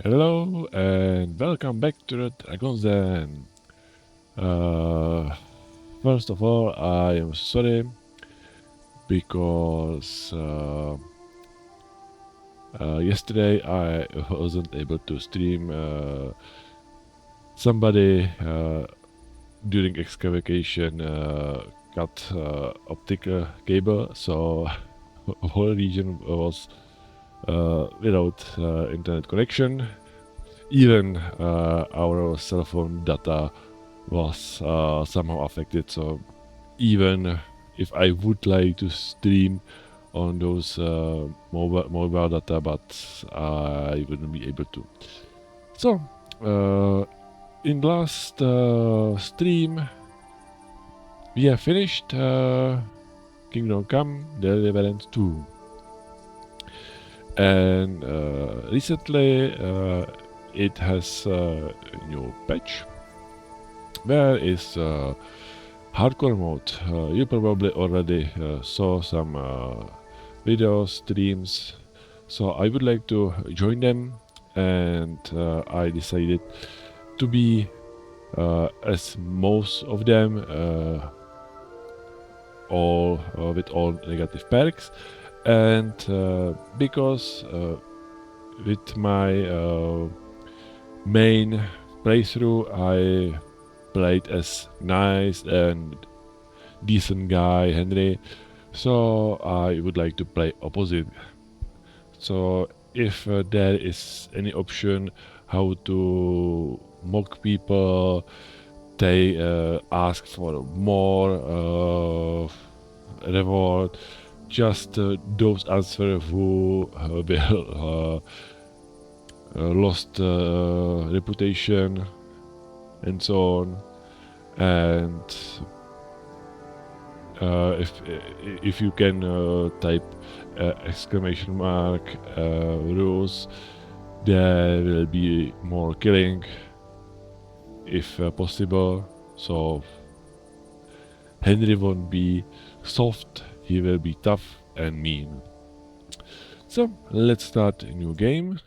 Hello and welcome back to the Dragon's Den. Uh, First of all, I am sorry because yesterday I wasn't able to stream. Somebody during excavation cut optic cable, so whole region was without internet connection. Even our cell phone data was somehow affected. So even if I would like to stream on those mobile data, but I wouldn't be able to. So in last stream, we have finished Kingdom Come Deliverance 2. And recently it has a new patch. Where is hardcore mode? You probably already saw some videos, streams. So I would like to join them, and I decided to be as most of them all with all negative perks, and because with my main playthrough I played as nice and decent guy Henry, so I would like to play opposite. So if there is any option how to mock people, they ask for more reward, just those answers who will lost reputation and so on. And if you can type exclamation mark rules, there will be more killing if possible. So Henry won't be soft, he will be tough and mean. So let's start a new game.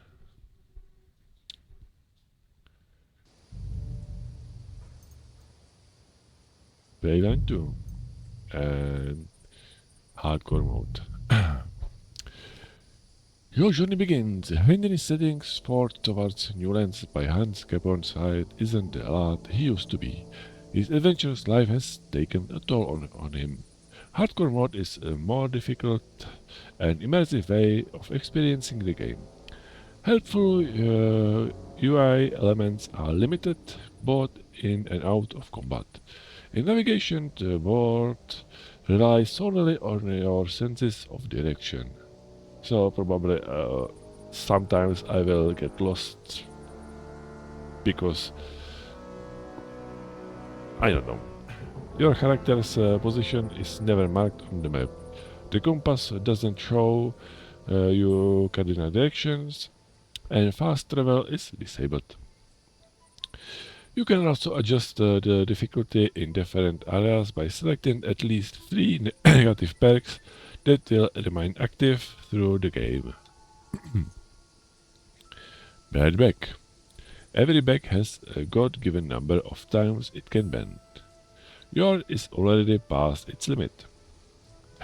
Playline 2 and hardcore mode. Your journey begins. Henry's setting sport towards new lands by Hans Gabon's side isn't the lad he used to be. His adventurous life has taken a toll on him. Hardcore mode is a more difficult and immersive way of experiencing the game. Helpful UI elements are limited both in and out of combat. In navigation, the board relies solely on your senses of direction. So probably sometimes I will get lost because I don't know. Your character's position is never marked on the map. The compass doesn't show you cardinal directions, and fast travel is disabled. You can also adjust the difficulty in different areas by selecting at least 3 negative perks that will remain active through the game. Bad back. Every back has a God-given number of times it can bend. Yours is already past its limit.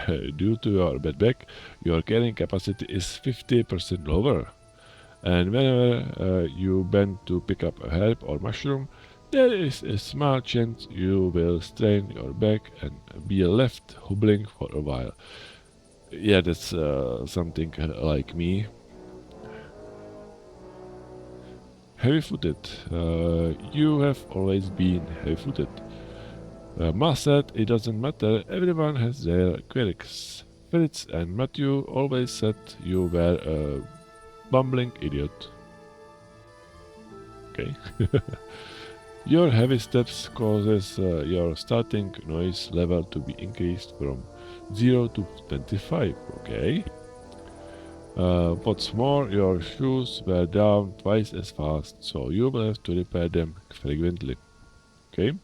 Due to your bad back, your carrying capacity is 50% lower. And whenever you bend to pick up a herb or mushroom, there is a small chance you will strain your back and be left hobbling for a while. Yeah, that's something like me. Heavy-footed. You have always been heavy-footed. Ma said it doesn't matter, everyone has their quirks. Fritz and Matthew always said you were a bumbling idiot. Okay. Your heavy steps causes your starting noise level to be increased from 0 to 25. Okay. What's more, your shoes wear down twice as fast, so you will have to repair them frequently. Okay.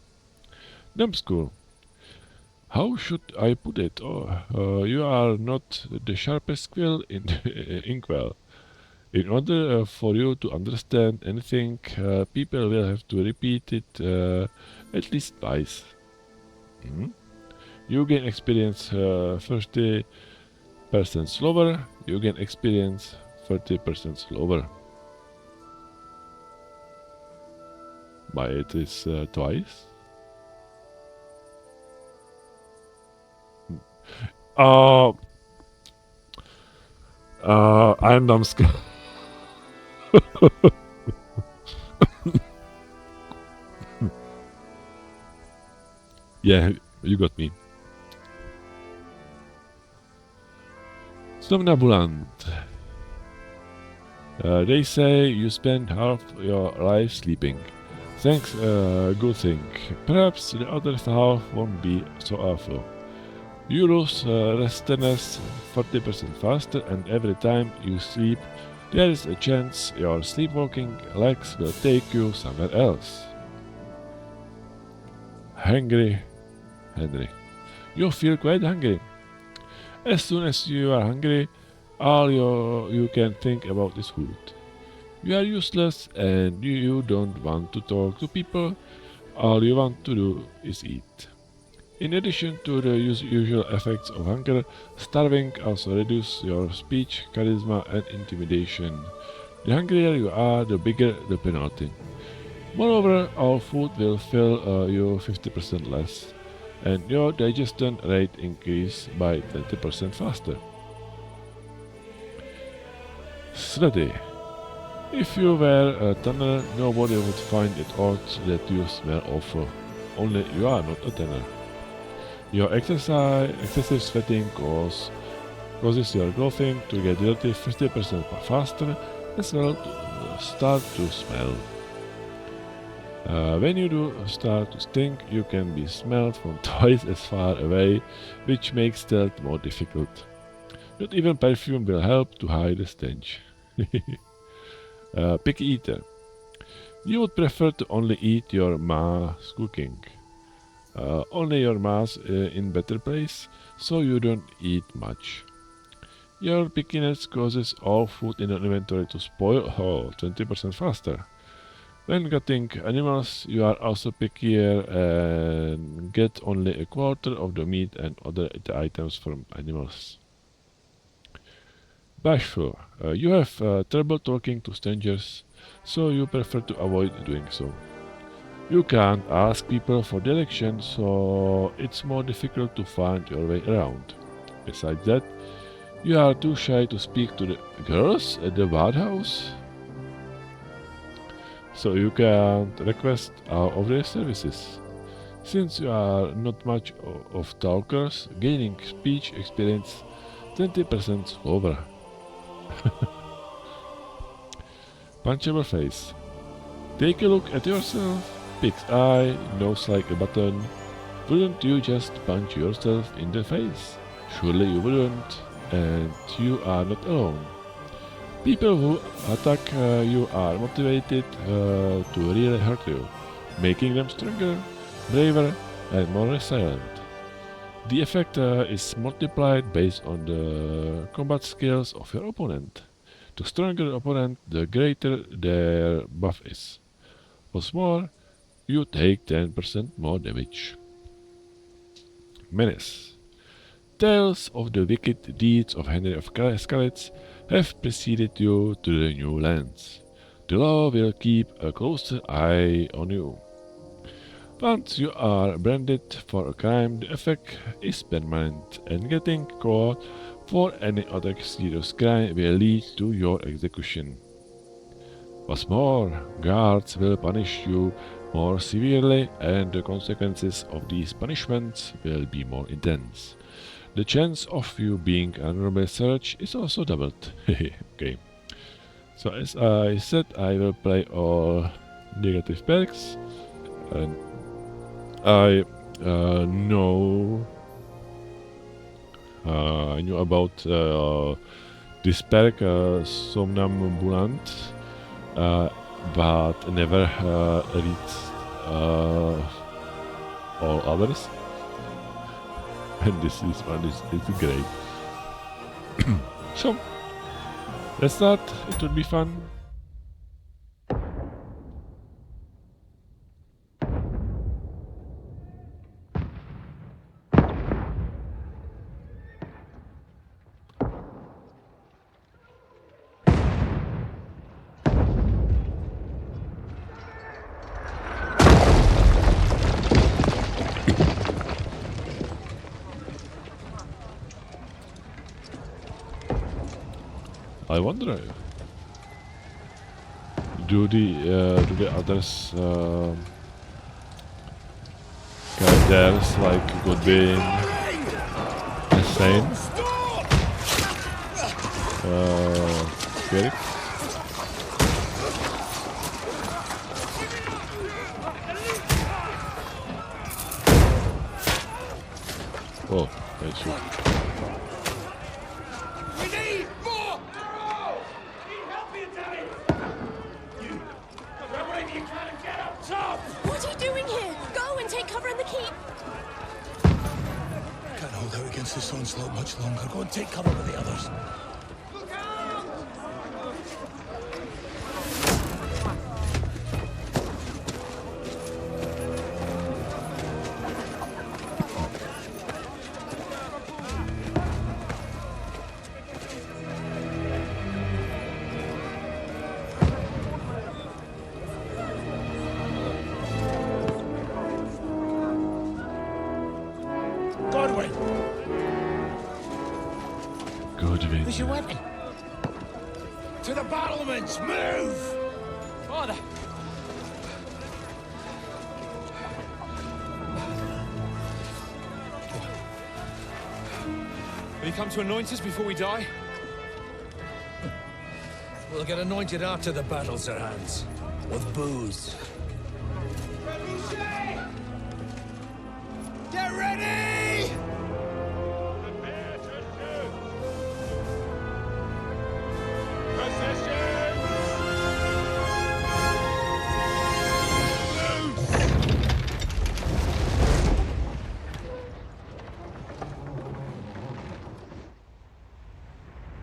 Numbskull. How should I put it? Oh, you are not the sharpest quill in Inkwell. In order for you to understand anything, people will have to repeat it at least twice. Mhm. You gain experience 30% slower, you gain experience 30% slower. But it is twice. Uh, I'm dumb. Yeah, you got me. Somnambulant. They say you spend half your life sleeping. Thanks, good thing. Perhaps the other half won't be so awful. You lose restlessness 40% faster, and every time you sleep, there is a chance your sleepwalking legs will take you somewhere else. Hungry, Henry. You feel quite hungry. As soon as you are hungry, all you can think about is food. You are useless and you don't want to talk to people. All you want to do is eat. In addition to the usual effects of hunger, starving also reduces your speech, charisma, and intimidation. The hungrier you are, the bigger the penalty. Moreover, all food will fill you 50% less, and your digestion rate increase by 20% faster. Sweaty. If you were a tanner, nobody would find it odd that you smell awful. Only you are not a tanner. Your excessive sweating causes your clothing to get dirty 50% faster, as well to start to smell. When you do start to stink, you can be smelled from twice as far away, which makes stealth more difficult. Not even perfume will help to hide the stench. Picky eater. You would prefer to only eat your ma's cooking. Only your ma's in better place, so you don't eat much. Your pickiness causes all food in your inventory to spoil 20% faster. When cutting animals, you are also pickier and get only a quarter of the meat and other items from animals. Bashful. You have trouble talking to strangers, so you prefer to avoid doing so. You can't ask people for directions, so it's more difficult to find your way around. Besides that, you are too shy to speak to the girls at the bathhouse, so you can't request of their services. Since you are not much of talkers, gaining speech experience 20% slower. Punchable face. Take a look at yourself. Pig's eye, nose like a button. Wouldn't you just punch yourself in the face? Surely you wouldn't, and you are not alone. People who attack you are motivated to really hurt you, making them stronger, braver, and more resilient. The effect is multiplied based on the combat skills of your opponent. The stronger the opponent, the greater their buff is. What's more, you take 10% more damage. Menace. Tales of the wicked deeds of Henry of Skalitz have preceded you to the new lands. The law will keep a closer eye on you. Once you are branded for a crime, the effect is permanent, and getting caught for any other serious crime will lead to your execution. What's more, guards will punish you more severely, and the consequences of these punishments will be more intense. The chance of you being honorably searched is also doubled. Okay. So as I said, I will play all negative perks, and I know I knew about this perk, Somnambulant, but never read all others. And this is one is great. So Let's start. It will be fun. I wonder, do the others characters like good being insane? Scary? Oh, I shoot. What are you doing here? Go and take cover in the keep. Can't hold out against this onslaught much longer. Go and take cover with the others. Godwin! Godwin. Where's your weapon? To the battlements! Move! Father! Will you come to anoint us before we die? We'll get anointed after the battles are hands. With booze. Get ready!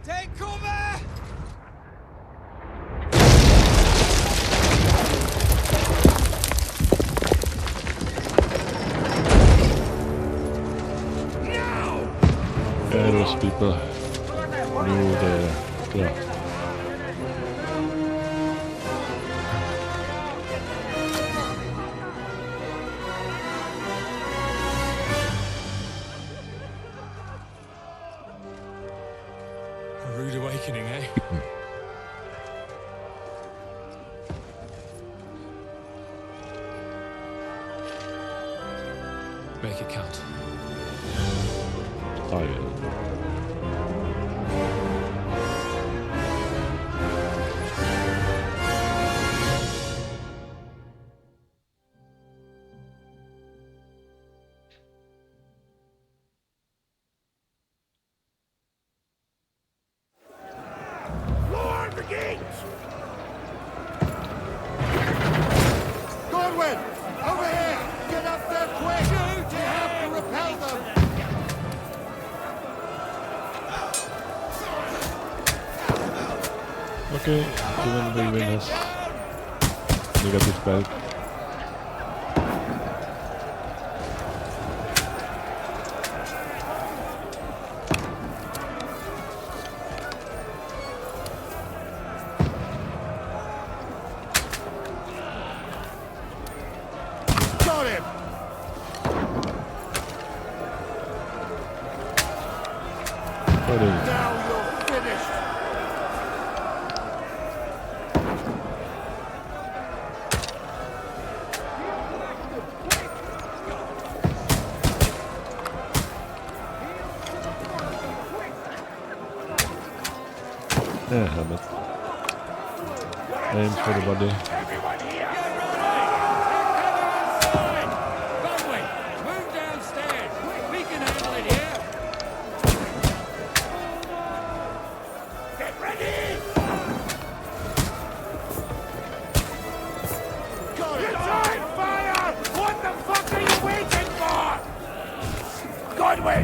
Take cover! Yeah, those people knew the clock. A rude awakening, eh? Make it count. I will. Lower the gates! Godwin! Over here! Get up there quick! Shoot! You have to repel them! Okay, even the win has negative belt. Got him! What is it? Now you're finished! Yeah, helmet. Aim for the body. Godwin! Move downstairs! We can handle it here! Get ready! Got him! Return fire! What the fuck are you waiting for? Godwin!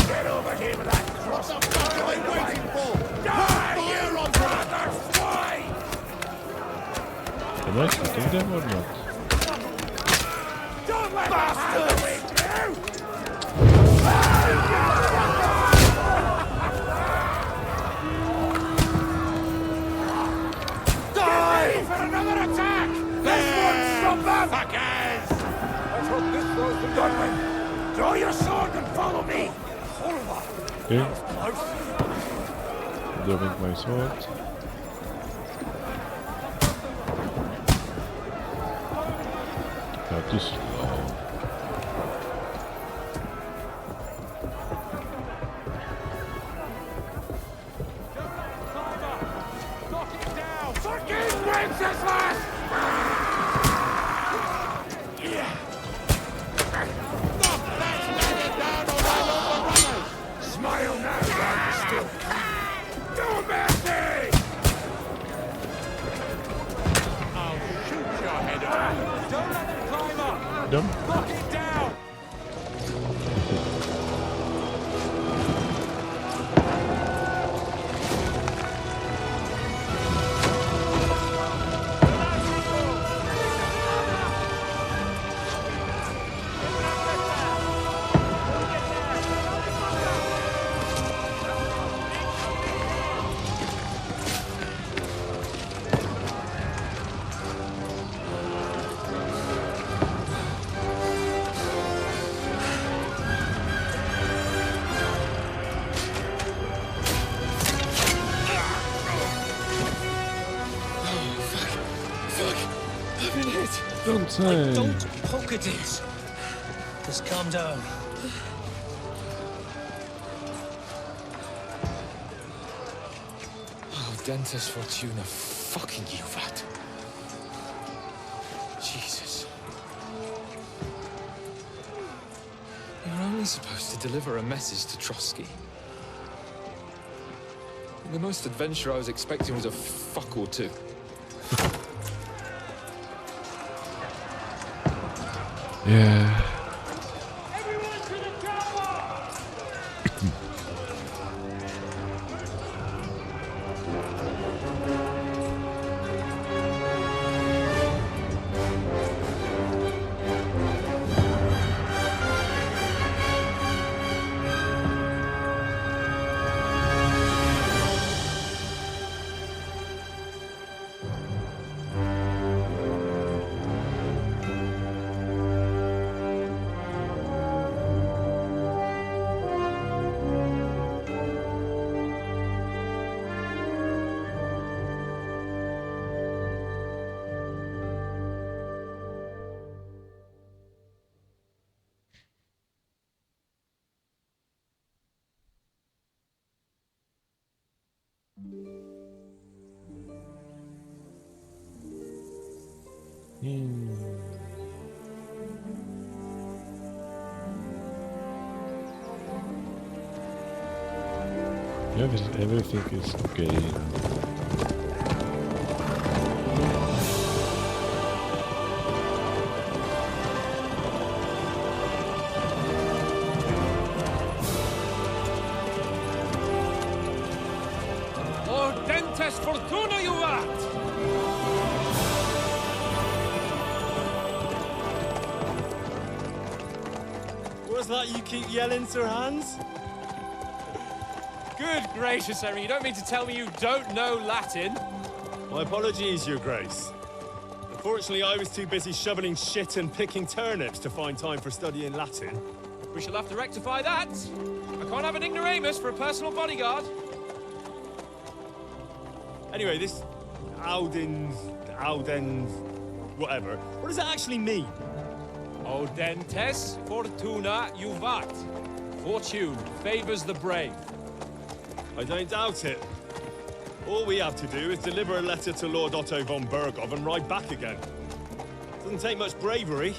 Get over here with that What the fuck are they waiting for? Die! Fire on them! Am I hitting them or not? Don't let bastard win Die for another attack! This won't stop them! Fuckers! Let's hope this throws the gunman. Draw your sword and follow me! Okay. Drawing my sword. Too slow. Knock it down! Fucking Wenceslas! Yeah! Smile now while you still can! No mercy! I'll shoot your head off! Don't let them climb up! Done. Knock it down! Don't say. Don't poke at it. Just calm down. Oh, Dentes Fortuna, fucking you, Vat. Jesus. You're only supposed to deliver a message to Trotsky. The most adventure I was expecting was a fuck or two. Yeah. Everyone to the tower! Everything is okay now. Lord Dentes Fortuna, you art! What's that you keep yelling, Sir Hans? Good gracious, Henry, you don't mean to tell me you don't know Latin? My apologies, Your Grace. Unfortunately, I was too busy shoveling shit and picking turnips to find time for studying Latin. We shall have to rectify that. I can't have an ignoramus for a personal bodyguard. Anyway, this Audens, whatever. What does that actually mean? Audentes Fortuna Juvat. Fortune favors the brave. I don't doubt it. All we have to do is deliver a letter to Lord Otto von Berghoff and ride back again. Doesn't take much bravery.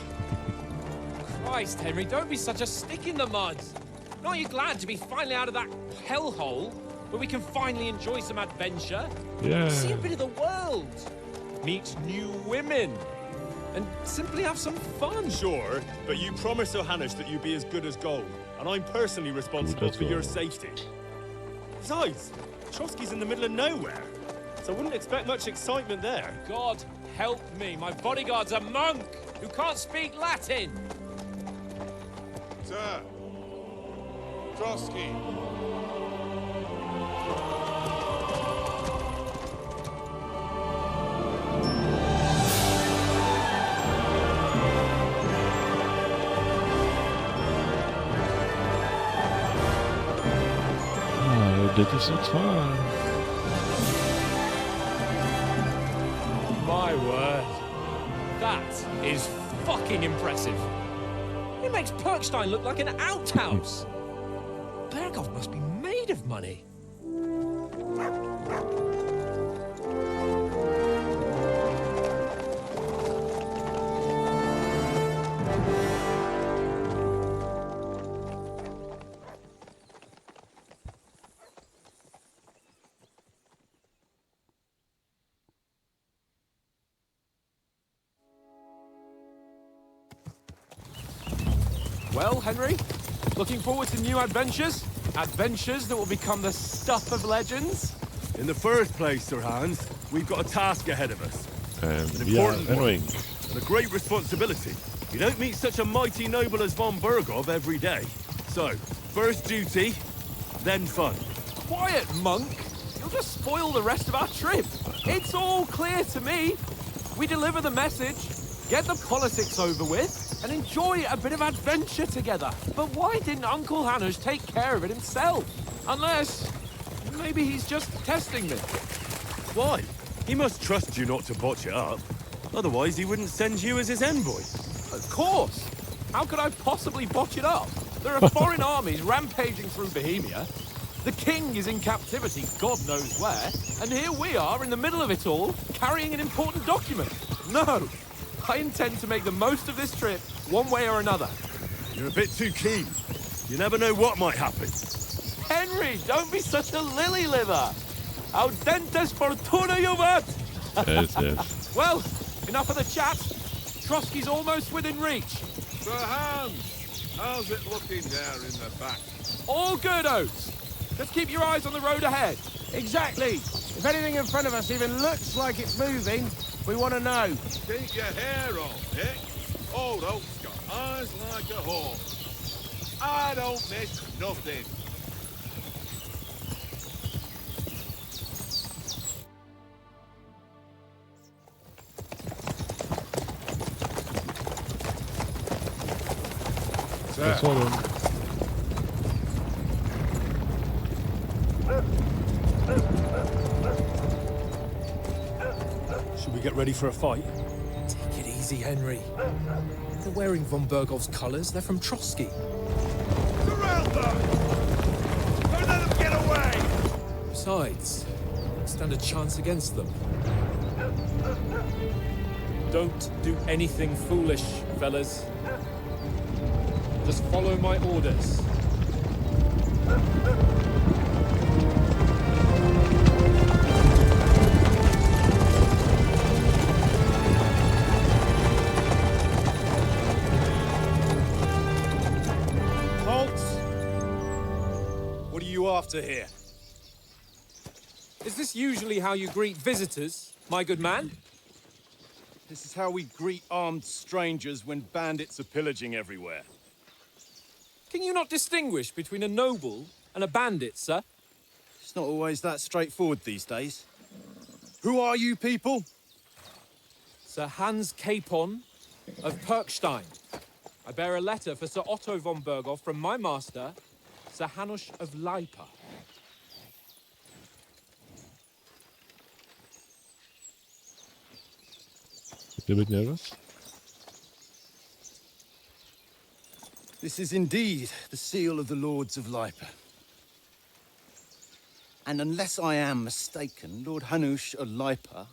Christ, Henry, don't be such a stick in the mud. Aren't you glad to be finally out of that hellhole where we can finally enjoy some adventure? Yeah. See a bit of the world. Meet new women. And simply have some fun. Sure, but you promised Johannes that you'd be as good as gold, and I'm personally responsible That's for your all. safety. Besides, Trotsky's in the middle of nowhere, so I wouldn't expect much excitement there. God help me. My bodyguard's a monk who can't speak Latin. Sir! Trotsky! Oh, that is not far. My word. That is fucking impressive. It makes Perkstein look like an outhouse. Berghoff must be made of money. Well, Henry, looking forward to new adventures? Adventures that will become the stuff of legends? In the first place, Sir Hans, we've got a task ahead of us. And An we are important one. annoying. And a great responsibility. You don't meet such a mighty noble as von Bergov every day. So, first duty, then fun. Quiet, monk! You'll just spoil the rest of our trip. It's all clear to me. We deliver the message, get the politics over with, and enjoy a bit of adventure together. But why didn't Uncle Hanush take care of it himself? Unless, maybe he's just testing me. Why? He must trust you not to botch it up. Otherwise, he wouldn't send you as his envoy. Of course! How could I possibly botch it up? There are foreign armies rampaging through Bohemia. The king is in captivity, God knows where. And here we are in the middle of it all, carrying an important document. No! I intend to make the most of this trip, one way or another. You're a bit too keen. You never know what might happen. Henry, don't be such a lily-liver! Audentes fortuna juvat! Yes, yes. Well, enough of the chat. Trotsky's almost within reach. Sir Hans! How's it looking there in the back? All good, Oates. Just keep your eyes on the road ahead. Exactly. If anything in front of us even looks like it's moving, we want to know. Keep your hair on, Dick. Old Oak's got eyes like a hawk. I don't miss nothing. That's all then. Should we get ready for a fight? Take it easy, Henry. They're wearing von Bergov's colours. They're from Trotsky. Surround them! Don't let them get away! Besides, stand a chance against them. Don't do anything foolish, fellas. Just follow my orders. Halt! What are you after here? Is this usually how you greet visitors, my good man? This is how we greet armed strangers when bandits are pillaging everywhere. Can you not distinguish between a noble and a bandit, sir? It's not always that straightforward these days. Who are you people? Sir Hans Capon of Perkstein. I bear a letter for Sir Otto von Berghoff from my master, Sir Hanush of Lipa. A bit nervous. This is indeed the seal of the Lords of Lipa. And unless I am mistaken, Lord Hanush of Lipa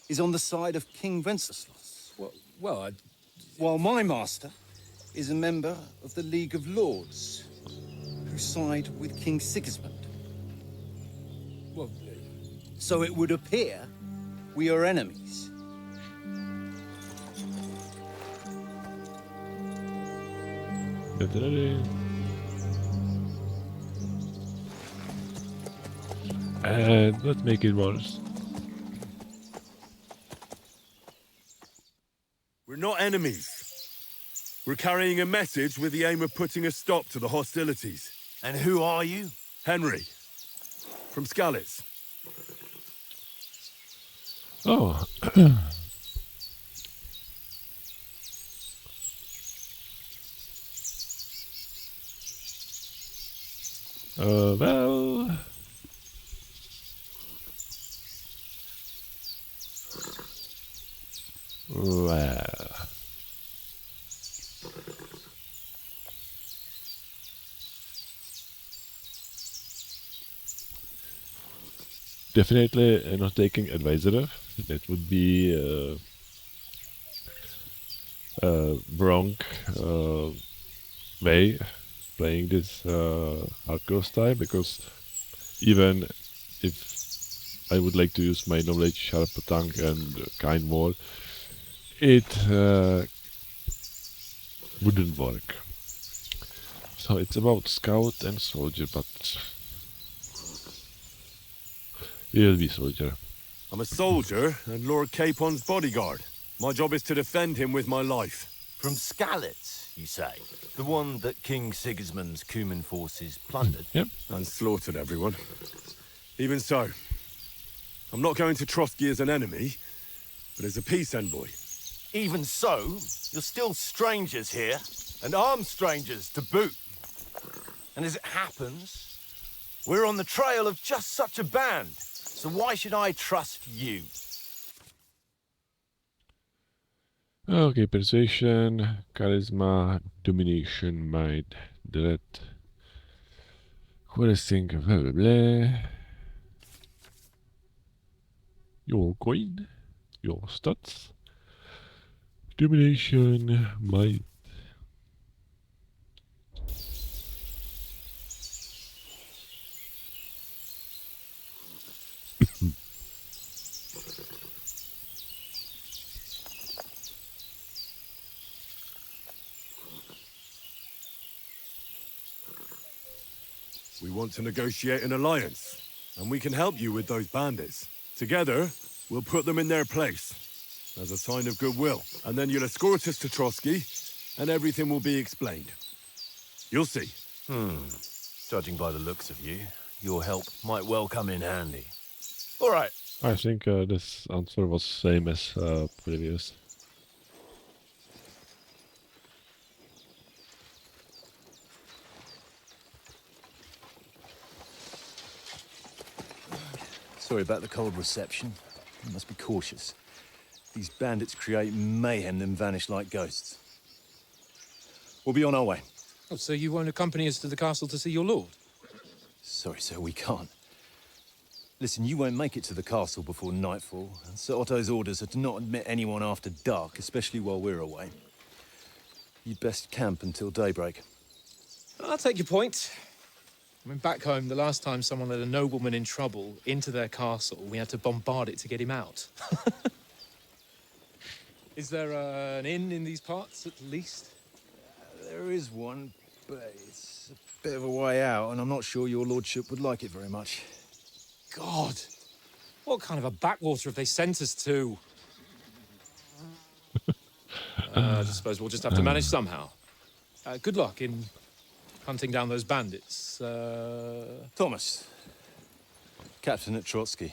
is on the side of King Wenceslas. Well, While my master is a member of the League of Lords, who side with King Sigismund. well, So it would appear we are enemies. Get ready. And let's make it worse. We're not enemies. We're carrying a message with the aim of putting a stop to the hostilities. And who are you? Henry, from Skalitz. Oh. Well... Well... Definitely not taking advisor. That would be wrong way playing this hardcore style, because even if I would like to use my knowledge, sharp tongue and kind word, it wouldn't work. So it's about scout and soldier, but he'll be soldier. I'm a soldier and Lord Capon's bodyguard. My job is to defend him with my life. From Skalitz, you say? The one that King Sigismund's Cuman forces plundered? Yep. And slaughtered everyone. Even so, I'm not going to Trotsky as an enemy, but as a peace envoy. Even so, you're still strangers here, and armed strangers to boot. And as it happens, we're on the trail of just such a band. So why should I trust you? Okay, persuasion, charisma, domination, might, dread, coercing, blah blah blah. Your coin, your stats, domination, might. We want to negotiate an alliance, and we can help you with those bandits. Together, we'll put them in their place, as a sign of goodwill. And then you'll escort us to Trotsky, and everything will be explained. You'll see. Judging by the looks of you, your help might well come in handy. All right. I think this answer was same as previous. Sorry about the cold reception. You must be cautious. These bandits create mayhem, then vanish like ghosts. We'll be on our way. Oh, so you won't accompany us to the castle to see your lord? Sorry, sir, we can't. Listen, you won't make it to the castle before nightfall. Sir Otto's orders are to not admit anyone after dark, especially while we're away. You'd best camp until daybreak. I'll take your point. I mean, back home, the last time someone let a nobleman in trouble into their castle, we had to bombard it to get him out. Is there an inn in these parts, at least? There is one, but it's a bit of a way out, and I'm not sure your lordship would like it very much. God! What kind of a backwater have they sent us to? I suppose we'll just have to manage somehow. Good luck in hunting down those bandits. Thomas, captain at Trotsky.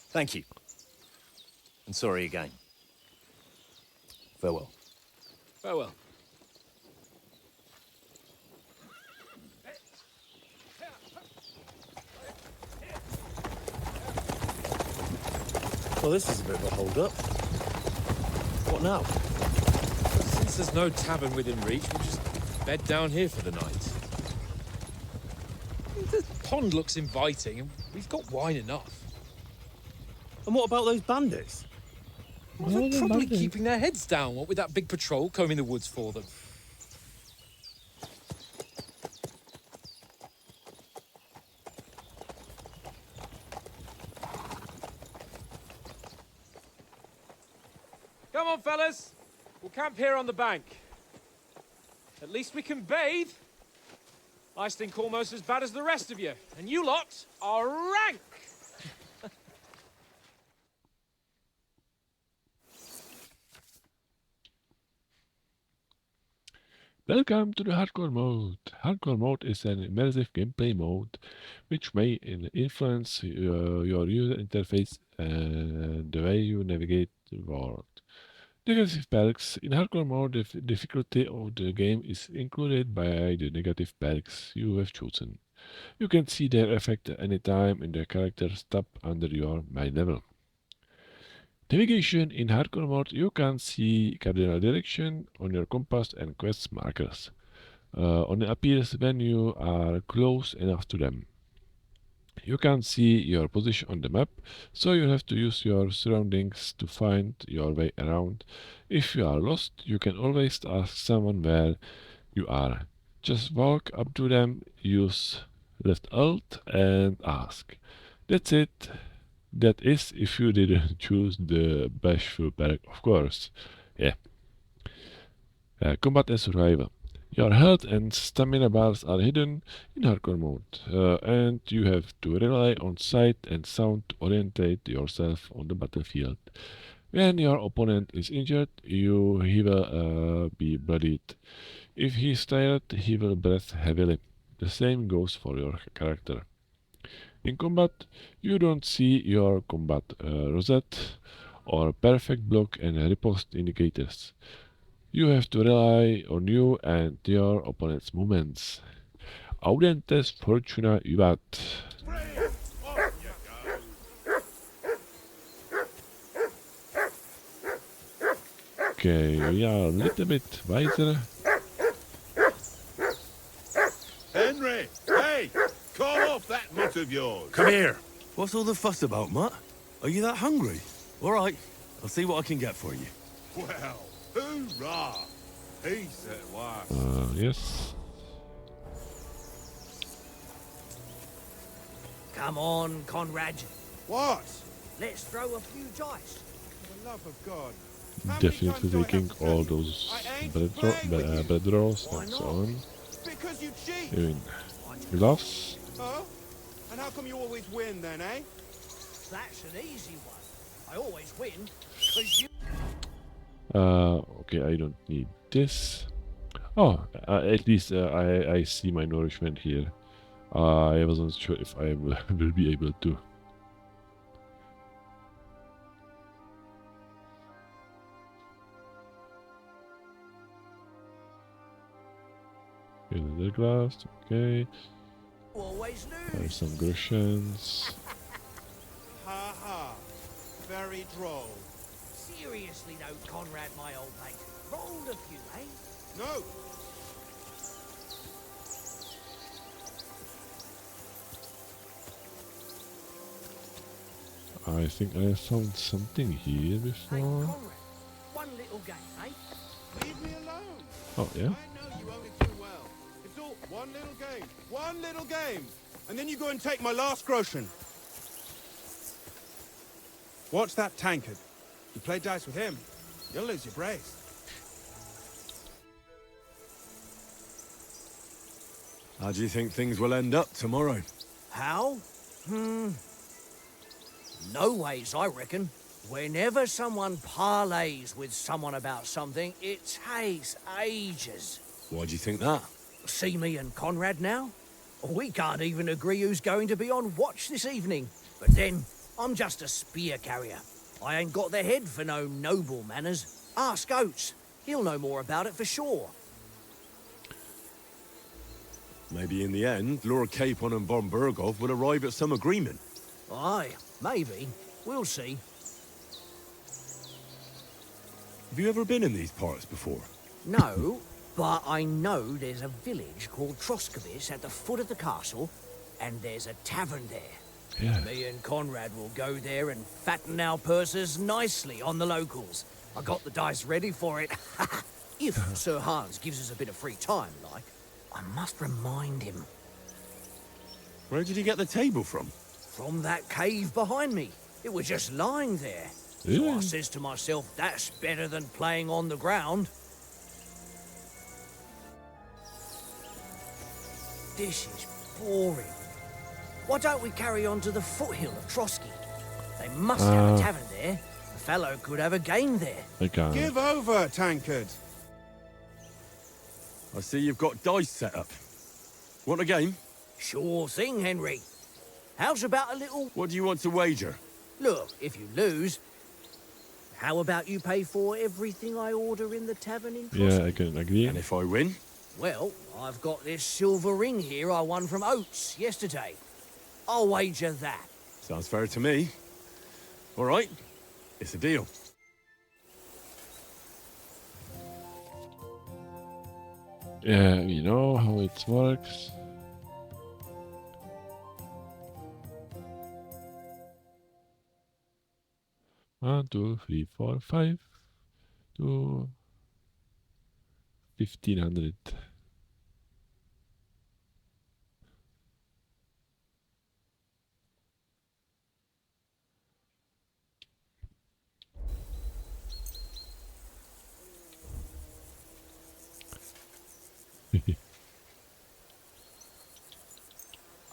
Thank you. And sorry again. Farewell. Farewell. Well, this is a bit of a hold-up. What now? Since there's no tavern within reach, we'll just bed down here for the night. The pond looks inviting, and we've got wine enough. And what about those bandits? Well, they're probably keeping their heads down, what with that big patrol combing the woods for them. Come on, fellas. We'll camp here on the bank. At least we can bathe. I stink almost as bad as the rest of you. And you lot are rank! Welcome to the Hardcore mode. Hardcore mode is an immersive gameplay mode which may influence your user interface and the way you navigate the world. Negative perks. In hardcore mode, the difficulty of the game is included by the negative perks you have chosen. You can see their effect anytime in the character's tab under your main level. Navigation. In hardcore mode, you can see cardinal direction on your compass and quest markers. Only appears when you are close enough to them. You can see your position on the map, so you have to use your surroundings to find your way around. If you are lost, you can always ask someone where you are. Just walk up to them, use left alt and ask. That's it. That is if you didn't choose the bashful perk, of course. Yeah. Combat and survival. Your health and stamina bars are hidden in hardcore mode, and you have to rely on sight and sound to orientate yourself on the battlefield. When your opponent is injured, he will be bloodied. If he is tired, he will breathe heavily. The same goes for your character. In combat, you don't see your combat rosette or perfect block and riposte indicators. You have to rely on you and your opponent's movements. Audentes fortuna juvat. Okay, we are a little bit wiser. Henry! Hey! Call off that mutt of yours! Come here. What's all the fuss about, Mutt? Are you that hungry? All right, I'll see what I can get for you. Well, hoorah! Peace at last. Yes. Come on, Conrad. What? Let's throw a few dice. For the love of God. Definitely taking all those bread rolls and so on. Because you cheat. Even gloves. Oh? And how come you always win then, eh? That's an easy one. I always win because you... Okay, I don't need this. Oh, at least I see my nourishment here. I wasn't sure if I will be able to. Another glass, okay. always There's lose. some groshens. Ha ha. Very droll. Seriously though, Conrad, my old mate. Rolled a few, eh? No. I think I found something here Hey, before. Conrad, one little game, eh? Leave me alone. Oh, yeah? I know you only too well. It's all one little game. One little game. And then you go and take my last groschen. Watch that tankard. You play dice with him, you'll lose your brace. How do you think things will end up tomorrow? How? No ways, I reckon. Whenever someone parleys with someone about something, it takes ages. Why do you think that? See me and Conrad now? We can't even agree who's going to be on watch this evening. But then, I'm just a spear carrier. I ain't got the head for no noble manners. Ask Oates. He'll know more about it for sure. Maybe in the end, Lord Capon and von Berghoff will arrive at some agreement. Aye, maybe. We'll see. Have you ever been in these parts before? No, but I know there's a village called Troskovis at the foot of the castle, and there's a tavern there. Yeah. Me and Conrad will go there and fatten our purses nicely on the locals. I got the dice ready for it. If Sir Hans gives us a bit of free time, like, I must remind him. Where did you get the table from? From that cave behind me. It was just lying there. So I Yeah. says to myself, that's better than playing on the ground. This is boring. Why don't we carry on to the foothill of Trotsky? They must have a tavern there. A fellow could have a game there. I can't. Give over, tankard. I see you've got dice set up. Want a game? Sure thing, Henry. How's about a little... What do you want to wager? Look, if you lose, how about you pay for everything I order in the tavern in Crosby? Yeah, I can agree. And if I win? Well, I've got this silver ring here I won from Oates yesterday. I'll wager that. Sounds fair to me. All right, it's a deal. Yeah, we know how it works. One, 2, 3, 4, 5 to 1500.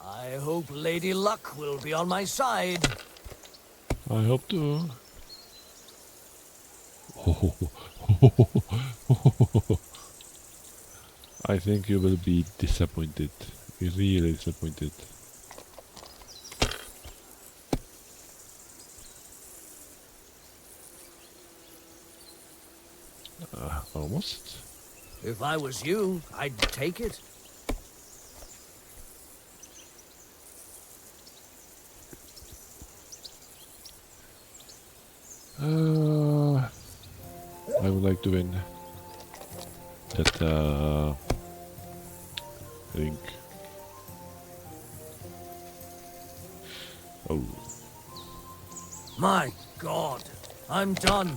I hope Lady Luck will be on my side. I hope to. I think you will be disappointed. Really disappointed. Almost. If I was you, I'd take it. I would like to win that ring. Oh. My God, I'm done.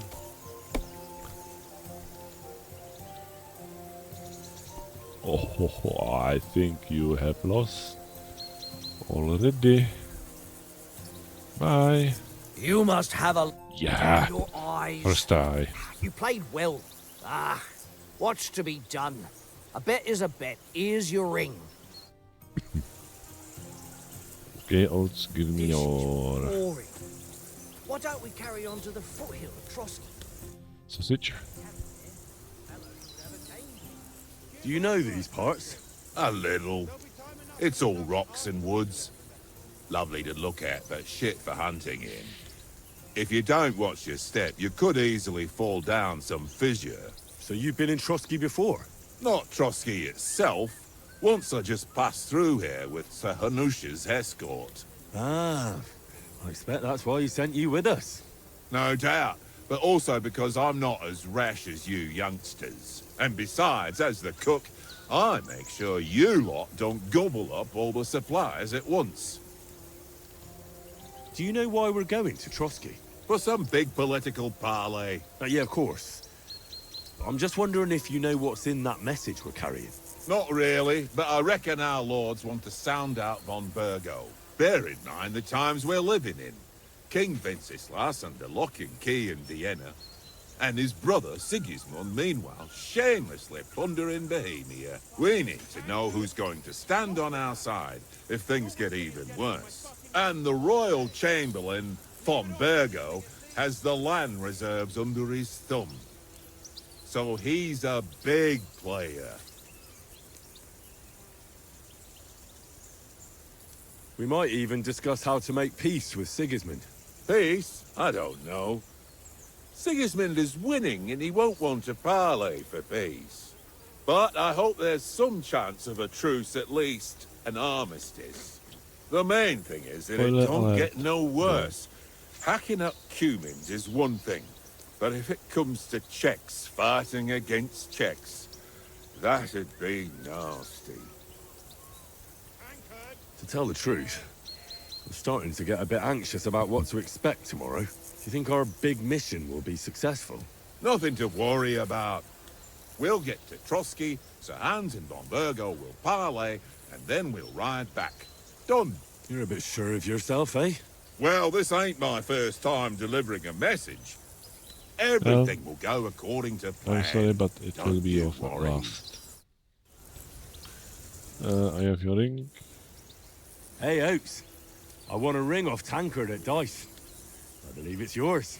Oh, I think you have lost already. Bye. You must have a Yeah. in your eyes. First die. You played well. What's to be done? A bet is a bet. Here's your ring. Okay, Oates, give me your Boring. Why don't we carry on to the foothill of Trotsky? sausage. Do you know these parts? A little. It's all rocks and woods. Lovely to look at, but shit for hunting in. If you don't watch your step, you could easily fall down some fissure. So you've been in Trotsky before? Not Trotsky itself. Once I just passed through here with Sir Hanusha's escort. Ah, I expect that's why he sent you with us. No doubt, but also because I'm not as rash as you youngsters. And besides, as the cook, I make sure you lot don't gobble up all the supplies at once. Do you know why we're going to Trotsky? For some big political parley. Yeah, of course. I'm just wondering if you know what's in that message we're carrying. Not really, but I reckon our lords want to sound out von Burgo. Bear in mind the times we're living in. King Wenceslas under lock and key in Vienna, and his brother Sigismund, meanwhile, shamelessly plundering Bohemia. We need to know who's going to stand on our side if things get even worse. And the Royal Chamberlain, von Burgo, has the land reserves under his thumb. So he's a big player. We might even discuss how to make peace with Sigismund. Peace? I don't know. Sigismund is winning and he won't want to parley for peace. But I hope there's some chance of a truce at least, an armistice. The main thing is that it don't get no worse. Hacking up Cumans is one thing, but if it comes to Czechs fighting against Czechs, that'd be nasty. To tell the truth, I'm starting to get a bit anxious about what to expect tomorrow. Do you think our big mission will be successful? Nothing to worry about. We'll get to Trotsky, Sir Hans and von Burgo will parley, and then we'll ride back. Done. You're a bit sure of yourself, eh? Well, this ain't my first time delivering a message. Everything will go according to plan. I'm sorry, but it Don't will be you off at worry. last. I have your ring. Hey, Oates. I won a ring off Tancred at Dice. I believe it's yours.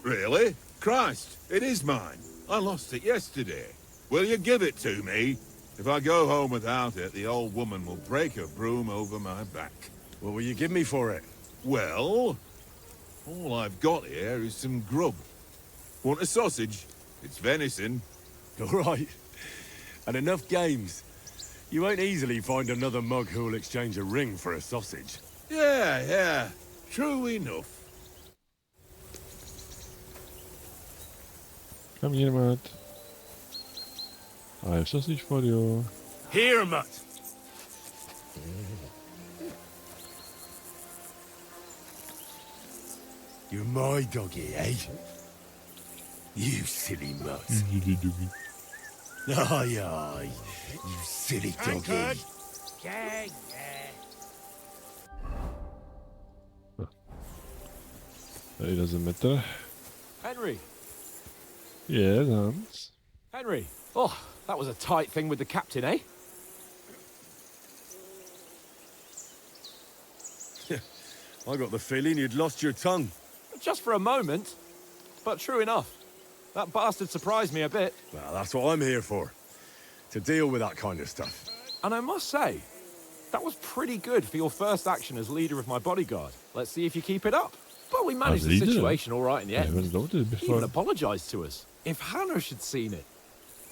Really? Christ, it is mine. I lost it yesterday. Will you give it to me? If I go home without it, the old woman will break her broom over my back. What will you give me for it? Well, all I've got here is some grub. Want a sausage? It's venison. All right. And enough games. You won't easily find another mug who'll exchange a ring for a sausage. Yeah. True enough. Come here, Matt. I have sausage for you. Here, Mutt. You're my doggy, eh? You silly mutt. Aye, aye. You silly doggy. Yeah. It doesn't matter. Henry. Yes, Hans. Henry. Oh, that was a tight thing with the captain, eh? I got the feeling you'd lost your tongue. Just for a moment. But true enough. That bastard surprised me a bit. Well, that's what I'm here for. To deal with that kind of stuff. And I must say, that was pretty good for your first action as leader of my bodyguard. Let's see if you keep it up. But we managed the leader? situation all right in the I end. haven't noticed He before. even apologized to us. If Hanush had seen it,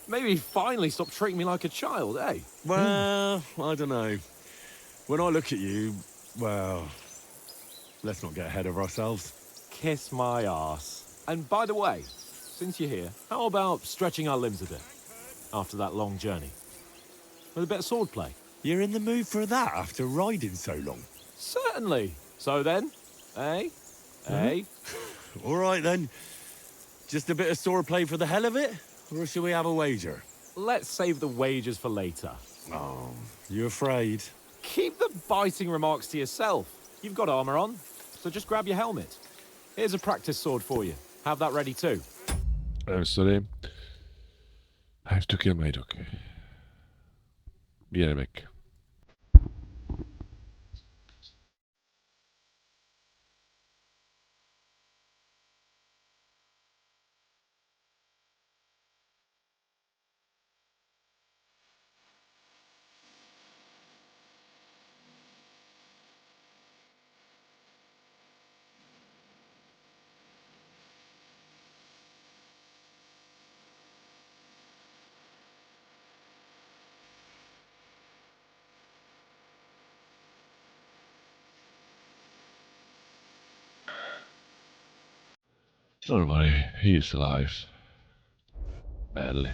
maybe he'd finally stop treating me like a child, eh? Well, I don't know. When I look at you, well, let's not get ahead of ourselves. Kiss my arse. And by the way, since you're here, how about stretching our limbs a bit after that long journey? With a bit of swordplay. You're in the mood for that after riding so long? Certainly. So then, eh? Eh? All right then. Just a bit of swordplay for the hell of it? Or shall we have a wager? Let's save the wagers for later. Oh, you afraid? Keep the biting remarks to yourself. You've got armor on, so just grab your helmet. Here's a practice sword for you. Have that ready too. I'm sorry. I have to kill my dog. Be right back. Don't worry, he is alive. Badly.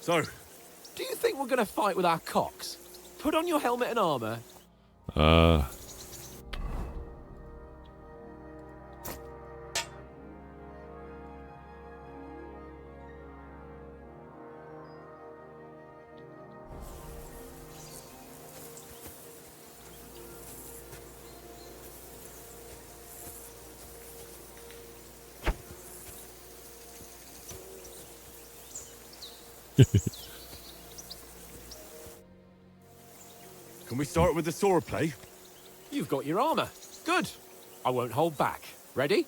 So, do you think we're going to fight with our cocks? Put on your helmet and armor. Can we start with the swordplay? You've got your armor. Good. I won't hold back. Ready?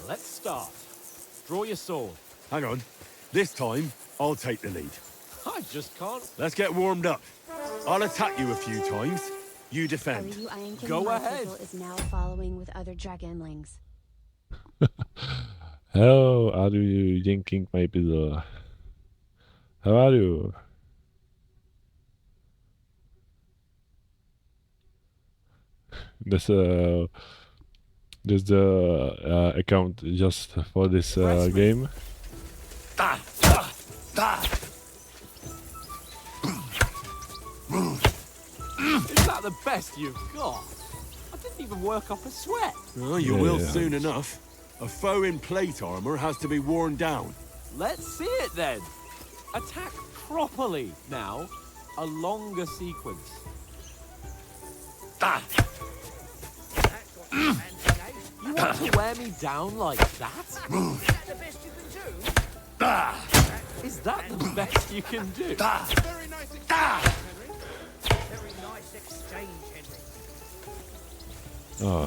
Let's start. Draw your sword. Hang on. This time, I'll take the lead. I just can't. Let's get warmed up. I'll attack you a few times. You defend. Go ahead. Is now following with other dragonlings. How are you yanking my pillow? How are you? That's the account just for this game. Is that the best you've got? I didn't even work up a sweat. Oh, you will soon enough. A foe in plate armor has to be worn down. Let's see it then. Attack properly now. A longer sequence. You want want to wear me down like that? the best you can do? Is that the best you can do? Very nice exchange, Henry. Very nice exchange, Henry. Oh,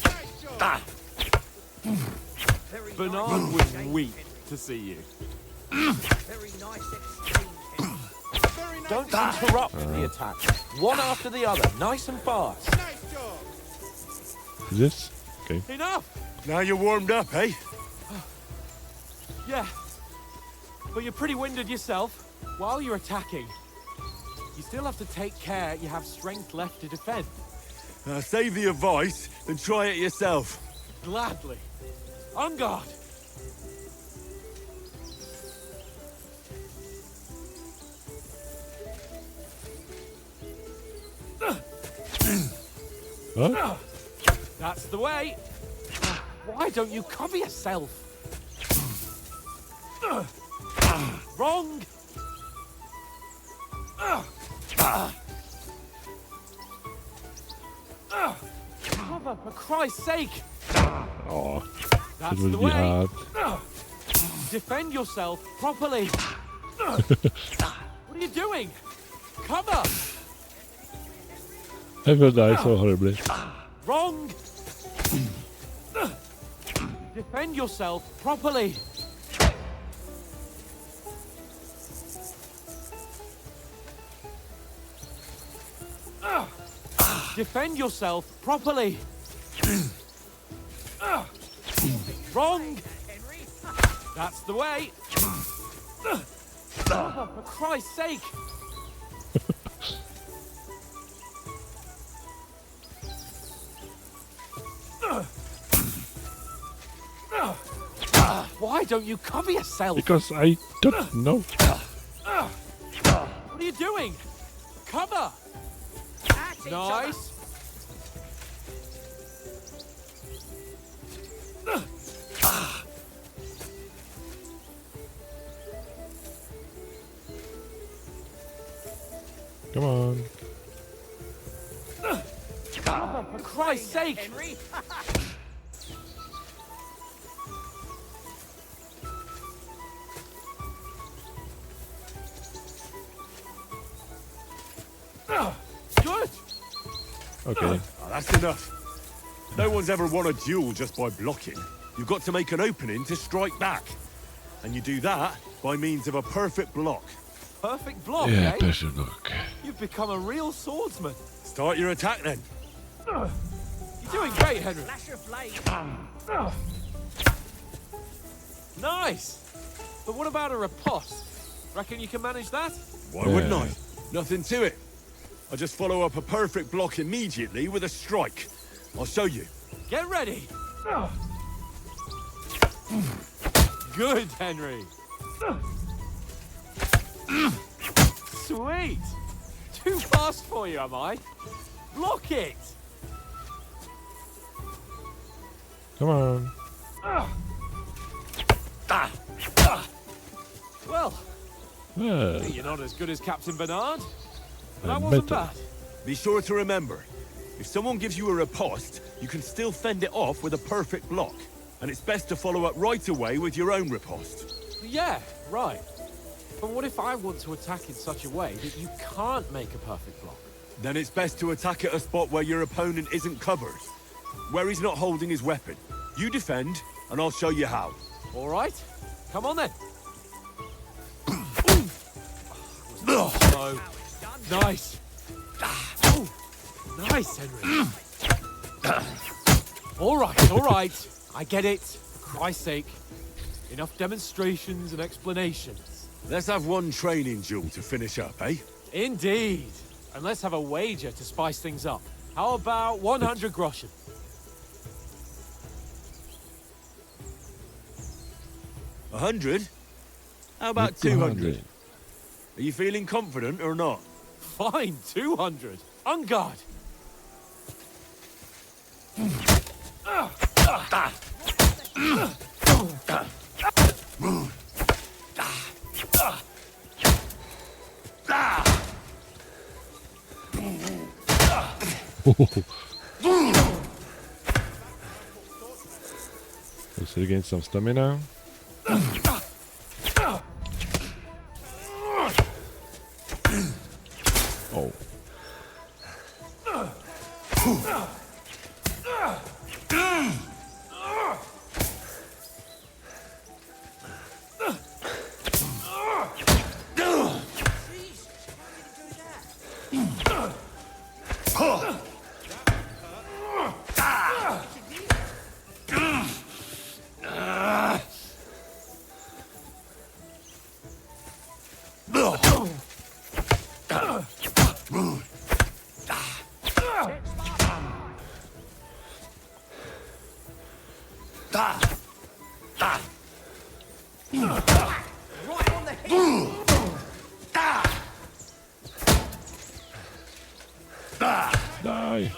Nice job. Very Bernard nice would exchange, weep Henry. to see you. Very nice exchange, Henry. Very nice Don't exchange. interrupt the attack. One after the other, nice and fast. Nice job. this? Okay. Enough! Now you're warmed up, eh? Yeah. But you're pretty winded yourself. While you're attacking, you still have to take care you have strength left to defend. Save the advice, then try it yourself. Gladly. On guard! What? That's the way. Why don't you cover yourself? Wrong! Cover, for Christ's sake! Oh, That's it will the be way. hard. Defend yourself properly. What are you doing? Cover! I will die so horribly. Wrong! Defend yourself properly. Defend yourself properly. Wrong! That's the way. For Christ's sake! Why don't you cover yourself? Because I don't know. What are you doing? Cover! At each other. Nice. Come on. Cover, for Christ's sake! Henry. Good! Okay. That's enough. No one's ever won a duel just by blocking. You've got to make an opening to strike back. And you do that by means of a perfect block. Perfect block, Yeah, eh? perfect block. You've become a real swordsman. Start your attack then. You're doing great, Henry. Flash of blade. Nice! But what about a riposte? Reckon you can manage that? Why wouldn't I? Nothing to it. I just follow up a perfect block immediately with a strike. I'll show you. Get ready! Good, Henry. Sweet! Too fast for you, am I? Block it! Come on. Well, Well, you're not as good as Captain Bernard. But that I'm wasn't better. bad. Be sure to remember, if someone gives you a riposte, you can still fend it off with a perfect block. And it's best to follow up right away with your own riposte. Yeah, right. But what if I want to attack in such a way that you can't make a perfect block? Then it's best to attack at a spot where your opponent isn't covered. Where he's not holding his weapon. You defend, and I'll show you how. All right, come on then. Slow. Nice. Ooh, nice, Henry. All right. I get it. For Christ's sake. Enough demonstrations and explanations. Let's have one training duel to finish up, eh? Indeed. And let's have a wager to spice things up. How about 100 groschen? 100? How about 200? Are you feeling confident or not? Fine, 200. On guard. Let's regain some stamina. Oh. Die.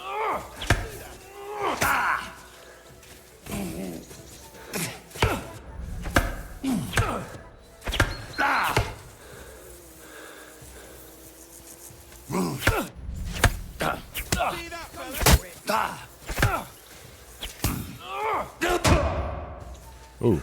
Oh.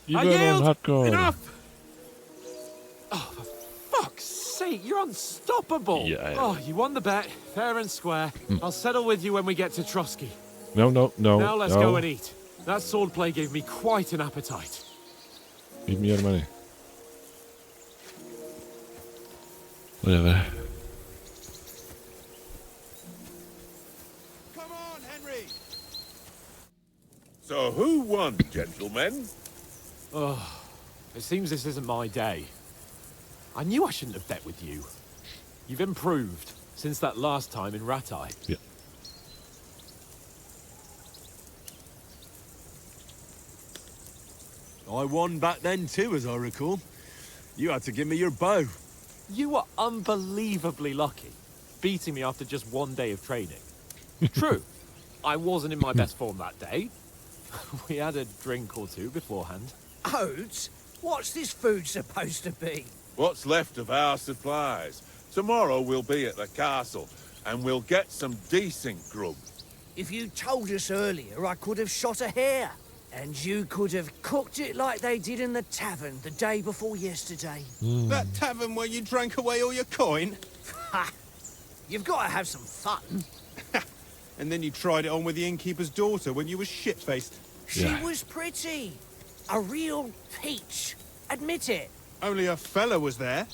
I Even on yield! hardcore. Enough! Oh, for fuck's sake, you're unstoppable! Yeah, I am. Oh, you won the bet, fair and square. I'll settle with you when we get to Trotsky. No, no, no. Now let's no. go and eat. That swordplay gave me quite an appetite. Give me your money. Whatever. Come on, Henry! So who won, gentlemen? Oh, it seems this isn't my day. I knew I shouldn't have bet with you. You've improved since that last time in Rattay. Yeah. I won back then too, as I recall. You had to give me your bow. You were unbelievably lucky, beating me after just one day of training. True, I wasn't in my best form that day. We had a drink or two beforehand. Oates, what's this food supposed to be? What's left of our supplies. Tomorrow we'll be at the castle, and we'll get some decent grub. If you told us earlier, I could have shot a hare. And you could have cooked it like they did in the tavern the day before yesterday. That tavern where you drank away all your coin? Ha! You've got to have some fun. And then you tried it on with the innkeeper's daughter when you were shit-faced. She was pretty. A real peach. Admit it. Only a fella was there.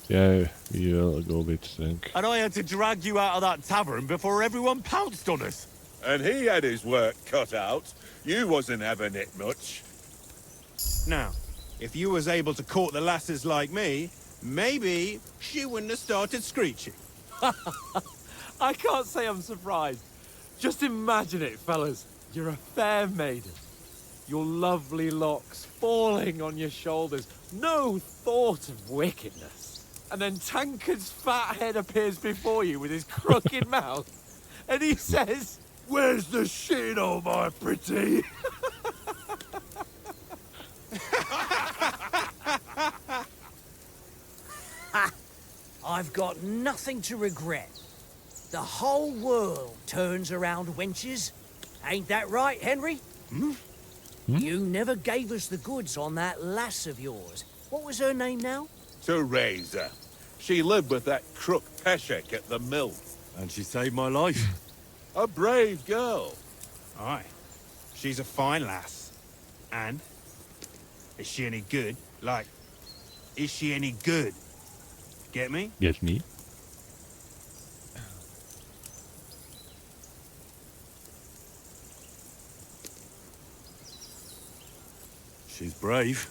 Yeah, we will go with drink. And I had to drag you out of that tavern before everyone pounced on us. And he had his work cut out. You wasn't having it much. Now, if you was able to court the lasses like me, maybe she wouldn't have started screeching. I can't say I'm surprised. Just imagine it, fellas. You're a fair maiden. Your lovely locks falling on your shoulders. No thought of wickedness. And then Tankard's fat head appears before you with his crooked mouth. And he says, "Where's the shit, oh my pretty?" I've got nothing to regret. The whole world turns around wenches. Ain't that right, Henry? You never gave us the goods on that lass of yours. What was her name now? Teresa. She lived with that crook Peshek at the mill. And she saved my life. A brave girl. Aye. She's a fine lass. And? Is she any good? Like, is she any good? Get me? Get me? She's brave.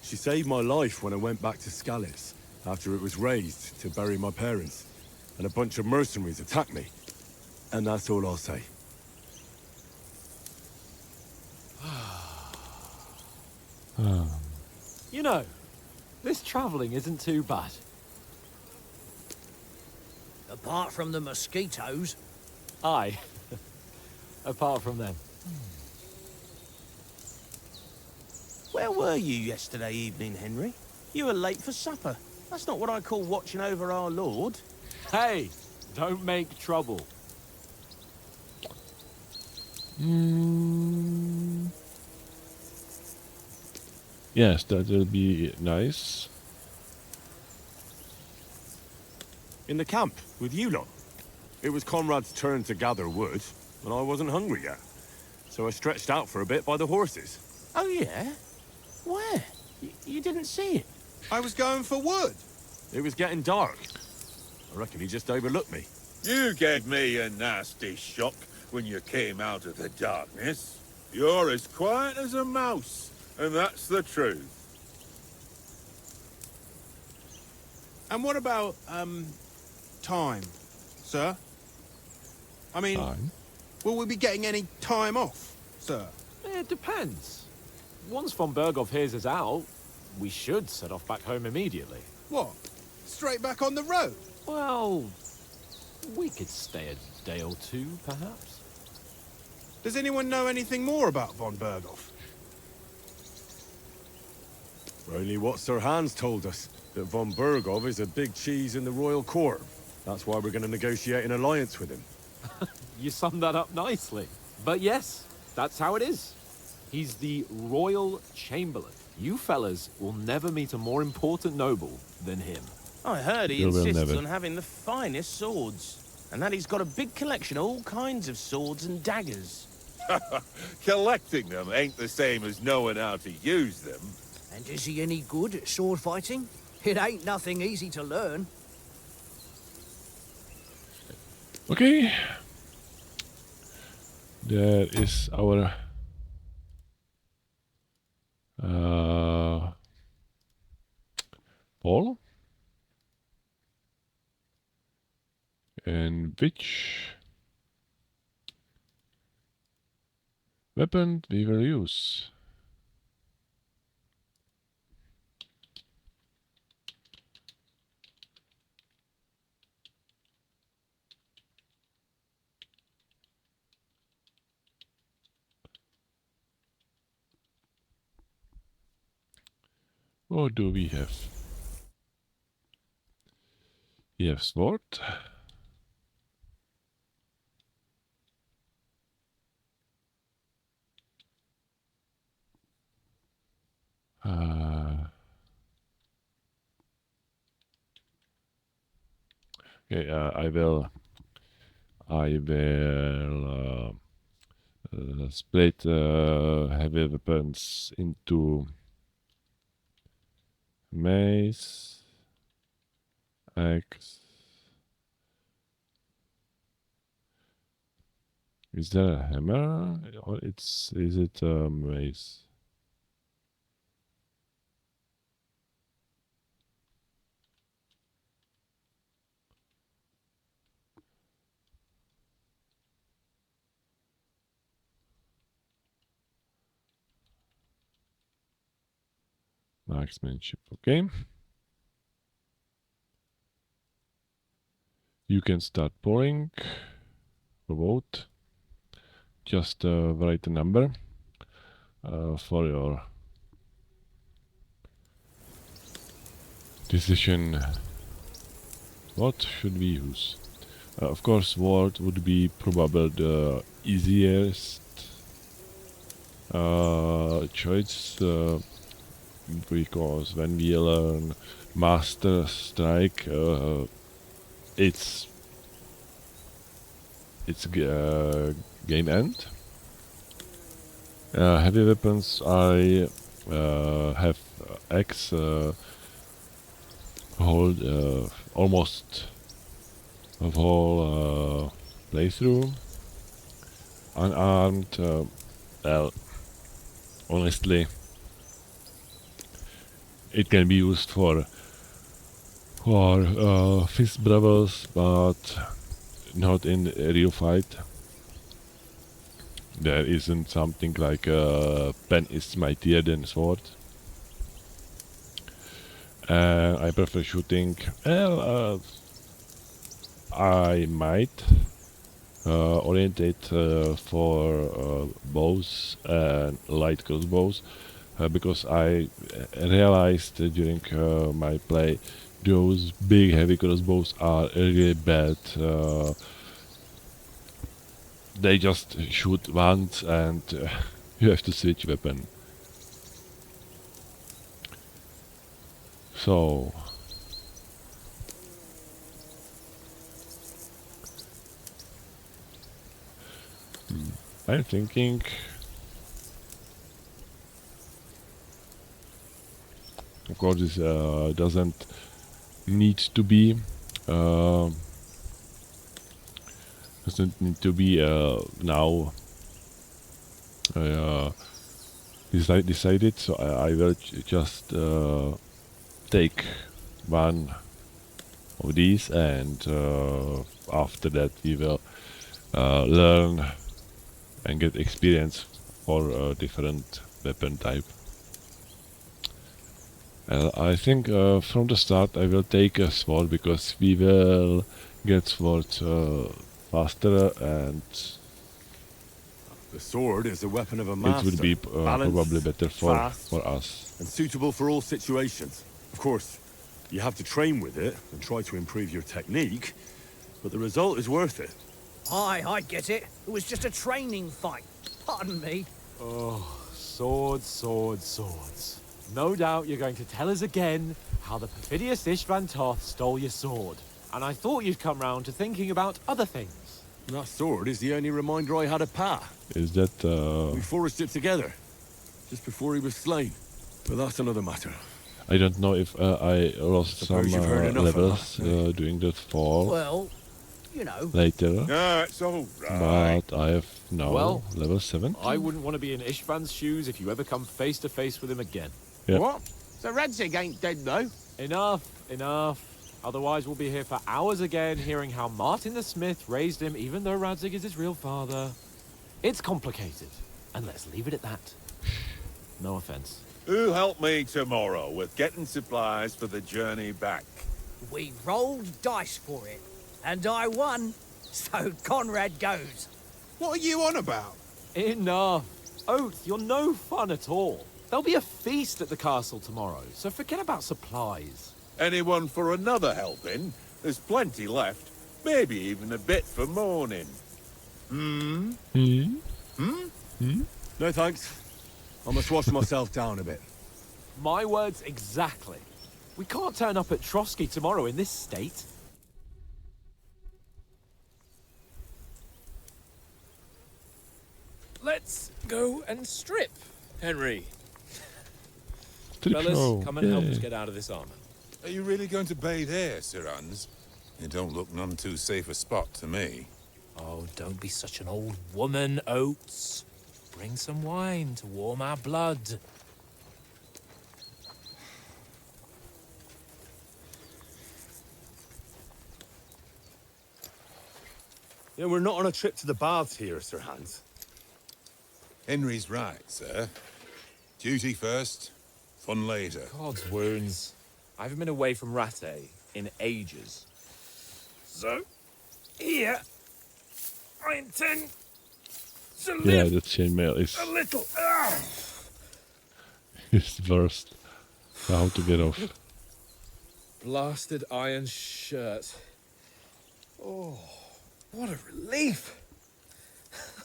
She saved my life when I went back to Scallis. after it was raised to bury my parents, and a bunch of mercenaries attacked me. And that's all I'll say. You know, this travelling isn't too bad. Apart from the mosquitoes. Aye. Apart from them. Where were you yesterday evening, Henry? You were late for supper. That's not what I call watching over our lord. Hey, don't make trouble. Yes, that will be nice. In the camp, with you lot. It was Conrad's turn to gather wood, and I wasn't hungry yet. So I stretched out for a bit by the horses. Oh, yeah? Where? You didn't see it? I was going for wood. It was getting dark. I reckon he just overlooked me. You gave me a nasty shock when you came out of the darkness. You're as quiet as a mouse, and that's the truth. And what about, time, sir? I mean, will we be getting any time off, sir? It depends. Once von Berghoff hears us out, we should set off back home immediately. What? Straight back on the road? Well, we could stay a day or two, perhaps. Does anyone know anything more about von Berghoff? Only what Sir Hans told us, that von Berghoff is a big cheese in the royal court. That's why we're going to negotiate an alliance with him. You summed that up nicely. But yes, that's how it is. He's the Royal Chamberlain. You fellas will never meet a more important noble than him. I heard he You will insists never. on having the finest swords. And that he's got a big collection of all kinds of swords and daggers. Collecting them ain't the same as knowing how to use them. And is he any good at sword fighting? It ain't nothing easy to learn. Okay. There is our ball. And which weapon we will use? What do we have? We have sword. Okay, I will split heavy weapons into mace, axe. Is there a hammer? Or is it a mace? Marksmanship, okay. You can start pouring a vote. Just write a number for your decision. What should we use? Of course, sword would be probably the easiest choice. Because when we learn Master Strike, it's game end. Heavy weapons, I have axe hold almost a whole playthrough. Unarmed, well, honestly, it can be used for who are fist brothers, but not in a real fight. There isn't something like pen is mightier than sword. I prefer shooting. Well, I might orientate for bows and light crossbows because I realized during my play those big heavy crossbows are really bad. They just shoot once and you have to switch weapon. So I'm thinking of course this doesn't need to be now decided, so I will just take one of these, and after that we will learn and get experience for a different weapon type. I think from the start I will take a sword because we will get swords faster, and The sword is the weapon of a it master. would be Balanced, probably better fast, for us. and suitable for all situations. Of course, you have to train with it and try to improve your technique, but the result is worth it. Aye, I get it. It was just a training fight. Pardon me. Oh, swords, swords, swords. No doubt you're going to tell us again how the perfidious Istvan Toth stole your sword. And I thought you'd come round to thinking about other things. That sword is the only reminder I had of Pa. Is that We forged it together, just before he was slain. But that's another matter. I don't know if I lost some Suppose you've heard enough of levels that, during that fall Well, you know. later, No, it's all right. but I have now Well, level 7. I wouldn't want to be in Istvan's shoes if you ever come face to face with him again. Yeah. What? So Radzig ain't dead, though? Enough, enough. Otherwise we'll be here for hours again hearing how Martin the Smith raised him even though Radzig is his real father. It's complicated, and let's leave it at that. No offense. Who'll help me tomorrow with getting supplies for the journey back? We rolled dice for it, and I won, so Conrad goes. What are you on about? Enough. Oath, you're no fun at all. There'll be a feast at the castle tomorrow, so forget about supplies. Anyone for another helping? There's plenty left. Maybe even a bit for morning. No thanks. I must wash myself down a bit. My words exactly. We can't turn up at Trotsky tomorrow in this state. Let's go and strip, Henry. Strip Fellas, show, come and help us yay. get out of this armor. Are you really going to bathe here, Sir Hans? It don't look none too safe a spot to me. Oh, don't be such an old woman, Oates. Bring some wine to warm our blood. Yeah, we're not on a trip to the baths here, Sir Hans. Henry's right, sir. Duty first, fun later. God's wounds. I haven't been away from Rattay in ages. So, here, I intend to Yeah, live the chainmail is a little. is worst. How to get off? Blasted iron shirt. Oh, what a relief!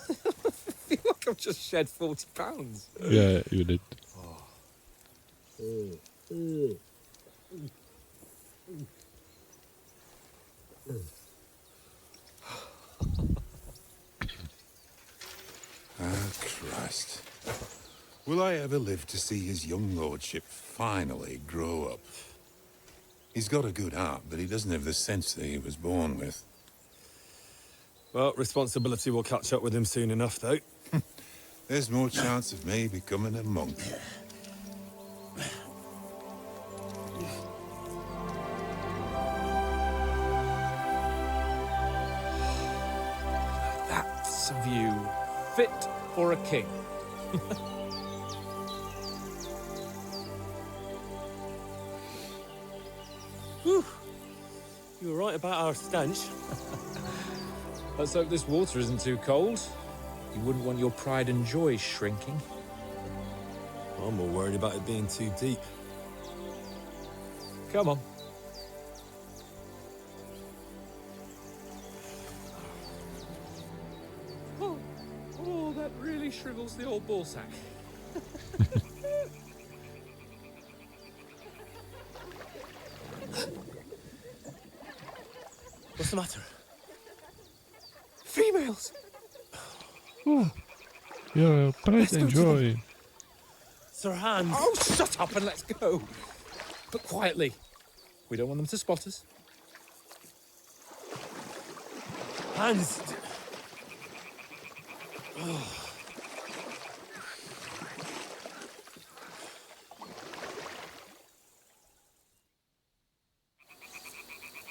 I feel like I've just shed 40 pounds. Yeah, you did. Ah, Christ. Will I ever live to see his young lordship finally grow up? He's got a good heart, but he doesn't have the sense that he was born with. Well, responsibility will catch up with him soon enough, though. There's more chance of me becoming a monk. That's a view fit for a king. Whew. You were right about our stench. Let's hope this water isn't too cold. You wouldn't want your pride and joy shrinking. I'm more worried about it being too deep. Come on. Oh, that really shrivels the old ball sack. What's the matter? Females! Oh, your pride Let's and go to joy. Sir Hans! Oh, shut up and let's go. But quietly. We don't want them to spot us. Hans! Oh.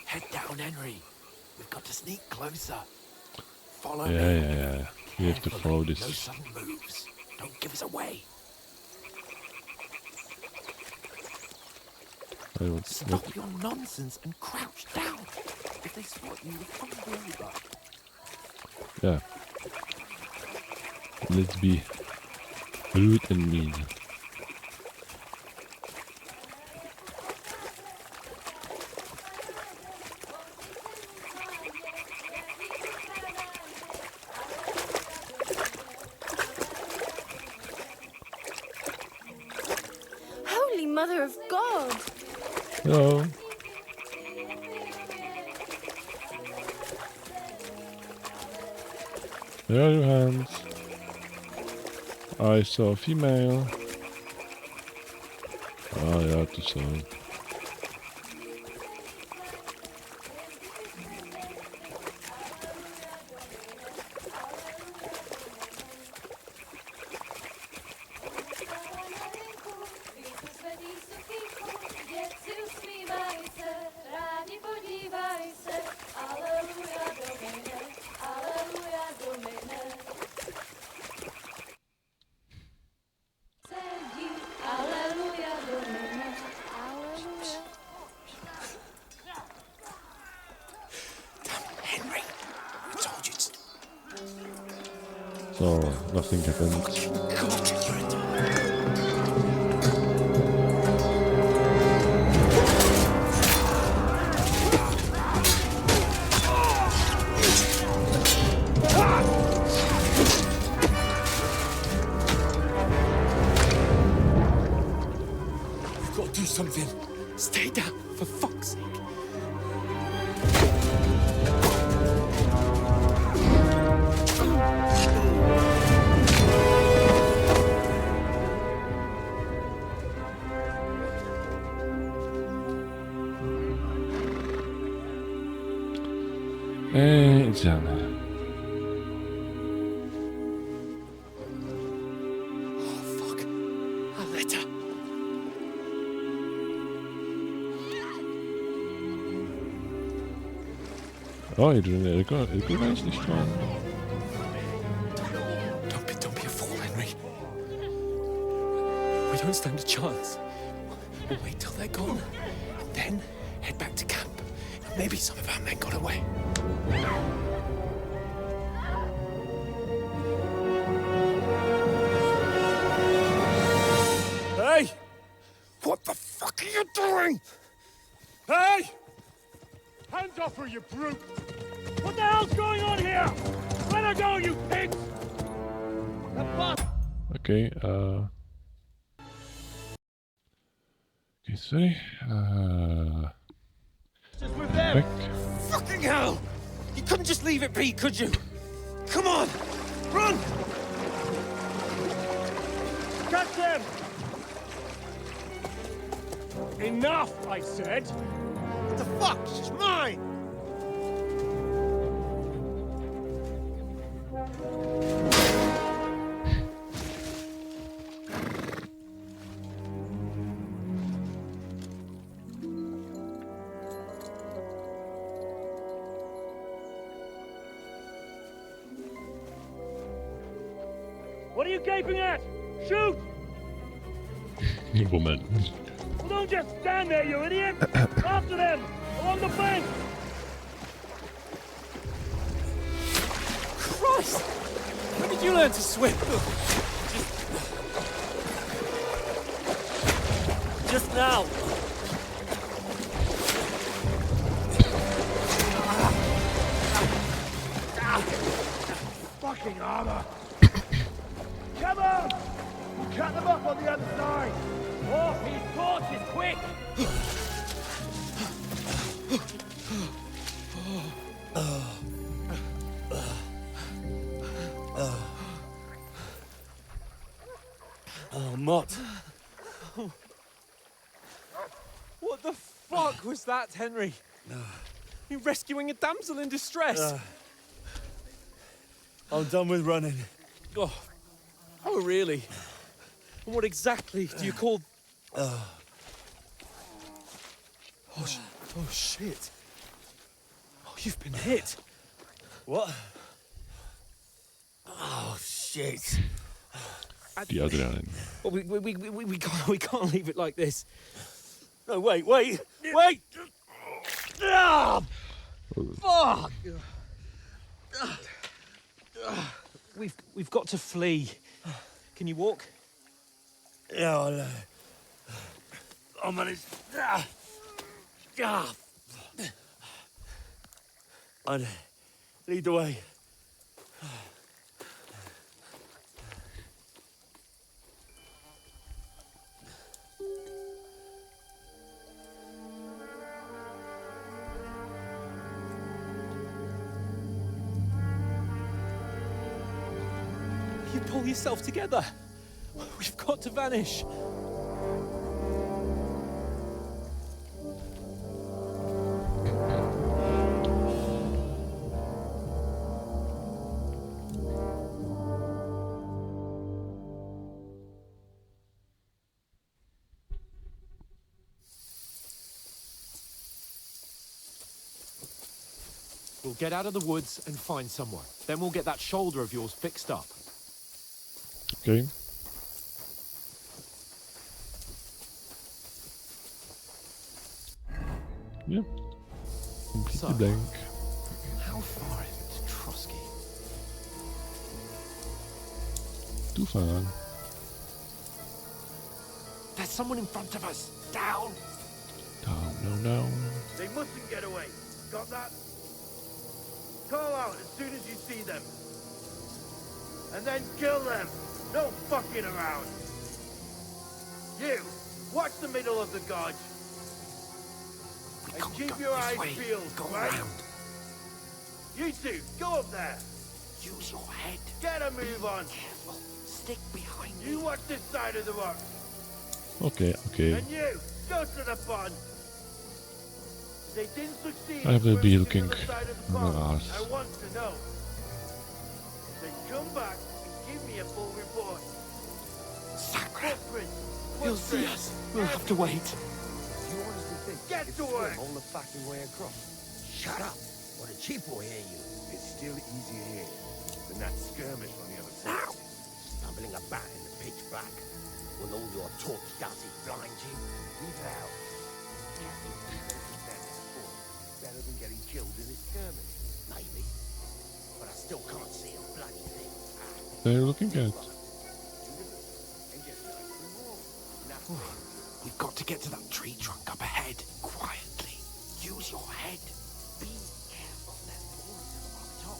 Head down, Henry. We've got to sneak closer. Follow Yeah, me. yeah, yeah. We have to follow No this. sudden moves. Don't give us away. Stop your nonsense and crouch down. If they spot you, you'll fumble over. Yeah. Let's be rude and mean. Holy Mother of God! Hello. There are your hands. I saw a female. Ah, ja, het is zo. Henry, I told you to. So, nothing happened. We've got to do something. Stay down, for fuck's sake. Iets aan. Oh, fuck. A letter. Oh, you didn't recognize this one. Don't be a fool, Henry. We don't stand a chance. We'll wait till they're gone, and then head back to camp. Maybe some of our men got away. Hey! What the fuck are you doing? Hey! Hands off her, you brute! What the hell's going on here? Let her go, you pigs! Okay, okay, sorry. Back. Fucking hell! You couldn't just leave it be, could you? Come on! Run! Catch them! Enough, I said! What the fuck? She's mine! What are you gaping at? Shoot! Woman. Well, don't just stand there, you idiot! After them! Along the bank! Christ! When did you learn to swim? Just now! Fucking armor! Come on! Cut them up on the other side! Off his torches, quick! Oh, Mott. What the fuck was that, Henry? You rescuing a damsel in distress? I'm done with running. Oh, really? And what exactly do you call... Oh, shit. Oh, you've been hit. What? Oh, shit. The adrenaline. Well, we can't leave it like this. No, wait! Ah! Fuck! We've got to flee. Can you walk? Yeah, I know. I'll manage. I'd lead the way. You pull yourself together. We've got to vanish. We'll get out of the woods and find somewhere. Then we'll get that shoulder of yours fixed up. Okay. Yep. Completely blank. How far is it to Trusky? Too far. There's someone in front of us. Down. No. They mustn't get away. Got that? Call out as soon as you see them. And then kill them. No fucking around. You, watch the middle of the gorge. And keep your eyes peeled, right? Around. You two, go up there. Use your head. Get a move on. Careful. Stick behind You watch this side of the rock. Okay. And you, go to the pond. They didn't succeed. I will be looking I want to know. Then come back and give me a full report. Sacre. He'll see us. We'll have to wait. You honestly think get to work all the fucking way across? Shut up, or the chief will hear you. It's still easier here than that skirmish on the other side. Now, stumbling about in the pitch black, when all your torch does is blind you. Leave it out. Better than getting killed in a skirmish. Maybe, but I still can't see a bloody thing. They're looking at. We've got to get to that tree trunk up ahead, quietly. Use your head. Be careful, there's bullets up top.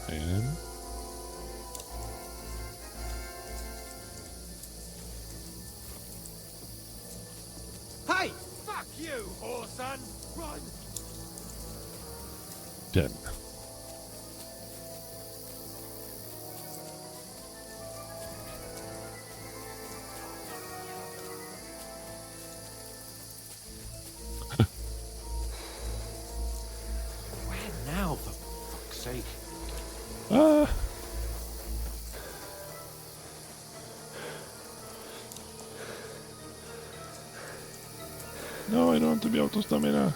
I am. Hey! Fuck you, whoreson! Run! Done. Where now, for fuck's sake? No, I don't want to be out of stamina.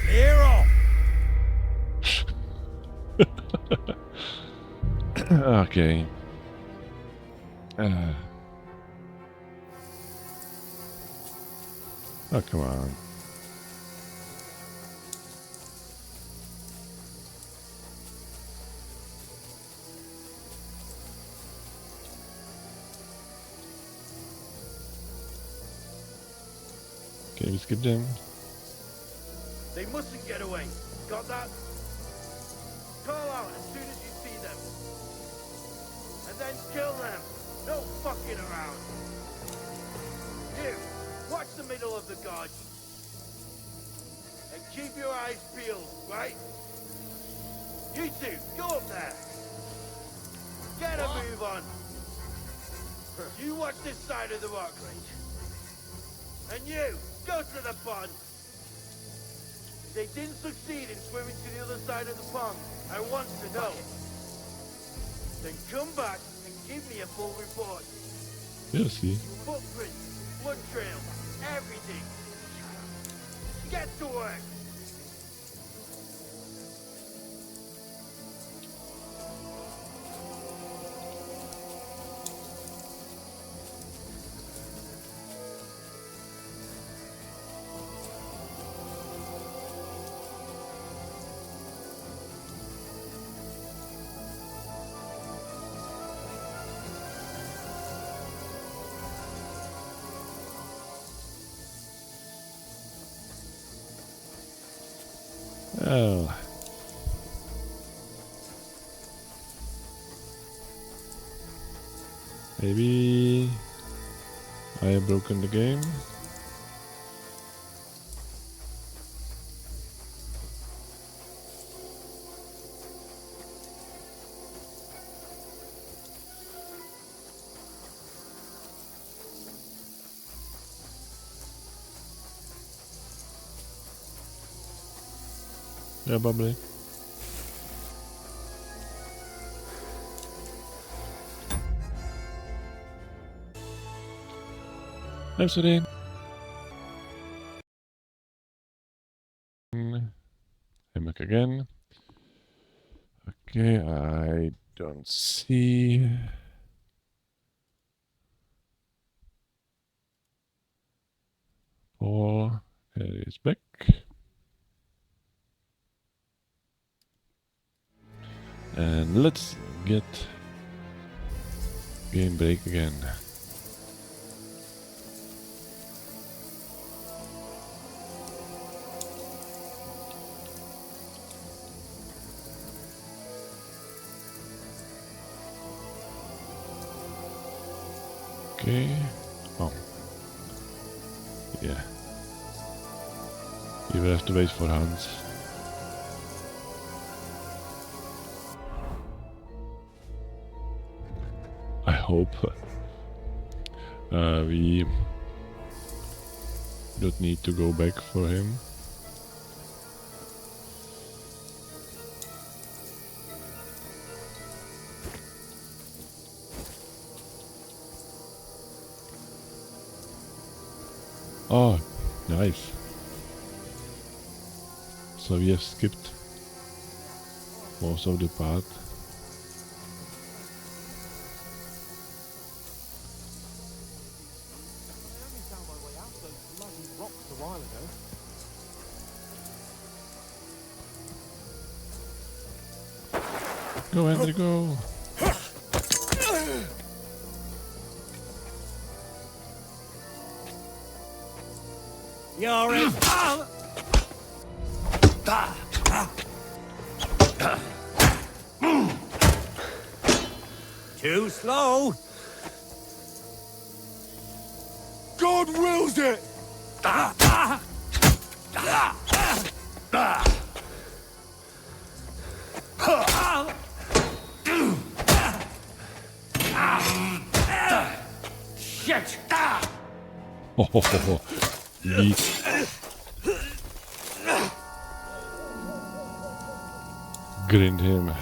Clear off! Okay. Oh, come on. Okay, we skip them. They mustn't get away. Got that? Call out as soon as you see them. And then kill them. No fucking around. You, watch the middle of the gorge. And keep your eyes peeled, right? You two, go up there. Get a move on. You watch this side of the rock ridge. And you, go to the pond. If they didn't succeed in swimming to the other side of the pond, I want to know. Then come back and give me a full report. We'll see. Footprints, blood trails, everything. Get to work. Oh. Maybe I have broken the game. Yeah, probably. Rhapsody. Hammock again. Okay, I don't see. Paul is back. And let's get game break again. Okay. Oh. Yeah. You will have to wait for Hans. I hope we don't need to go back for him. Oh, nice. So we have skipped most of the path. Go, Henry, go! You're in. Too slow. God wills it! Shit! Oh, neat. Grinned him.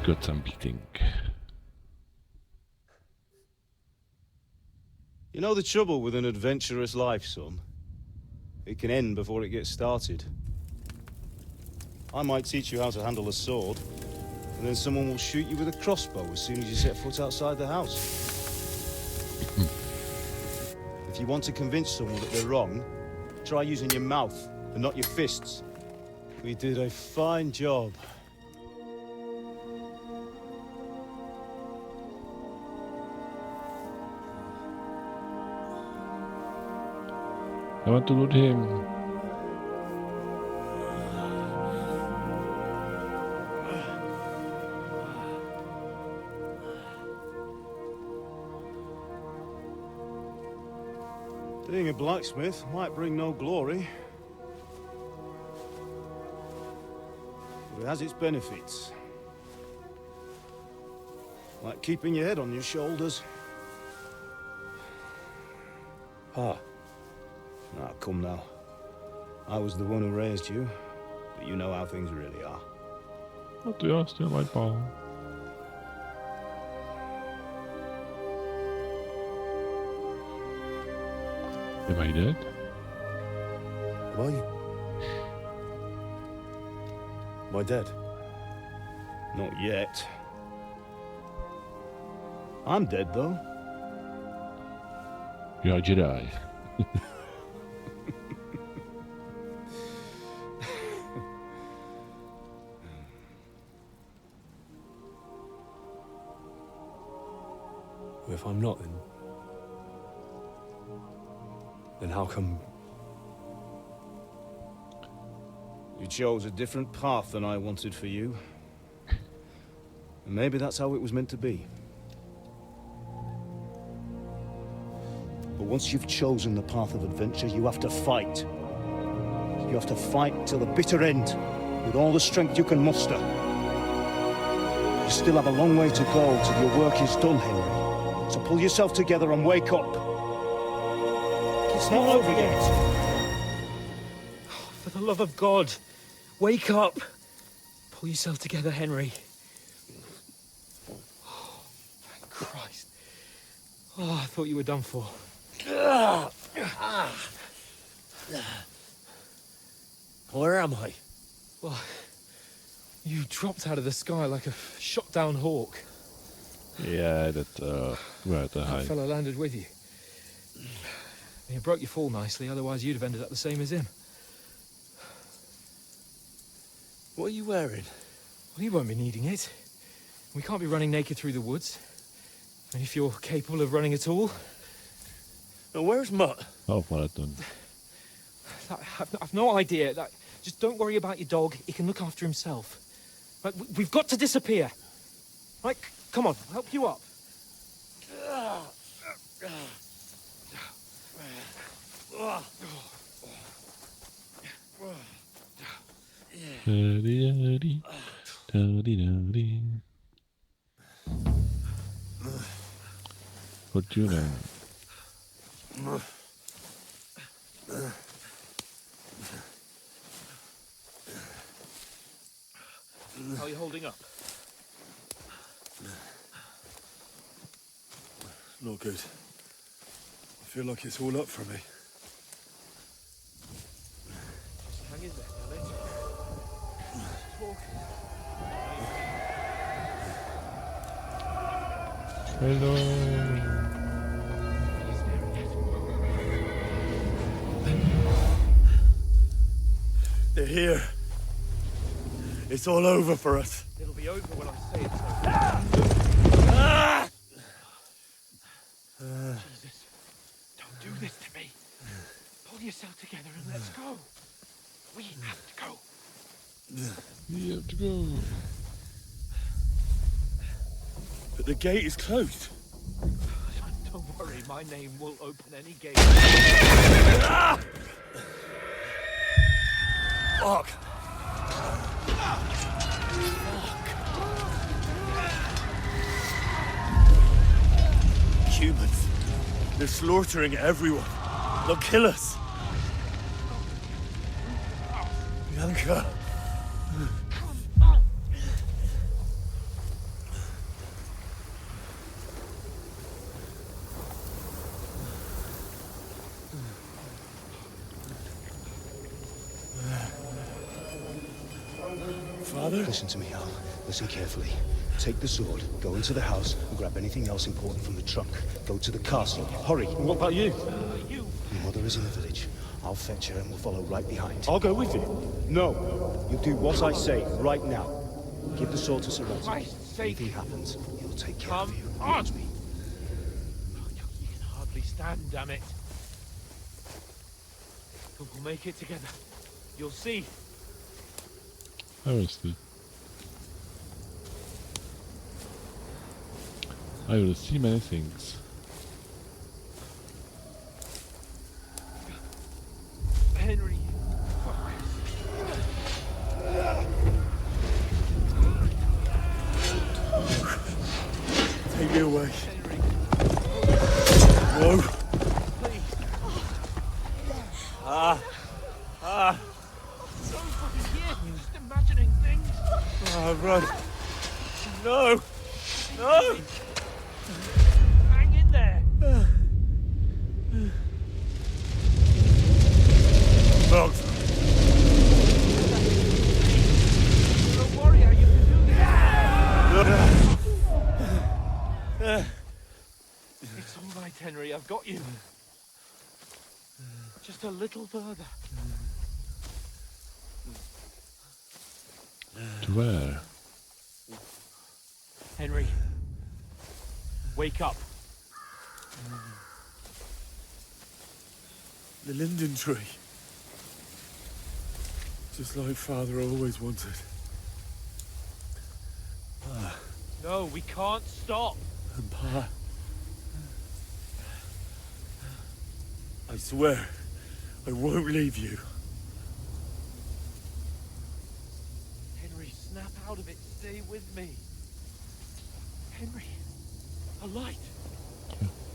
got some beating. You know the trouble with an adventurous life, son? It can end before it gets started. I might teach you how to handle a sword, and then someone will shoot you with a crossbow as soon as you set foot outside the house. If you want to convince someone that they're wrong, try using your mouth and not your fists. We did a fine job. I want to loot him. Being a blacksmith might bring no glory, but it has its benefits. Like keeping your head on your shoulders. Pa. Ah, come now. I was the one who raised you, but you know how things really are. Wat doe je stil, mijn pa? Am I dead? Am I? Am I dead? Not yet. I'm dead, though. You're a Jedi. If I'm not, then how come... You chose a different path than I wanted for you. And maybe that's how it was meant to be. But once you've chosen the path of adventure, you have to fight. You have to fight till the bitter end, with all the strength you can muster. You still have a long way to go till your work is done, Henry. So pull yourself together and wake up. It's not over yet. For the love of God, wake up. Pull yourself together, Henry. Oh, thank Christ. Oh, I thought you were done for. Where am I? Well, you dropped out of the sky like a shot-down hawk. Yeah, that where the That high. fella landed with you. You broke your fall nicely, otherwise you'd have ended up the same as him. What are you wearing? Well, you won't be needing it. We can't be running naked through the woods. And if you're capable of running at all... Now, where's Mutt? Half marathon. I've no idea. Just don't worry about your dog. He can look after himself. Right, we've got to disappear. Right, come on, I'll help you up. Da-dee-da-dee, da-dee-da-dee. Fortuna. How are you holding up? Not good. I feel like it's all up for me. Just hang in there, darling. Talk. Hello. They're here. It's all over for us. It'll be over when I say it's over. Jesus, don't do this to me. Pull yourself together and let's go. We have to go. We have to go. But the gate is closed. Don't worry, my name will open any gate. Fuck! Humans. They're slaughtering everyone. They'll kill us. Bianca. Father? Listen to me, Al. Listen carefully. Take the sword, go into the house, and grab anything else important from the trunk. Go to the castle. Hurry. And what about you? Your mother is in the village. I'll fetch her and we'll follow right behind. I'll go with you. No. You do what I say right now. Give the sword to Sir Ralph. Christ's sake. Anything happens, he'll take care Come of you. on. Watch me. You can hardly stand, damn it. But we'll make it together. You'll see. I will see. I will see many things. Henry. Take me away. No. So fucking here, just imagining things. Run. No. No. Hang in there. Locked. Don't worry, how you can do this. It's all right, Henry. I've got you. Just a little further. To where? Henry, wake up. The linden tree. Just like Father always wanted. No, we can't stop. And Pa. I swear, I won't leave you. Henry, snap out of it. Stay with me. Henry, a light.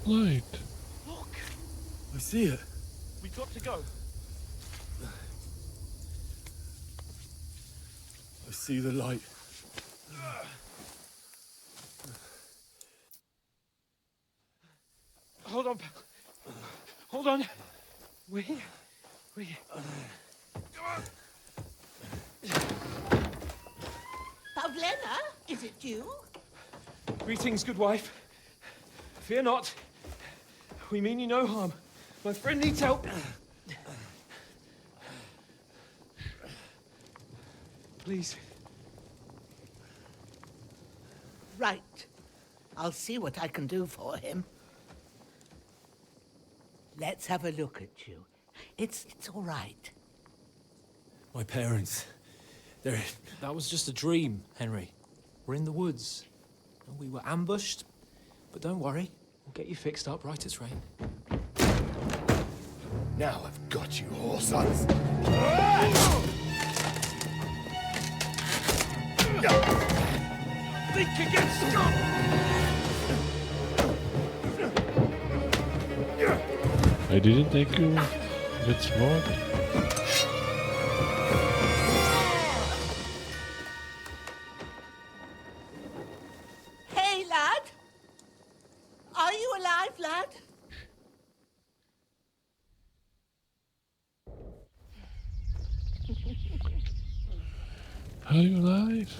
Light. Look. I see it. We've got to go. I see the light. Hold on. Hold on. We. Pavlena, is it you? Greetings, good wife. Fear not. We mean you no harm. My friend needs help. Please. Right. I'll see what I can do for him. Let's have a look at you. It's all right. My parents, they're... That was just a dream, Henry. We're in the woods. And we were ambushed. But don't worry, we'll get you fixed up right as rain. Now I've got you, whoresons. Think against Scott! I didn't take you. That's what? Hey, lad. Are you alive, lad? Are you alive?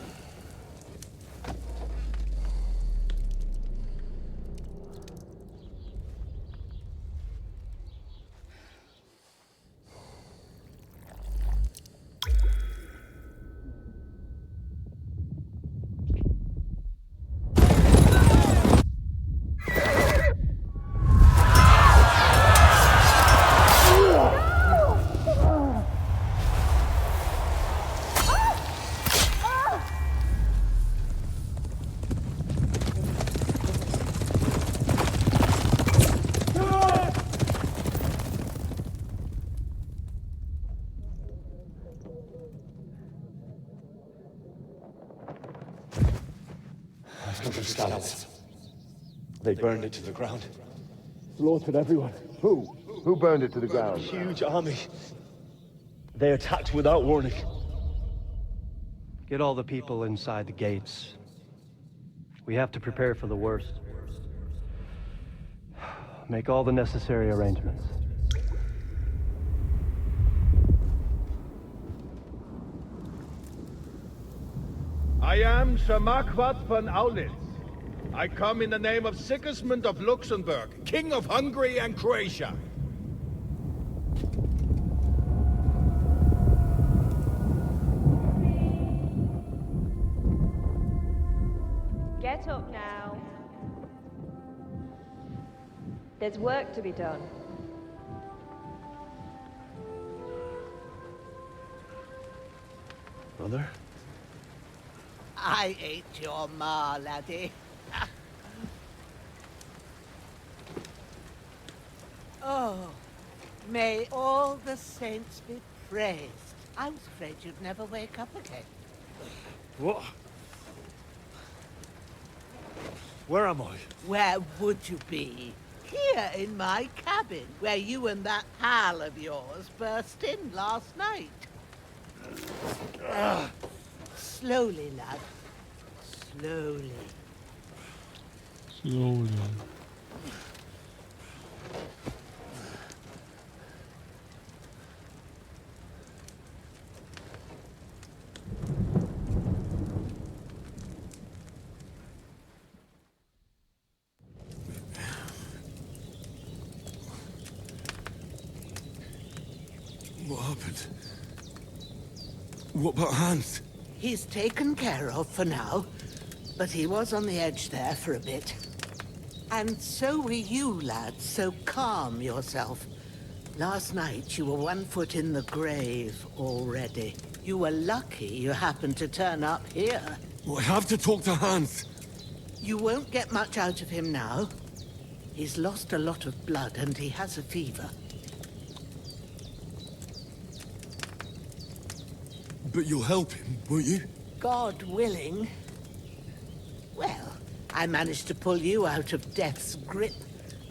They burned it to the ground. Slaughtered everyone. Who? Who burned it to the ground? Huge army. They attacked without warning. Get all the people inside the gates. We have to prepare for the worst. Make all the necessary arrangements. I am Sir Marquardt von Aulitz. I come in the name of Sigismund of Luxembourg, King of Hungary and Croatia. Get up now. There's work to be done. Mother? I ain't your ma, laddie. Oh, may all the saints be praised. I was afraid you'd never wake up again. What? Where am I? Where would you be? Here in my cabin, where you and that pal of yours burst in last night. Slowly, lad. Slowly. Slowly. What happened? What about Hans? He's taken care of for now, but he was on the edge there for a bit. And so were you, lad, so calm yourself. Last night you were 1 foot in the grave already. You were lucky you happened to turn up here. Well, I have to talk to Hans. You won't get much out of him now. He's lost a lot of blood and he has a fever. But you'll help him, won't you? God willing. Well, I managed to pull you out of death's grip,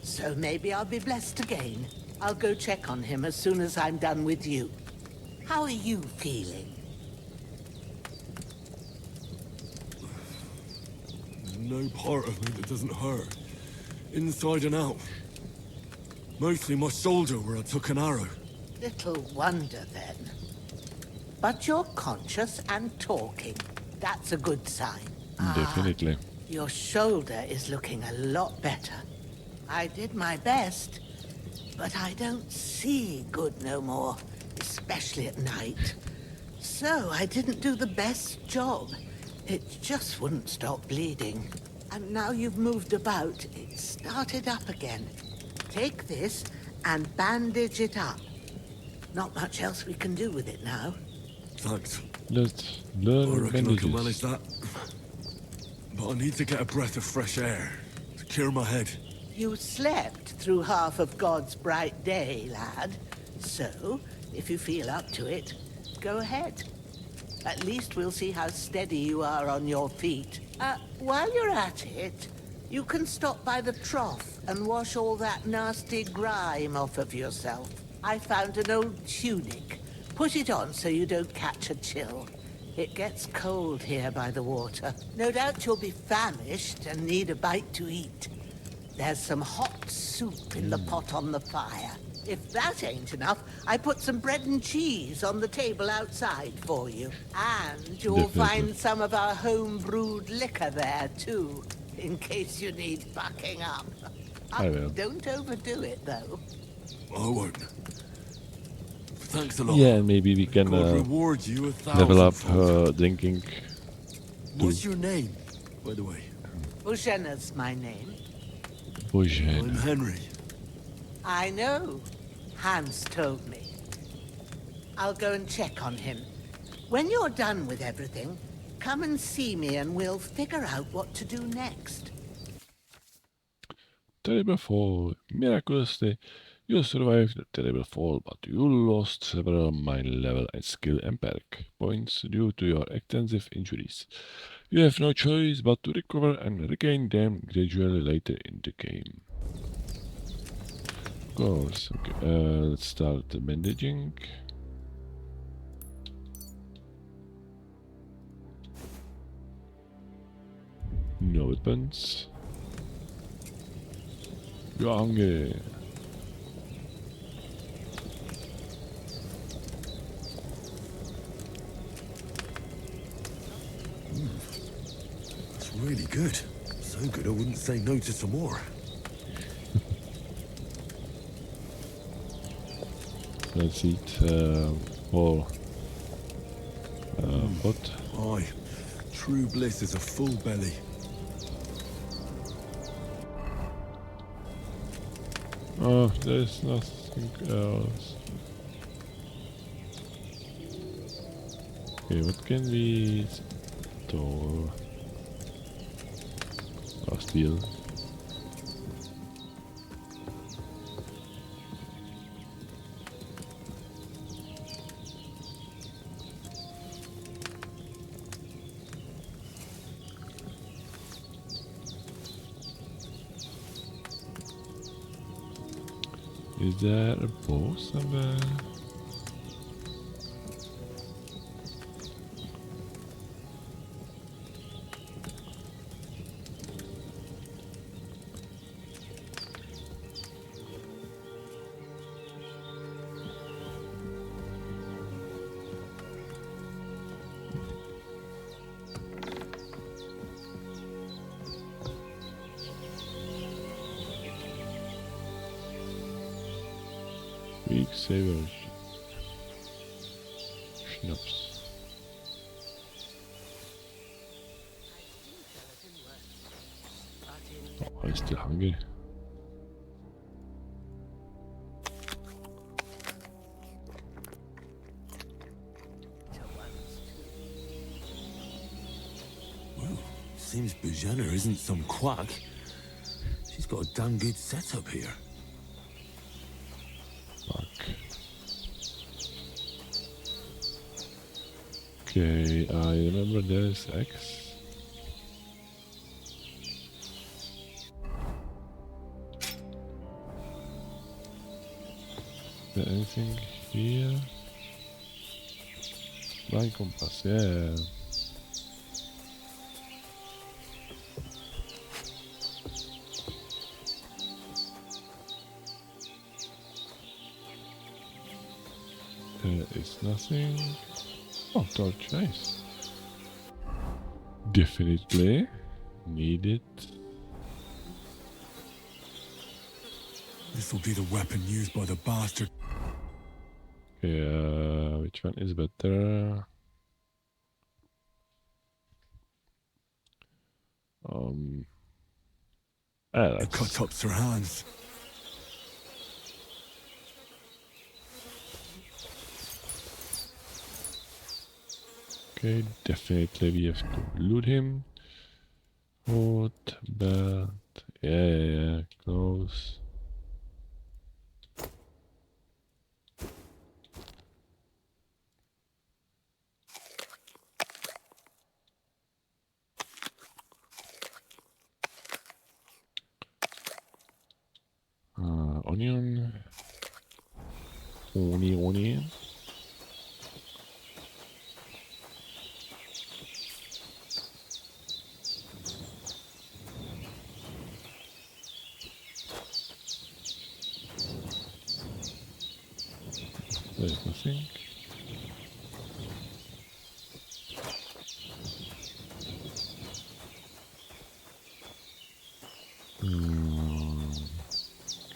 so maybe I'll be blessed again. I'll go check on him as soon as I'm done with you. How are you feeling? There's no part of me that doesn't hurt. Inside and out. Mostly my shoulder where I took an arrow. Little wonder then. But you're conscious and talking. That's a good sign. Definitely. Your shoulder is looking a lot better. I did my best, but I don't see good no more, especially at night. So I didn't do the best job. It just wouldn't stop bleeding. And now you've moved about, it started up again. Take this and bandage it up. Not much else we can do with it now. Thanks. Let's I learn reckon I can bandages. manage that. But I need to get a breath of fresh air to clear my head. You slept through half of God's bright day, lad. So, if you feel up to it, go ahead. At least we'll see how steady you are on your feet. While you're at it, you can stop by the trough and wash all that nasty grime off of yourself. I found an old tunic. Put it on so you don't catch a chill. It gets cold here by the water. No doubt you'll be famished and need a bite to eat. There's some hot soup in the pot on the fire. If that ain't enough, I put some bread and cheese on the table outside for you. And you'll find some of our home-brewed liquor there, too, in case you need bucking up. I will. Don't overdo it, though. I won't. Thanks a lot. Yeah, and maybe we can God reward you level up 1,000-fold. her drinking. What's your name, by the way? Ushena's my name. I'm Henry. I know. Hans told me. I'll go and check on him. When you're done with everything, come and see me and we'll figure out what to do next. Terrible fall. Miraculously, you survived the terrible fall, but you lost several mind level and skill and perk points due to your extensive injuries. You have no choice but to recover and regain them gradually later in the game. Of course. Okay, let's start the bandaging. No weapons. You're hungry. Really good. So good I wouldn't say no to some more. Let's eat whole pot. Aye. True bliss is a full belly. Oh, there's nothing else. Okay, what can we store? Or steal? Is there a bow somewhere? Weak Saver Schnapps. Oh, I'm still hungry. Well, seems Bujana isn't some quack. She's got a damn good setup here. Okay, I remember there's X. Is there anything here? Blind compass, yeah. There is nothing. Oh, torch, nice. Definitely need it. This will be the weapon used by the bastard. Okay, which one is better? It cuts up Sir Hans. Okay, definitely we have to loot him. What bad? Yeah, close. Onion. Onion. There's nothing.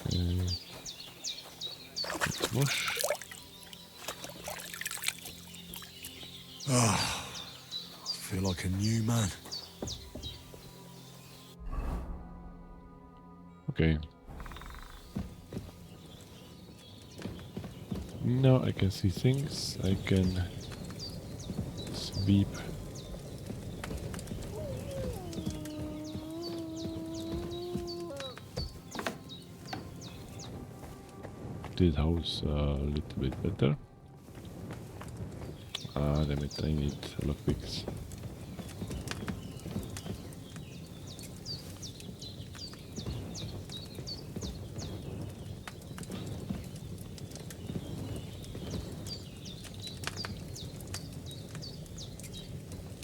Okay. Let's wash. Ah, I feel like a new man. Okay. Now I can see things. I can sweep. This house a little bit better. Ah, damn it, I need lockpicks.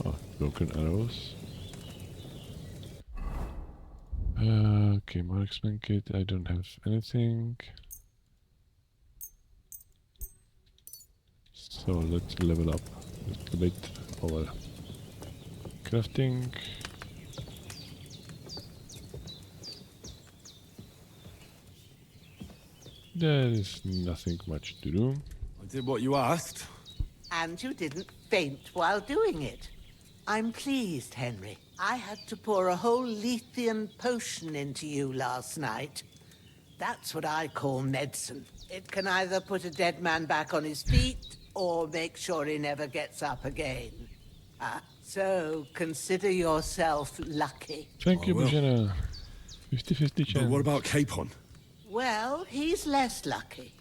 Oh, broken arrows. Okay, marksman kit, I don't have anything. So let's level up a little bit our crafting. There is nothing much to do. I did what you asked. And you didn't faint while doing it. I'm pleased, Henry. I had to pour a whole Lethean potion into you last night. That's what I call medicine. It can either put a dead man back on his feet or make sure he never gets up again. So consider yourself lucky. Thank you, I will. Bajana. 50-50 chance. But what about Capon? Well, he's less lucky.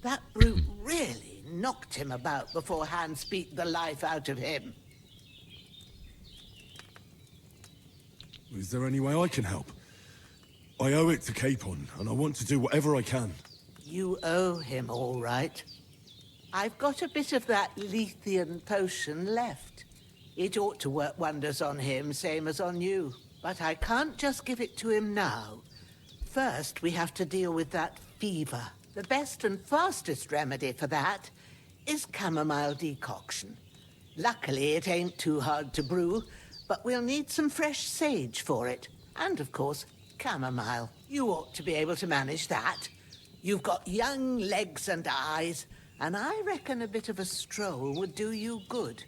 That brute really knocked him about before Hans beat the life out of him. Is there any way I can help? I owe it to Capon, and I want to do whatever I can. You owe him, all right. I've got a bit of that Lethean potion left. It ought to work wonders on him, same as on you. But I can't just give it to him now. First, we have to deal with that fever. The best and fastest remedy for that is chamomile decoction. Luckily, it ain't too hard to brew, but we'll need some fresh sage for it. And, of course, chamomile. You ought to be able to manage that. You've got young legs and eyes, and I reckon a bit of a stroll would do you good.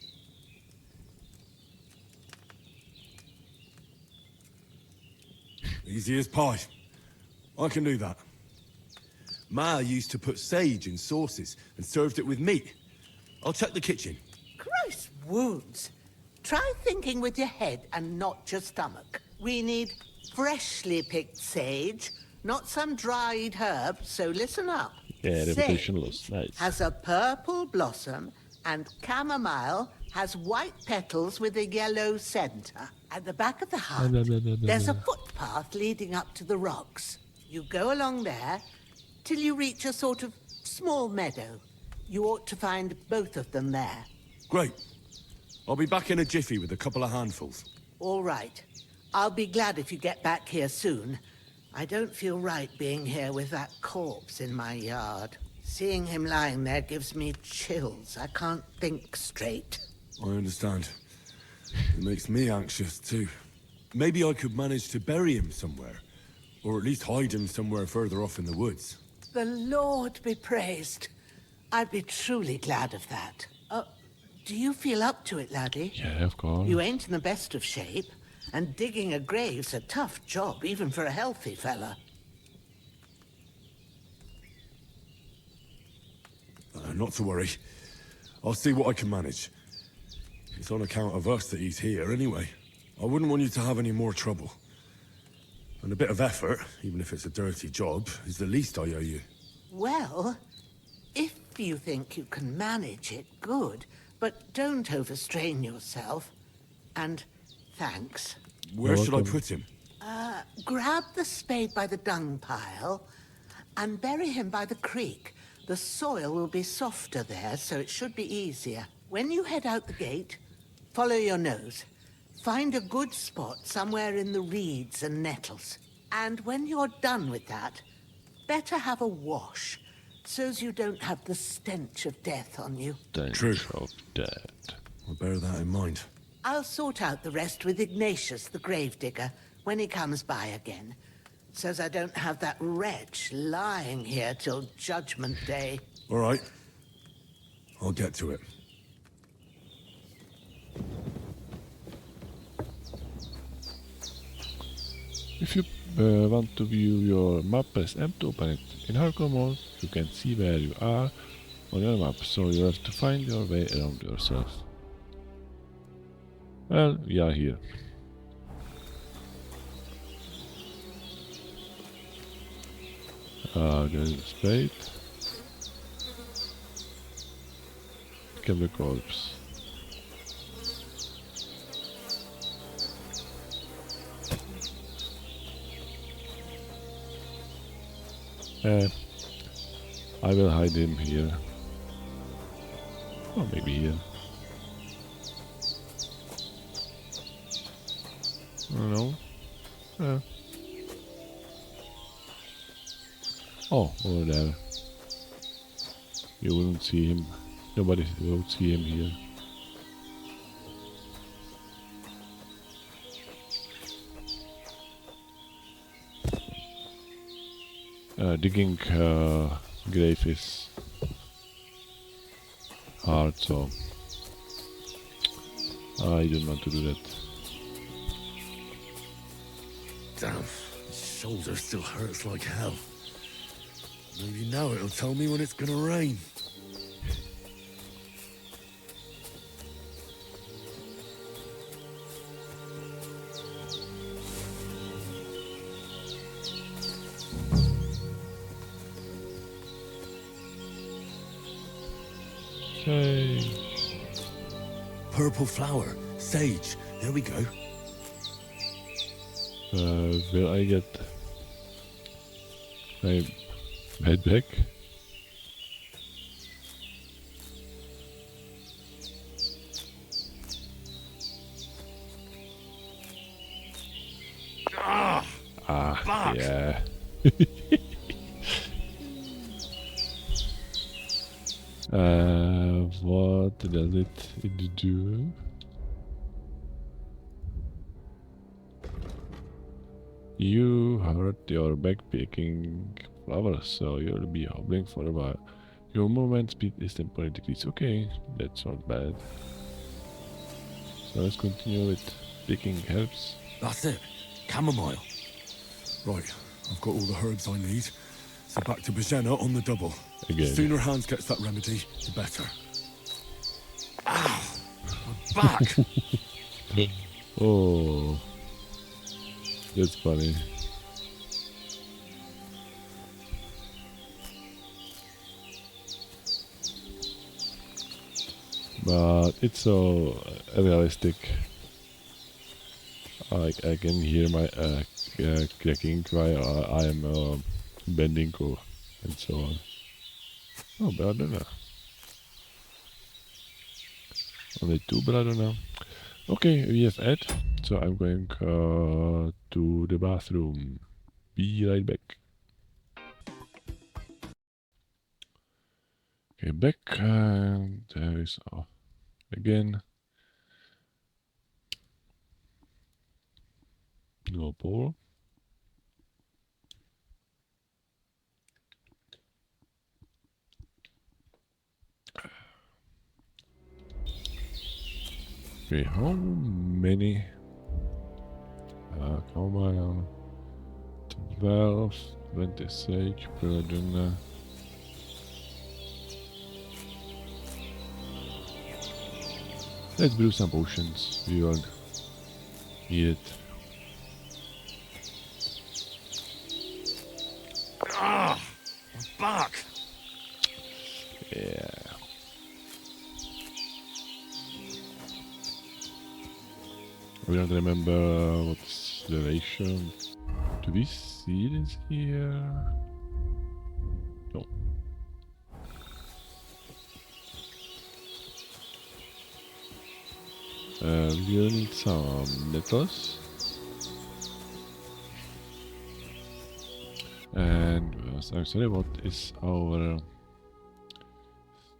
Easy as pie. I can do that. Ma used to put sage in sauces and served it with meat. I'll check the kitchen. Christ wounds! Try thinking with your head and not your stomach. We need freshly picked sage, not some dried herb, so listen up. Yeah, reputation loss. Nice. Has a purple blossom, and chamomile has white petals with a yellow center. At the back of the hut, there's a footpath leading up to the rocks. You go along there till you reach a sort of small meadow. You ought to find both of them there. Great. I'll be back in a jiffy with a couple of handfuls. All right. I'll be glad if you get back here soon. I don't feel right being here with that corpse in my yard. Seeing him lying there gives me chills. I can't think straight. I understand. It makes me anxious, too. Maybe I could manage to bury him somewhere. Or at least hide him somewhere further off in the woods. The Lord be praised. I'd be truly glad of that. Do you feel up to it, laddie? Yeah, of course. You ain't in the best of shape, and digging a grave's a tough job, even for a healthy fella. Not to worry. I'll see what I can manage. It's on account of us that he's here, anyway. I wouldn't want you to have any more trouble. And a bit of effort, even if it's a dirty job, is the least I owe you. Well, if you think you can manage it, good. But don't overstrain yourself. And thanks. Where should I put him? Grab the spade by the dung pile and bury him by the creek. The soil will be softer there, so it should be easier. When you head out the gate, follow your nose. Find a good spot somewhere in the reeds and nettles. And when you're done with that, better have a wash, so's you don't have the stench of death on you. Stench of death. I'll bear that in mind. I'll sort out the rest with Ignatius, the gravedigger, when he comes by again. So's I don't have that wretch lying here till Judgment Day. All right. I'll get to it. If you want to view your map, press M to open it. In hardcore mode, you can see where you are on your map, so you have to find your way around yourself. Well, we are here. There's a spade. Kill the corpse. I will hide him here. Or maybe here. I don't know. Oh, over there. You wouldn't see him. Nobody will see him here. digging grave is hard, so I don't want to do that. Damn, my shoulder still hurts like hell. Maybe now it'll tell me when it's gonna rain. Sage. Purple flower, sage. There we go. Will I get my head back? Fuck. Yeah. What does it do? You hurt your back picking flowers, so you'll be hobbling for a while. Your movement speed is temporarily decreased. Okay, that's not bad. So let's continue with picking herbs. That's it. Chamomile. Right, I've got all the herbs I need. So back to Bajena on the double. Again. The sooner Hans gets that remedy, the better. Ow! My back! Oh, that's funny. But it's so realistic. I can hear my cracking while I am bending and so on. Oh, belladonna. Only 2 belladonna. Okay, we have Ed, so I'm going to the bathroom. Be right back. Okay, back, and there is again no pole. Okay, how many? Come on, 12, 26, belladonna. Let's brew some potions. We will need it. Ah! My back! Yeah. We don't remember what's the ratio. Do we see this here? No. We will need some nettles. And I'm sorry, what is our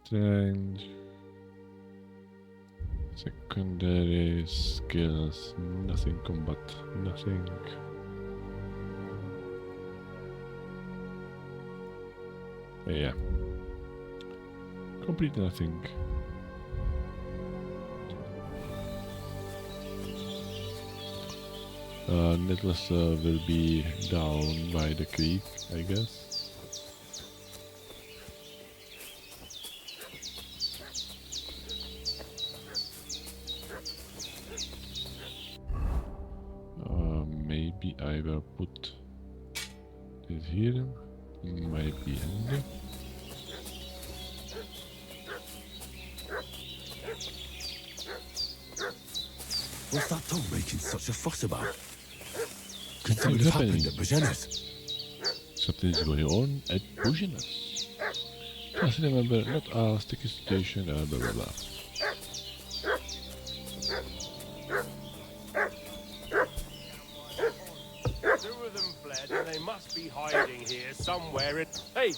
strength? Secondary skills, nothing combat, nothing. Yeah. Complete nothing. Nettles will be down by the creek, I guess. Maybe I will put this here. Might be handy. What's that dog making such a fuss about? Could Something something have happening. happened at Bajena's? Something is going on at Bujinas. Just remember, not a sticky situation, blah blah blah. Two of them fled, and they must be hiding here somewhere in... Hey,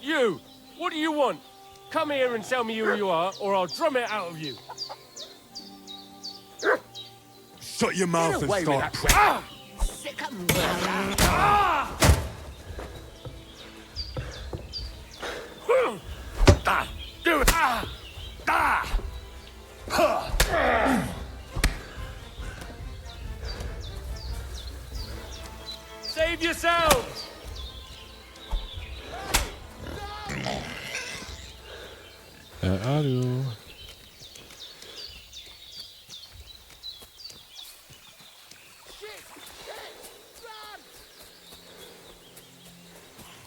you! What do you want? Come here and tell me who you are, or I'll drum it out of you. Shut your mouth and start. Ah! Where are you?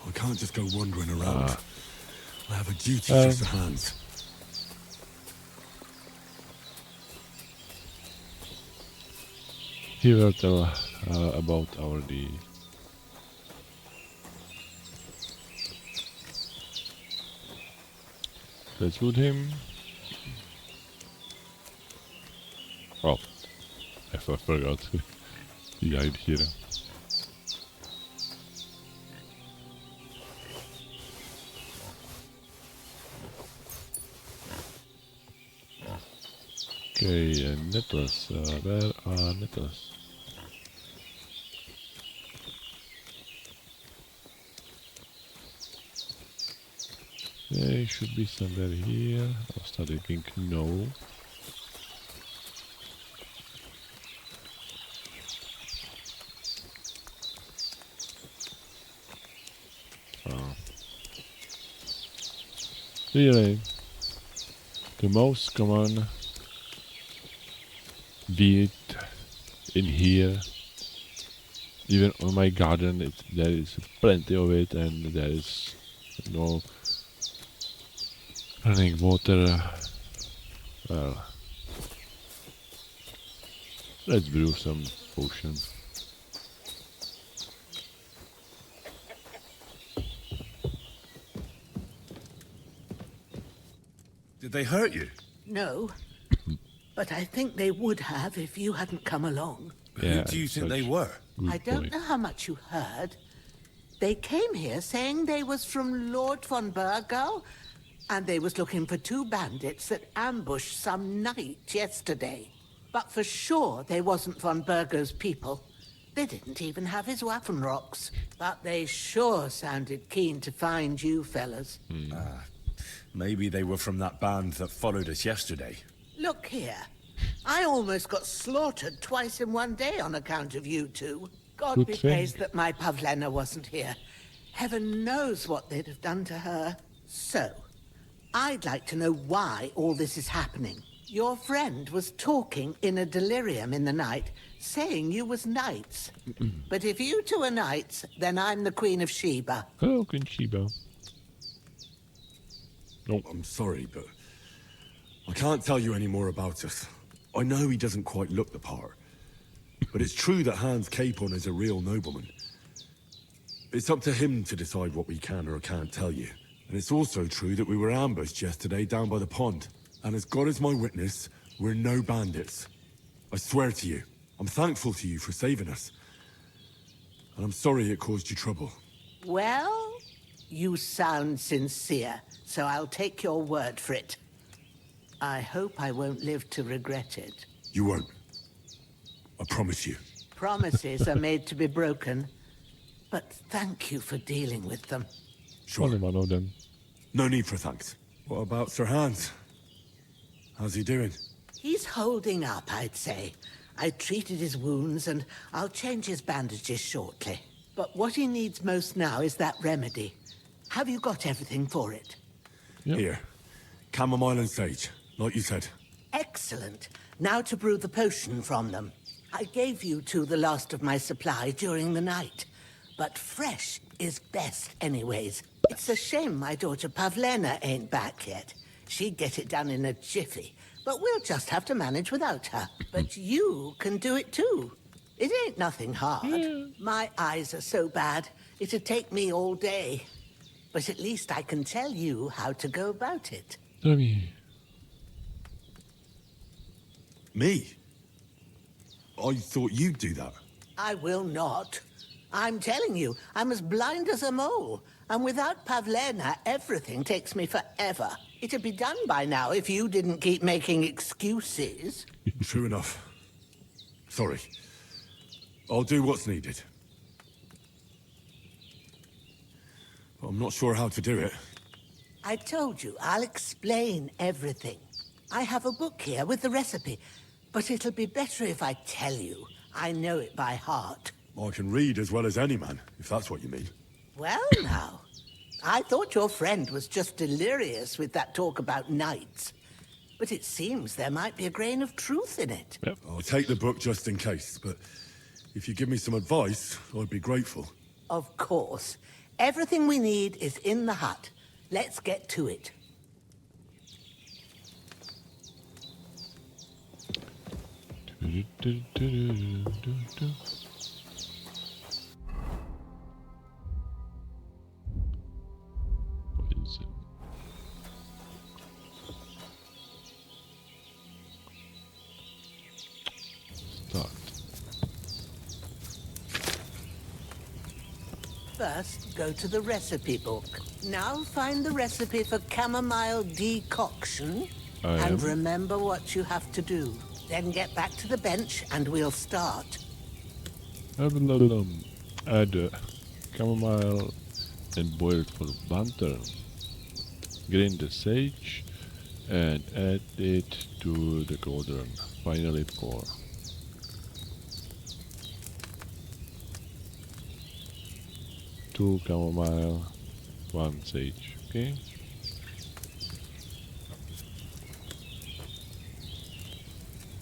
I can't just go wandering around. I have a duty to Sir Hans. He will tell about our deed. Let's loot him. Oh, I forgot. He died here. Okay, necklace. Where are necklace? They should be somewhere here. I'll start thinking no. Really, the most common beet in here, even on my garden, there is plenty of it, and there is no running water. Well, let's brew some potions. Did they hurt you? No. But I think they would have if you hadn't come along. Who do you think they were? I don't know how much you heard. They came here saying they was from Lord von Burgo, and they was looking for 2 bandits that ambushed some knight yesterday. But for sure they wasn't von Burgo's people. They didn't even have his Waffenrocks. But they sure sounded keen to find you fellas. Maybe they were from that band that followed us yesterday. Look here. I almost got slaughtered twice in one day on account of you two. God Good be thing. praised that my Pavlena wasn't here. Heaven knows what they'd have done to her. So, I'd like to know why all this is happening. Your friend was talking in a delirium in the night, saying you was knights. But if you two are knights, then I'm the Queen of Sheba. Hello, Queen Sheba. No, I'm sorry, but I can't tell you any more about us. I know he doesn't quite look the part, but it's true that Hans Capon is a real nobleman. It's up to him to decide what we can or can't tell you. And it's also true that we were ambushed yesterday down by the pond. And as God is my witness, we're no bandits. I swear to you, I'm thankful to you for saving us. And I'm sorry it caused you trouble. Well, you sound sincere, so I'll take your word for it. I hope I won't live to regret it. You won't. I promise you. Promises are made to be broken, but thank you for dealing with them. Sure. Only one of them. No need for thanks. What about Sir Hans? How's he doing? He's holding up, I'd say. I treated his wounds, and I'll change his bandages shortly. But what he needs most now is that remedy. Have you got everything for it? Yep. Here. Chamomile and sage, like you said. Excellent. Now to brew the potion from them. I gave you two the last of my supply during the night. But fresh is best anyways. It's a shame my daughter Pavlena ain't back yet. She'd get it done in a jiffy. But we'll just have to manage without her. But you can do it too. It ain't nothing hard. My eyes are so bad, it'd take me all day. But at least I can tell you how to go about it. Tell me. Me? I thought you'd do that. I will not. I'm telling you, I'm as blind as a mole. And without Pavlena, everything takes me forever. It'd be done by now if you didn't keep making excuses. True enough. Sorry. I'll do what's needed. But I'm not sure how to do it. I told you, I'll explain everything. I have a book here with the recipe, but it'll be better if I tell you. I know it by heart. I can read as well as any man, if that's what you mean. Well now, I thought your friend was just delirious with that talk about knights. But it seems there might be a grain of truth in it. I'll take the book just in case, but if you give me some advice, I'd be grateful. Of course. Everything we need is in the hut. Let's get to it. What is it? Start. First, go to the recipe book. Now find the recipe for chamomile decoction. And remember what you have to do. Then get back to the bench and we'll start. Add chamomile and boil it for banter. Grind the sage and add it to the cauldron. Finally pour. Two chamomile, one sage. Okay.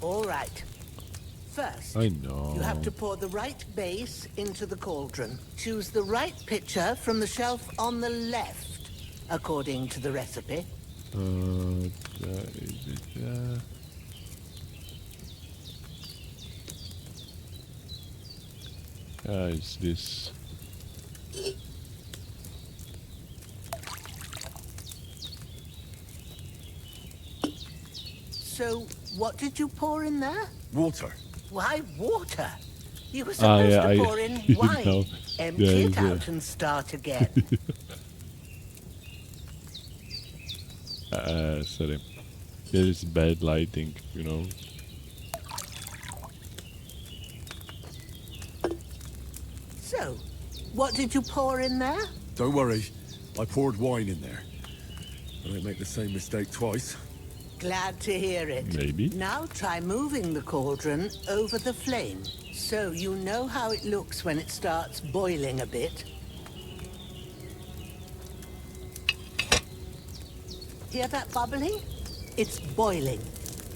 All right. First, I know. you have to pour the right base into the cauldron. Choose the right pitcher from the shelf on the left, according to the recipe. Is it is this? So, what did you pour in there? Water. Why water? You were supposed to pour in wine. No. Empty it out and start again. Sorry. There is bad lighting, you know. So, what did you pour in there? Don't worry, I poured wine in there. I don't make the same mistake twice. Glad to hear it. Maybe. Now try moving the cauldron over the flame, so you know how it looks when it starts boiling a bit. Hear that bubbling? It's boiling.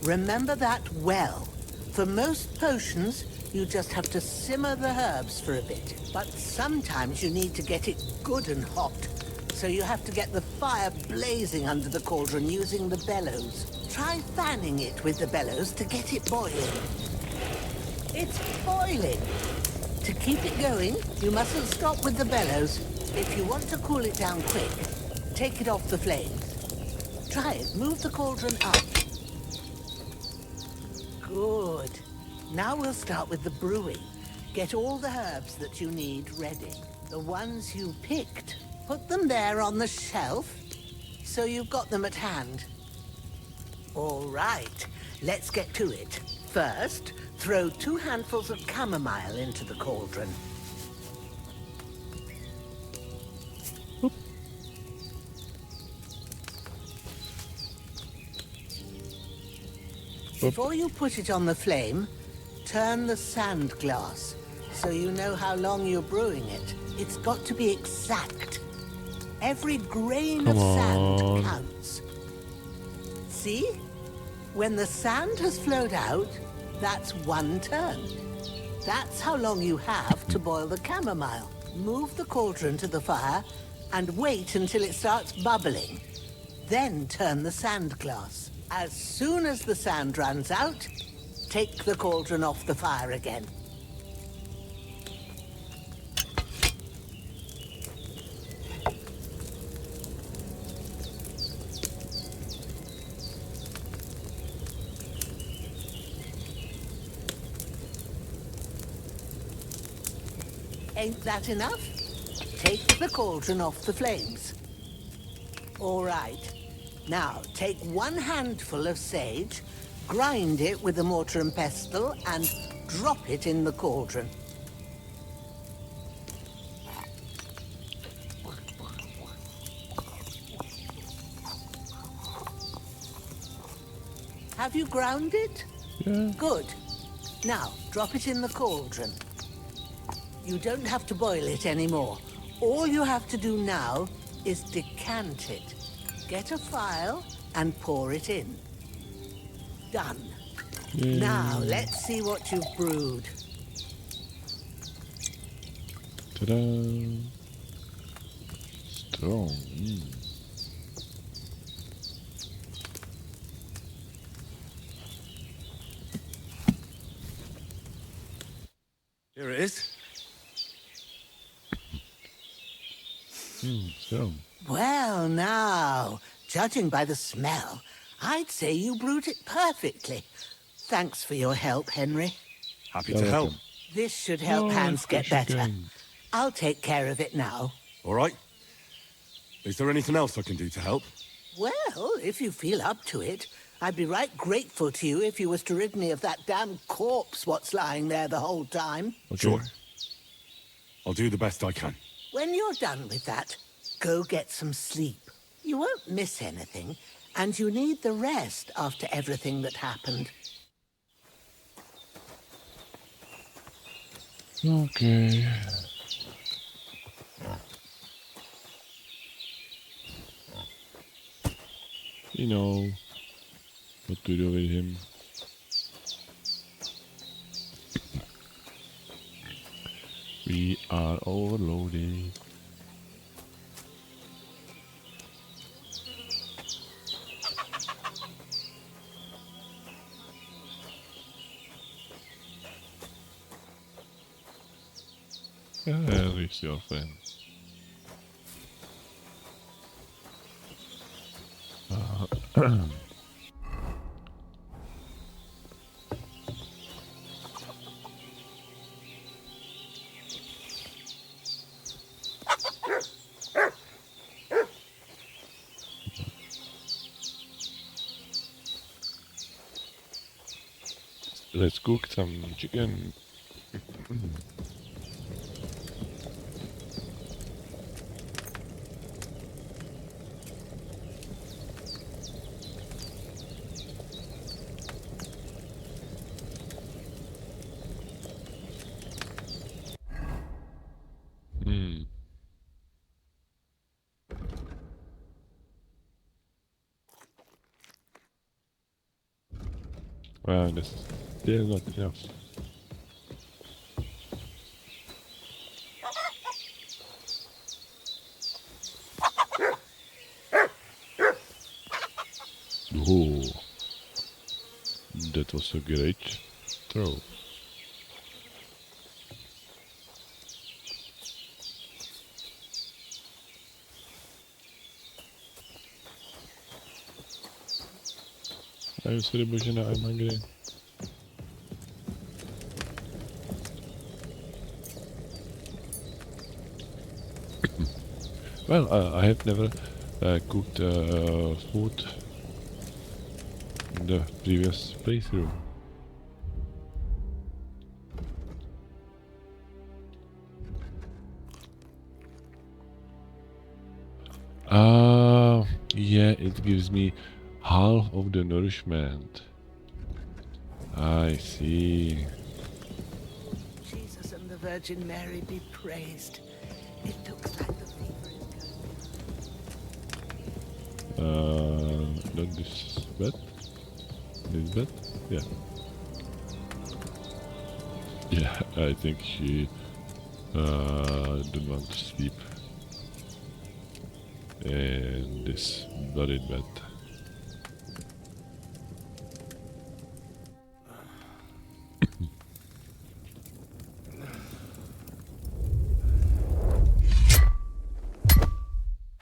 Remember that well. For most potions, you just have to simmer the herbs for a bit. But sometimes you need to get it good and hot. So you have to get the fire blazing under the cauldron using the bellows. Try fanning it with the bellows to get it boiling. It's boiling. To keep it going, you mustn't stop with the bellows. If you want to cool it down quick, take it off the flames. Try it. Move the cauldron up. Good. Now we'll start with the brewing. Get all the herbs that you need ready. The ones you picked. Put them there on the shelf, so you've got them at hand. All right, let's get to it. First, throw 2 handfuls of chamomile into the cauldron. Before you put it on the flame, turn the sand glass, so you know how long you're brewing it. It's got to be exact. Every grain of sand counts. See? When the sand has flowed out, that's 1 turn. That's how long you have to boil the chamomile. Move the cauldron to the fire and wait until it starts bubbling. Then turn the sand glass. As soon as the sand runs out, take the cauldron off the fire again. Ain't that enough? Take the cauldron off the flames. All right. Now, take 1 handful of sage, grind it with a mortar and pestle, and drop it in the cauldron. Have you ground it? Yeah. Good. Now, drop it in the cauldron. You don't have to boil it anymore. All you have to do now is decant it. Get a phial and pour it in. Done. Yay. Now, let's see what you've brewed. Ta-da! Strong. Here it is. Strong. Well, now, judging by the smell, I'd say you brewed it perfectly. Thanks for your help, Henry. Happy to help. This should help Oh, Hans of get course you better. can. I'll take care of it now. All right. Is there anything else I can do to help? Well, if you feel up to it, I'd be right grateful to you if you was to rid me of that damn corpse what's lying there the whole time. Okay. Sure. I'll do the best I can. When you're done with that, go get some sleep. You won't miss anything, and you need the rest after everything that happened. Okay. You know what to do with him. We are overloaded. Where is your friend? Let's cook some chicken. Wow, that's still not enough. Oh, that was a great throw. I'm celebration, I'm hungry. Well, I have never cooked food in the previous playthrough. Yeah, it gives me half of the nourishment. I see. Jesus and the Virgin Mary be praised. It looks like the fever is going. Not this bed? This bed? Yeah. Yeah, I think she don't want to sleep in this bloody bed.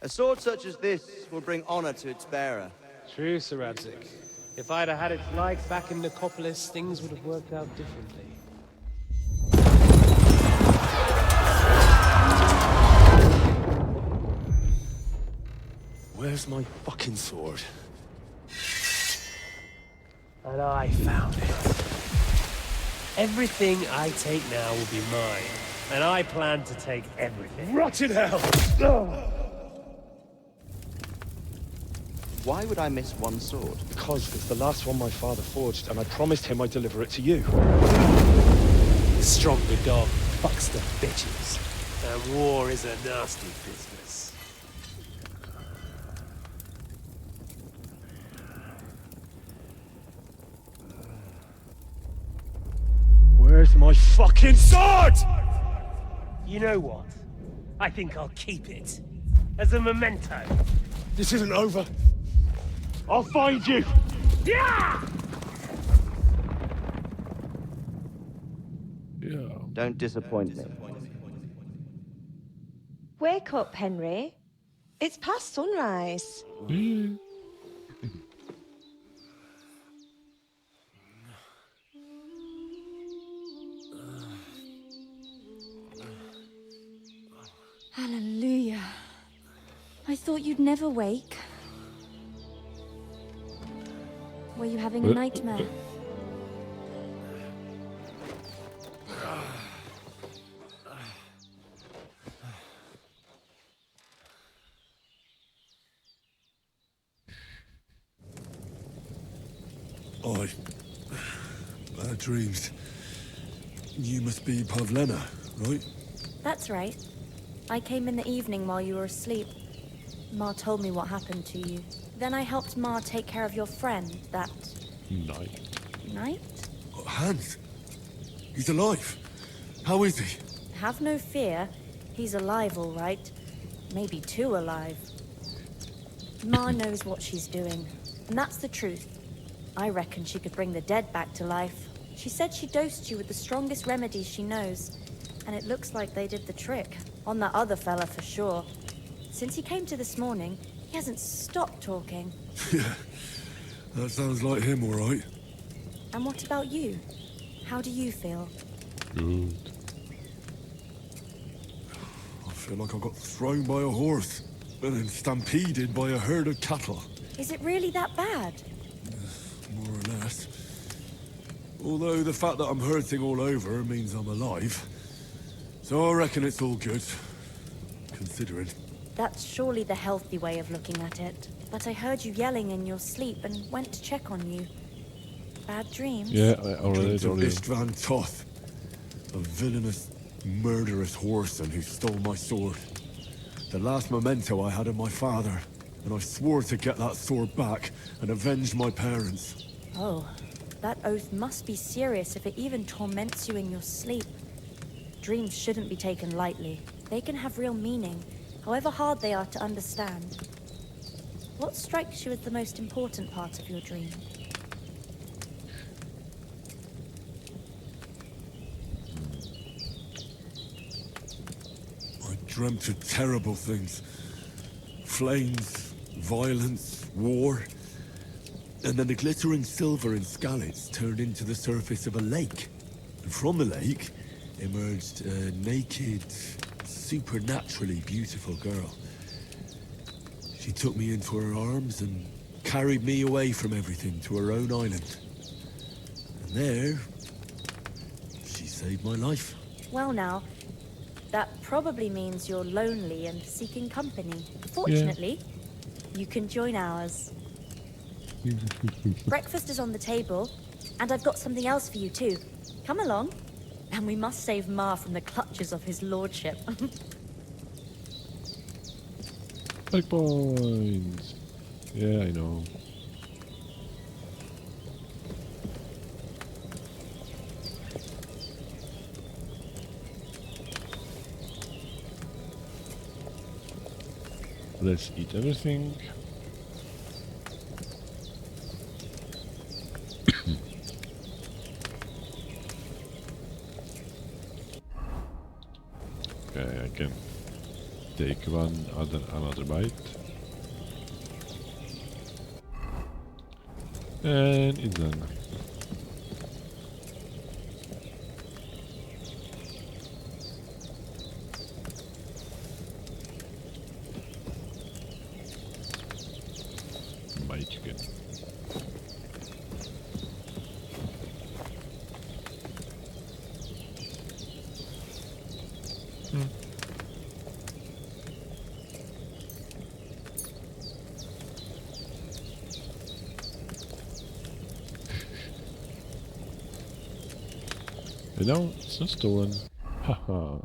A sword such as this will bring honor to its bearer. True, Sir Radzig. If I'd have had its like back in Nicopolis, things would have worked out differently. Where's my fucking sword? And I found it. Everything I take now will be mine. And I plan to take everything. Rotted hell! Why would I miss one sword? Because it's the last one my father forged, and I promised him I'd deliver it to you. Stronger dog fucks the bitches. And war is a nasty business. my fucking sword! You know what? I think I'll keep it. As a memento. This isn't over. I'll find you! Yeah! Yeah. Don't disappoint me. Wake up, Henry. It's past sunrise. Hallelujah. I thought you'd never wake. Were you having a nightmare? Bad dreams. You must be Pavlena, right? That's right. I came in the evening while you were asleep. Ma told me what happened to you. Then I helped Ma take care of your friend that night. Hans! He's alive! How is he? Have no fear. He's alive, all right. Maybe too alive. Ma knows what she's doing, and that's the truth. I reckon she could bring the dead back to life. She said she dosed you with the strongest remedies she knows, and it looks like they did the trick. On that other fella for sure. Since he came to this morning, he hasn't stopped talking. Yeah, that sounds like him, all right. And what about you? How do you feel? Good. I feel like I got thrown by a horse, and then stampeded by a herd of cattle. Is it really that bad? More or less. Although the fact that I'm hurting all over means I'm alive. So I reckon it's all good. Considering. That's surely the healthy way of looking at it. But I heard you yelling in your sleep and went to check on you. Bad dreams? Yeah, I already told you. Istvan Toth. A villainous, murderous whoreson who stole my sword. The last memento I had of my father. And I swore to get that sword back and avenge my parents. Oh, that oath must be serious if it even torments you in your sleep. Dreams shouldn't be taken lightly. They can have real meaning, however hard they are to understand. What strikes you as the most important part of your dream? I dreamt of terrible things. Flames, violence, war. And then the glittering silver in Skalitz turned into the surface of a lake. And from the lake emerged a naked, supernaturally beautiful girl. She took me into her arms and carried me away from everything to her own island. And there, she saved my life. Well now, that probably means you're lonely and seeking company. Fortunately, you can join ours. Breakfast is on the table, and I've got something else for you too. Come along, and we must save Ma from the clutches of his lordship. Checkpoints. Yeah, I know. Let's eat everything. Okay, I can take another bite. And it's done. My chicken. No, it's not stolen. Haha.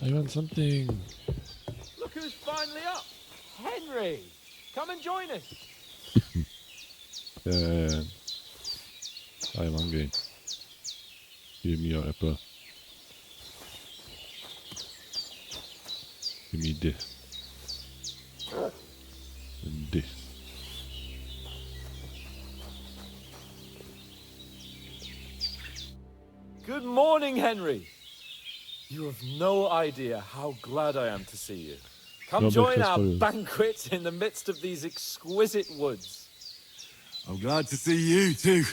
I want something. Look who's finally up! Henry! Come and join us! I'm hungry. Give me your apple. Give me this. And this. Good morning, Henry! You have no idea how glad I am to see you. Come No join breakfast our for you. banquet in the midst of these exquisite woods. I'm glad to see you too.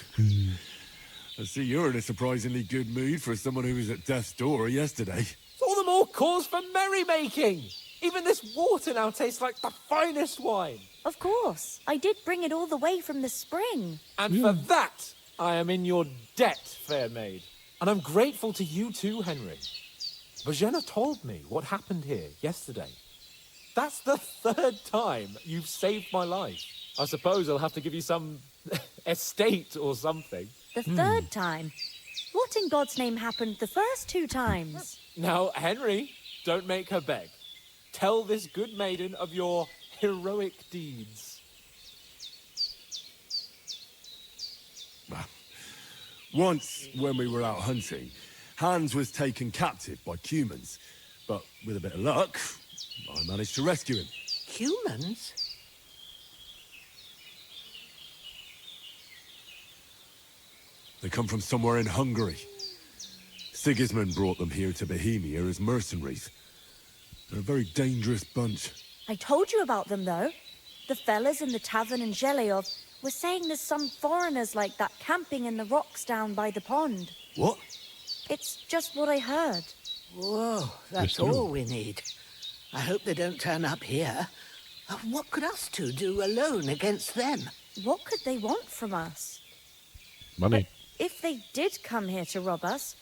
I see you're in a surprisingly good mood for someone who was at death's door yesterday. It's all the more cause for merrymaking! Even this water now tastes like the finest wine. Of course. I did bring it all the way from the spring. And for that, I am in your debt, fair maid. And I'm grateful to you too, Henry. Bojena told me what happened here yesterday. That's the third time you've saved my life. I suppose I'll have to give you some estate or something. The third time? What in God's name happened the first 2 times? Now, Henry, don't make her beg. Tell this good maiden of your heroic deeds. Once, when we were out hunting, Hans was taken captive by humans. But with a bit of luck, I managed to rescue him. Humans? They come from somewhere in Hungary. Sigismund brought them here to Bohemia as mercenaries. They're a very dangerous bunch. I told you about them, though. The fellas in the tavern in Zheleov were saying there's some foreigners like that camping in the rocks down by the pond. What? It's just what I heard. Whoa, that's all we need. I hope they don't turn up here. What could us two do alone against them? What could they want from us? Money. If they did come here to rob us,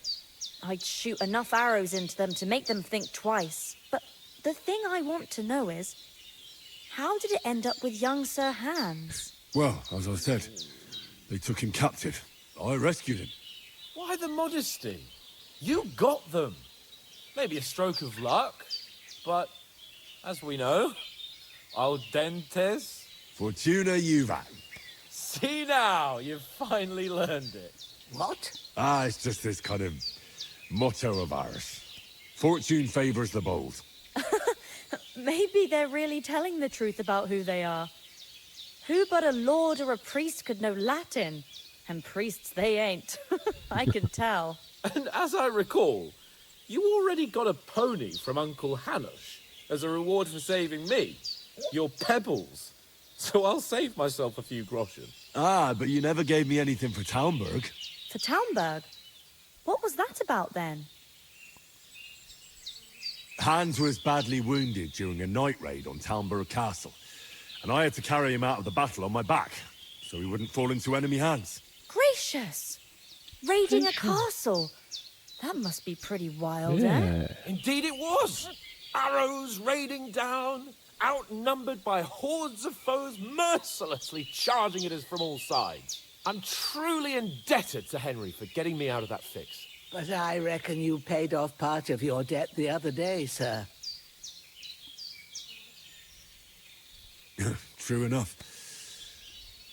I'd shoot enough arrows into them to make them think twice. But the thing I want to know is, how did it end up with young Sir Hans? Well, as I said, they took him captive. I rescued him. Why the modesty? You got them. Maybe a stroke of luck, but as we know, al dentes. Fortuna juvat. See now, you've finally learned it. What? It's just this kind of motto of ours. Fortune favors the bold. Maybe they're really telling the truth about who they are. Who but a lord or a priest could know Latin? And priests they ain't. I can tell. And as I recall, you already got a pony from Uncle Hanush as a reward for saving me. Your pebbles. So I'll save myself a few groschen. But you never gave me anything for Talmberg. For Talmberg? What was that about then? Hans was badly wounded during a night raid on Talmberg Castle, and I had to carry him out of the battle on my back, so he wouldn't fall into enemy hands. Gracious! Raiding a castle? That must be pretty wild, eh? Indeed it was! Arrows raining down, outnumbered by hordes of foes mercilessly charging at us from all sides. I'm truly indebted to Henry for getting me out of that fix. But I reckon you paid off part of your debt the other day, sir. True enough.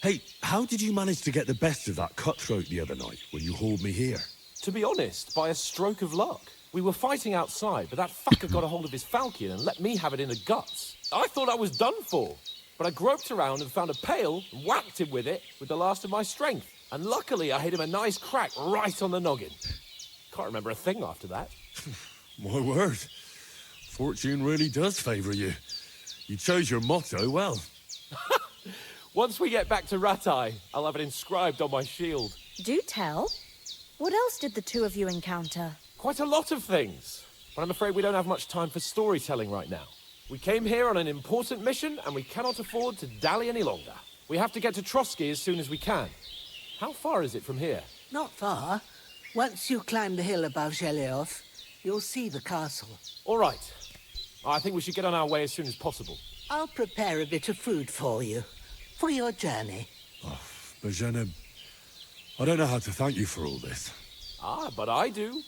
Hey, how did you manage to get the best of that cutthroat the other night when you hauled me here? To be honest, by a stroke of luck. We were fighting outside, but that fucker got a hold of his falchion and let me have it in the guts. I thought I was done for, but I groped around and found a pail and whacked him with it with the last of my strength. And luckily, I hit him a nice crack right on the noggin. Can't remember a thing after that. My word. Fortune really does favor you. You chose your motto well. Once we get back to Rattay, I'll have it inscribed on my shield. Do tell. What else did the two of you encounter? Quite a lot of things, but I'm afraid we don't have much time for storytelling right now. We came here on an important mission, and we cannot afford to dally any longer. We have to get to Trotsky as soon as we can. How far is it from here? Not far. Once you climb the hill above Zheleov, you'll see the castle. All right. I think we should get on our way as soon as possible. I'll prepare a bit of food for you, for your journey. Bojena, I don't know how to thank you for all this. But I do.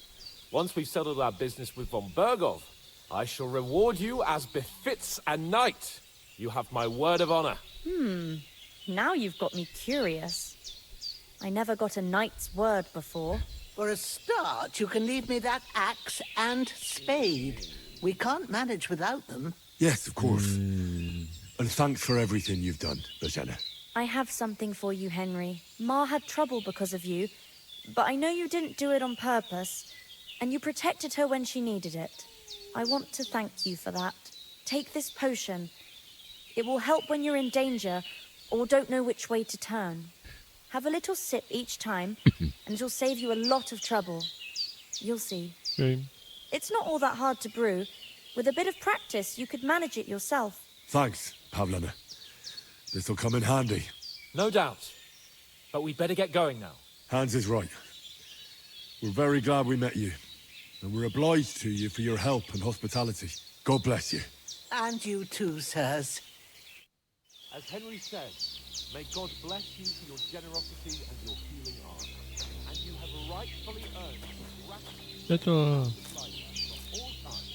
Once we've settled our business with von Bergov, I shall reward you as befits a knight. You have my word of honor. Now you've got me curious. I never got a knight's word before. For a start, you can leave me that axe and spade. We can't manage without them. Yes, of course. And thanks for everything you've done, Bajana. I have something for you, Henry. Ma had trouble because of you, but I know you didn't do it on purpose, and you protected her when she needed it. I want to thank you for that. Take this potion. It will help when you're in danger or don't know which way to turn. Have a little sip each time, and it'll save you a lot of trouble. You'll see. Okay. It's not all that hard to brew. With a bit of practice, you could manage it yourself. Thanks, Pavlana. This'll come in handy. No doubt. But we'd better get going now. Hans is right. We're very glad we met you. And we're obliged to you for your help and hospitality. God bless you. And you too, sirs. As Henry says, may God bless you for your generosity and your healing art. And you have rightfully earned the gratitude Better. of all time.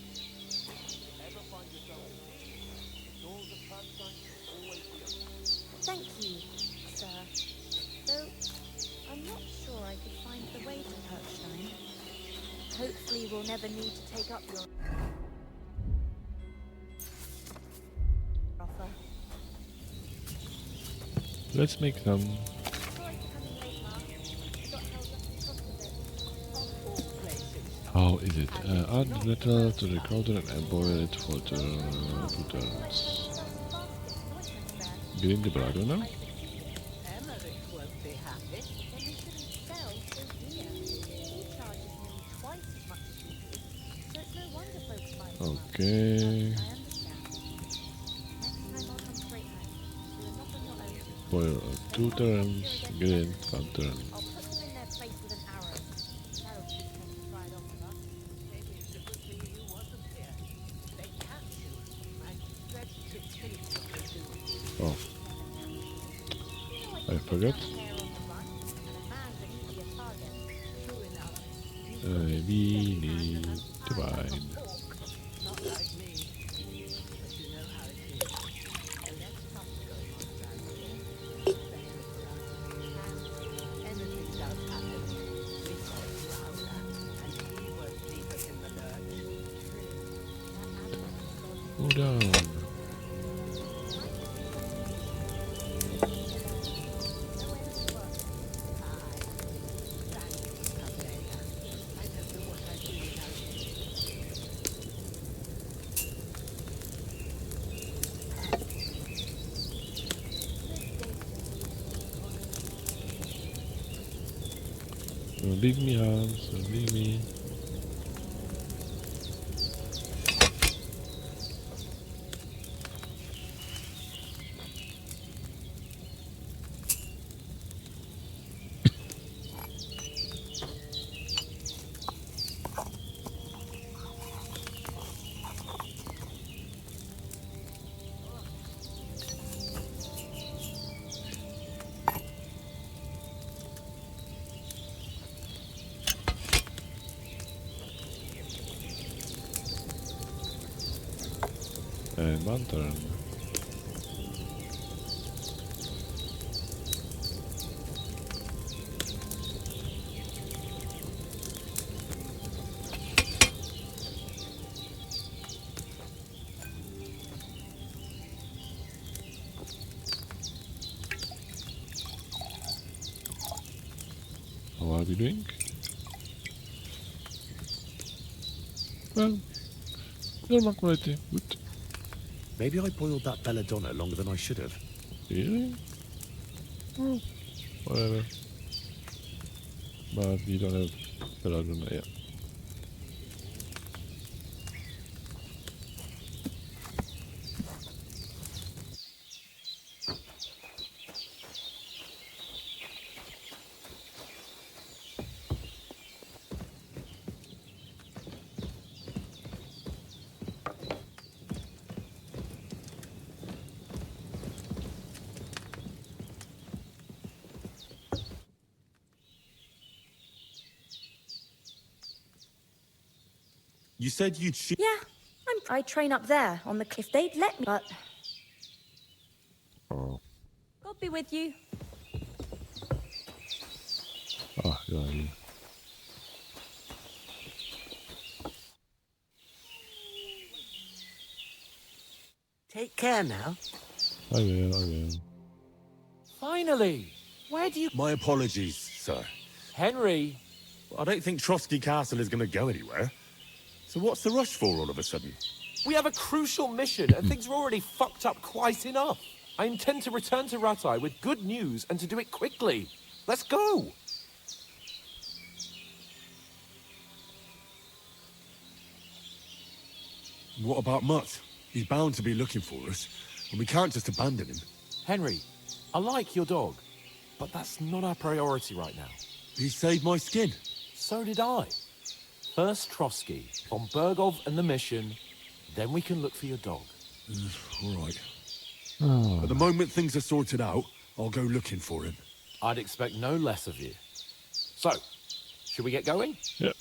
If you ever find yourself in need, the doors of Perkstein will always be open. Thank you, sir. Though, I'm not sure I could find the way to Perkstein. Hopefully we'll never need to take up your offer. Let's make some. How is it? Add metal to the cauldron and boil it for turns. Getting the blood now? Emmerich won't be happy. Then we shouldn't sell so dear. He charges nearly twice as much as we do. So it's no wonder folks buy him up. Okay. I understand. Next time I'll come straight home. We're not on your own. Boil 2 turns. Green 1 turn. I'll put them in their place with an arrow. That'll keep things right off of us. Maybe it's a good thing you wasn't here. They catch you. I dread to think what they do. Oh. I forgot. We need to wine. Not like me. But you know how it is. The less stuff going on around here, the better for us. And anything does happen, we call Growler, and he won't leave us in the lurch. Go down. Don't leave me, Hans. Don't leave me. And 1 turn. How are we doing? Well, normal quality. Good. Maybe I boiled that belladonna longer than I should have. Really? Oh, whatever. But we don't have belladonna yet. You said you'd shoot. Yeah, I train up there on the cliff. They'd let me, but Oh. God be with you. Ah, ja, hier. Take care now. I will. Finally! Where do you... My apologies, sir. Henry! I don't think Trotsky Castle is going to go anywhere. So what's the rush for all of a sudden? We have a crucial mission, and things are already fucked up quite enough. I intend to return to Rattay with good news, and to do it quickly. Let's go! What about Mutt? He's bound to be looking for us, and we can't just abandon him. Henry, I like your dog, but that's not our priority right now. He saved my skin. So did I. First Trotsky, von Bergov and the mission, then we can look for your dog. All right. Oh. At the moment things are sorted out, I'll go looking for him. I'd expect no less of you. So, should we get going? Yep.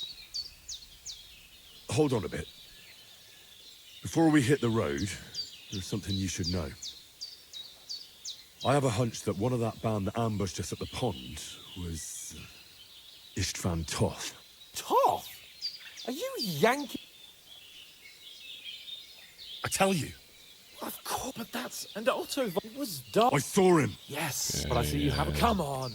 Hold on a bit. Before we hit the road, there's something you should know. I have a hunch that one of that band that ambushed us at the pond was Istvan Toth. Toth? Are you Yankee? I tell you. Of course, but that's... And Otto, it was dark. I saw him. Yes, but I see you have... Come on.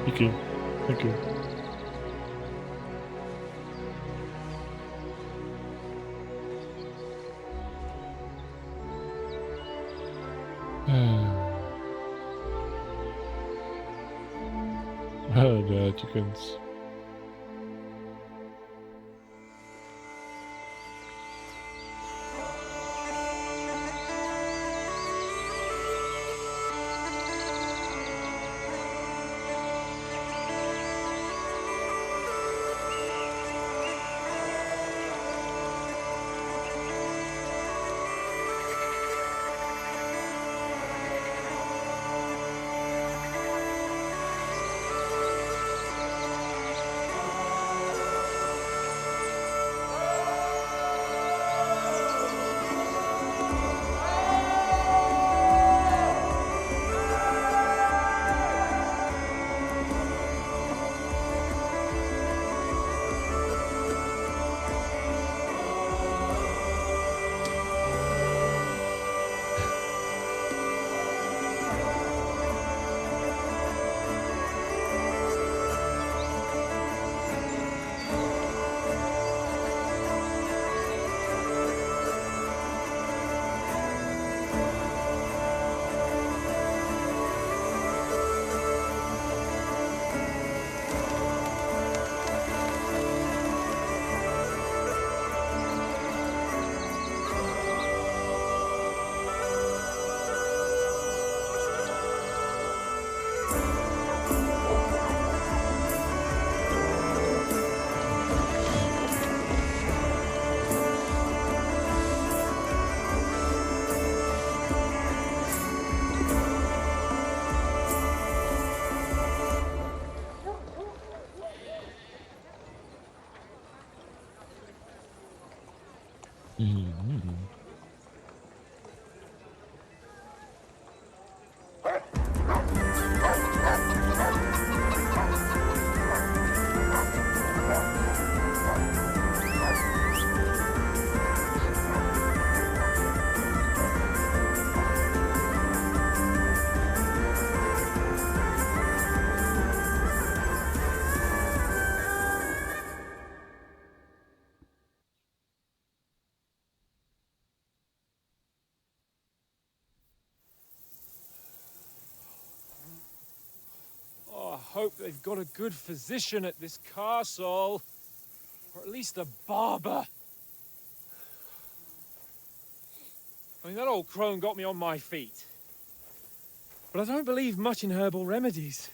Thank you. Thank you. Oh, the chickens. I hope they've got a good physician at this castle. Or at least a barber. I mean, that old crone got me on my feet. But I don't believe much in herbal remedies.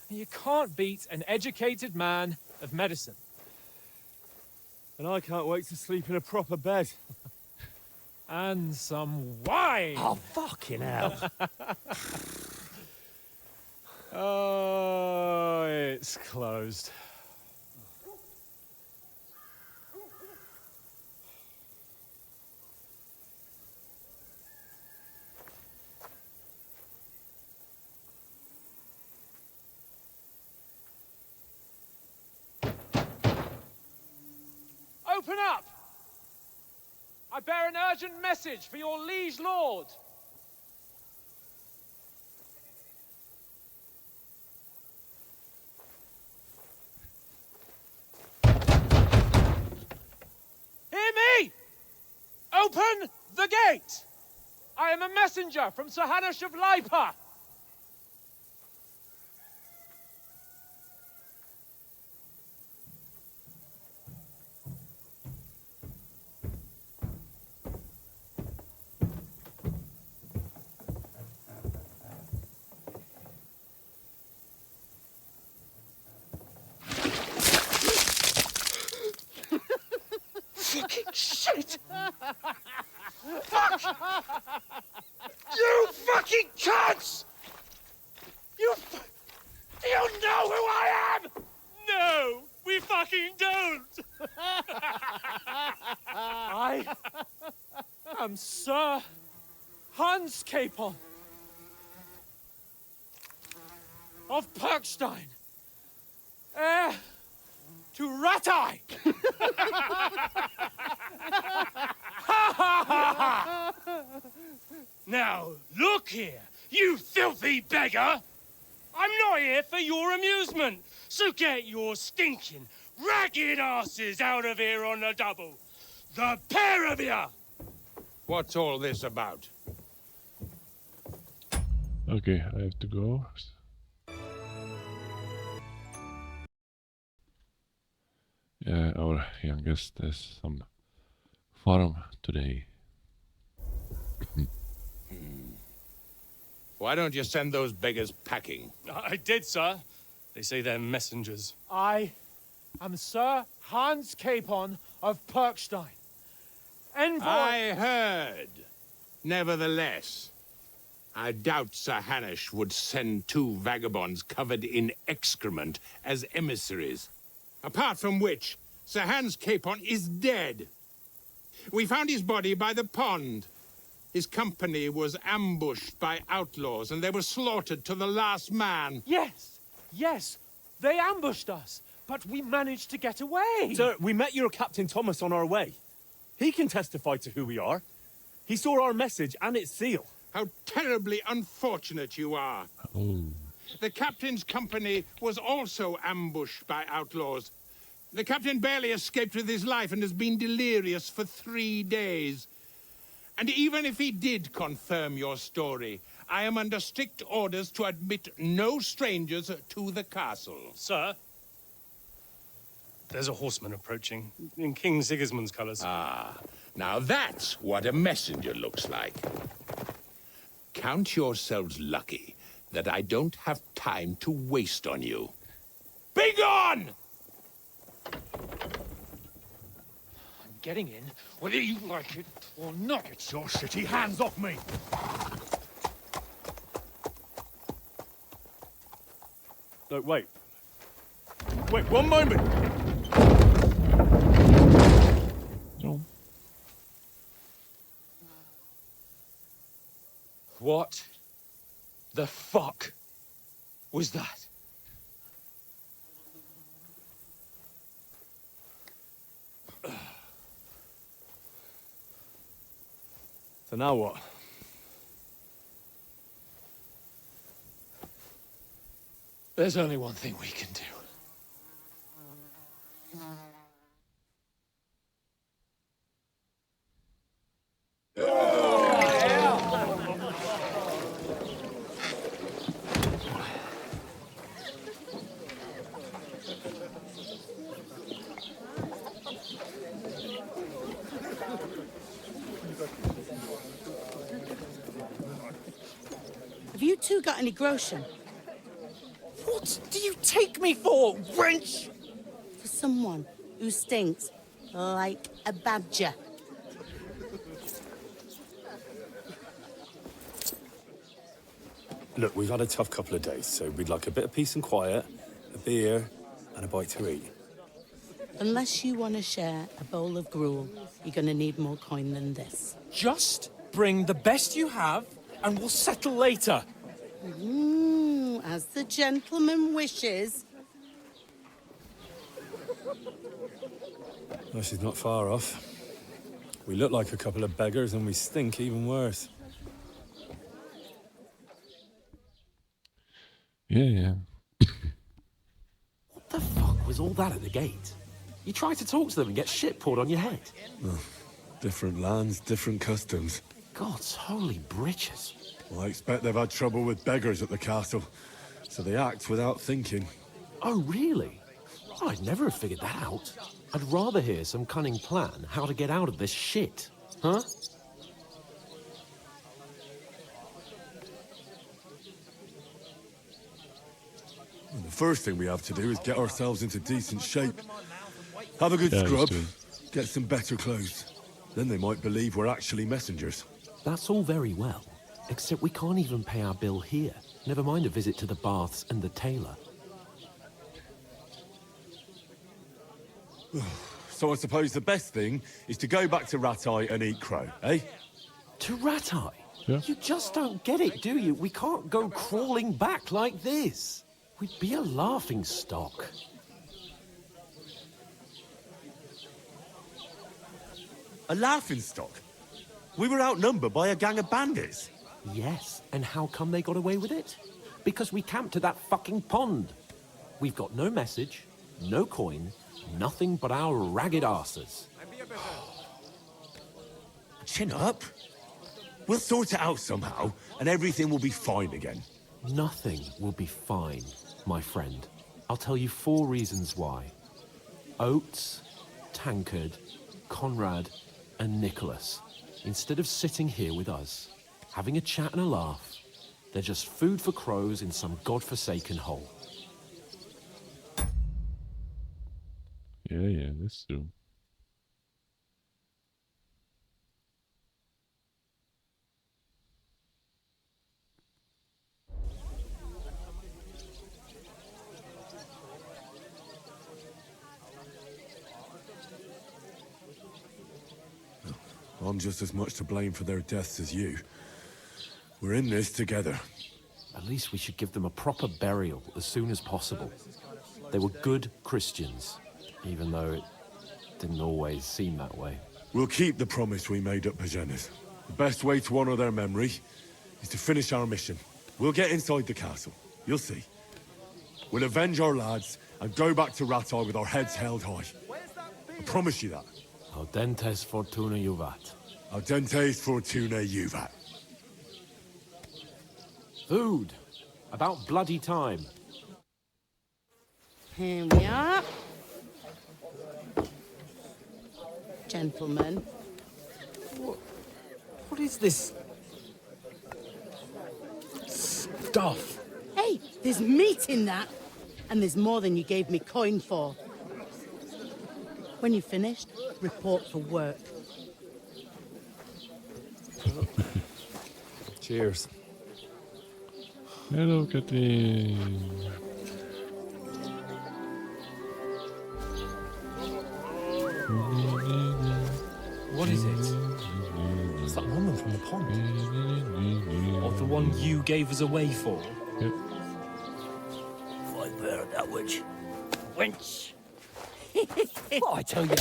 You can't beat an educated man of medicine. And I can't wait to sleep in a proper bed. And some wine! Oh, fucking hell. Oh, it's closed. Open up! I bear an urgent message for your liege lord. Hear me! Open the gate! I am a messenger from Sir Hanush of Lipa. Fucking shit! Fuck! You fucking cunts! Do you know who I am? No, we fucking don't! I am Sir Hans Capon of Perkstein, heir to Ratai. Now, look here, you filthy beggar! I'm not here for your amusement, so get your stinking, ragged asses out of here on the double. The pair of you! What's all this about? Okay, I have to go. Yeah, our youngest has some farm today. Why don't you send those beggars packing? I did, sir. They say they're messengers. I am Sir Hans Capon of Perkstein, envoy. I heard. Nevertheless, I doubt Sir Hanush would send two vagabonds covered in excrement as emissaries. Apart from which, Sir Hans Capon is dead. We found his body by the pond. His company was ambushed by outlaws, and they were slaughtered to the last man. Yes, yes, they ambushed us, but we managed to get away. Sir, we met your Captain Thomas on our way. He can testify to who we are. He saw our message and its seal. How terribly unfortunate you are. Oh. The captain's company was also ambushed by outlaws. The captain barely escaped with his life and has been delirious for 3 days. And even if he did confirm your story, I am under strict orders to admit no strangers to the castle. Sir, there's a horseman approaching in King Sigismund's colours. Ah, now that's what a messenger looks like. Count yourselves lucky that I don't have time to waste on you. Be gone! I'm getting in, whether you like it or not. Get your shitty hands off me! No, wait. Wait, one moment! No. What the fuck was that? So now what? There's only one thing we can do. Have you two got any groschen? What do take me for, wench? For someone who stinks like a badger. Look, we've had a tough couple of days, so we'd like a bit of peace and quiet, a beer, and a bite to eat. Unless you want to share a bowl of gruel, you're going to need more coin than this. Just bring the best you have, and we'll settle later. As the gentleman wishes. Well, she's not far off. We look like a couple of beggars, and we stink even worse. Yeah. What the fuck was all that at the gate? You try to talk to them and get shit poured on your head. Well, different lands, different customs. God's holy britches. Well, I expect they've had trouble with beggars at the castle, so they act without thinking. Oh, really? Well, I'd never have figured that out. I'd rather hear some cunning plan how to get out of this shit. Huh? Well, the first thing we have to do is get ourselves into decent shape. Have a good Yeah, scrub, true. get some better clothes. Then they might believe we're actually messengers. That's all very well, except we can't even pay our bill here. Never mind a visit to the baths and the tailor. So I suppose the best thing is to go back to Rattay and eat crow, eh? To Rattay? Yeah. You just don't get it, do you? We can't go crawling back like this. We'd be a laughing stock. A laughing stock? We were outnumbered by a gang of bandits. Yes, and how come they got away with it? Because we camped at that fucking pond. We've got no message, no coin, nothing but our ragged arses. Chin up. We'll sort it out somehow, and everything will be fine again. Nothing will be fine, my friend. I'll tell you 4 reasons why. Oates, Tankard, Conrad, and Nicholas, instead of sitting here with us, having a chat and a laugh, they're just food for crows in some godforsaken hole. Yeah, that's true. I'm just as much to blame for their deaths as you. We're in this together. At least we should give them a proper burial as soon as possible. They were good Christians, even though it didn't always seem that way. We'll keep the promise we made at Pagenes. The best way to honor their memory is to finish our mission. We'll get inside the castle. You'll see. We'll avenge our lads and go back to Rattay with our heads held high. I promise you that. Audentes fortuna juvat. Audentes fortuna juvat. Food. About bloody time. Here we are. Gentlemen. What is this stuff? Hey, there's meat in that. And there's more than you gave me coin for. When you're finished, report for work. Cheers. Hello, Kathy. What is it? It's that woman from the pond. Or the one you gave us away for. Yep. Fight bear that witch. Wench. What I tell you?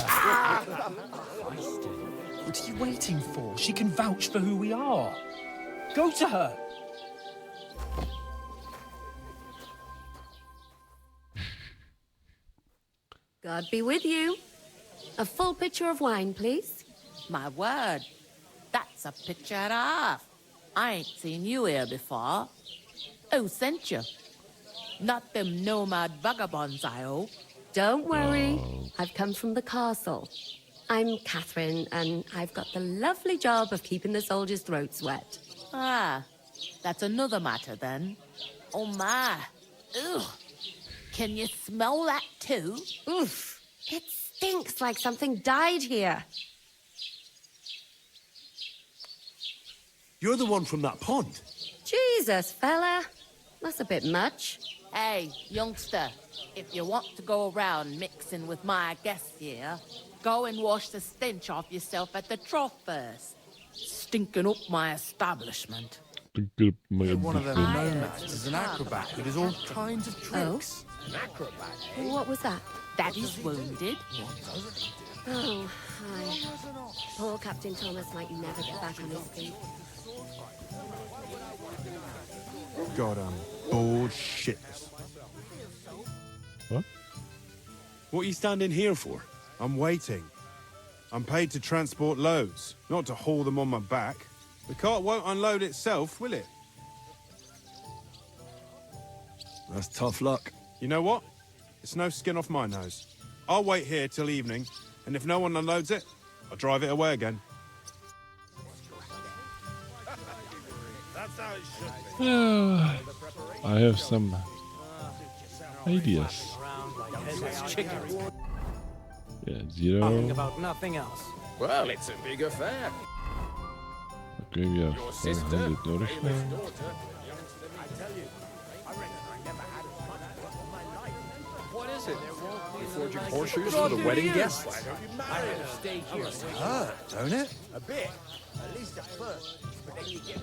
What are you waiting for? She can vouch for who we are. Go to her. God be with you. A full pitcher of wine, please. My word, that's a picture and a half. I ain't seen you here before. Who sent you? Not them nomad vagabonds, I hope. Don't worry. I've come from the castle. I'm Catherine, and I've got the lovely job of keeping the soldiers' throats wet. Ah, that's another matter then. Oh my. Ugh. Can you smell that too? Oof. It stinks like something died here. You're the one from that pond. Jesus, fella. That's a bit much. Hey, youngster, if you want to go around mixing with my guests here, go and wash the stench off yourself at the trough first. Stinking up my establishment. One of them nomads is an acrobat who does all kinds of tricks. An acrobat, What was that? That is wounded. Oh, hi. Poor Captain Thomas might never get back on his feet. God, I'm bored shitless. What? What are you standing here for? I'm waiting. I'm paid to transport loads, not to haul them on my back. The cart won't unload itself, will it? That's tough luck. You know what? It's no skin off my nose. I'll wait here till evening, and if no one unloads it, I'll drive it away again. That's how it should be. I have some ideas. Yeah, Talking 0. about nothing else. Well, it's a big affair. Okay, we have 400 nourishment. What is it? You forging horseshoes for the wedding guests? Hurt, don't it? A bit. At least at first. But then you get...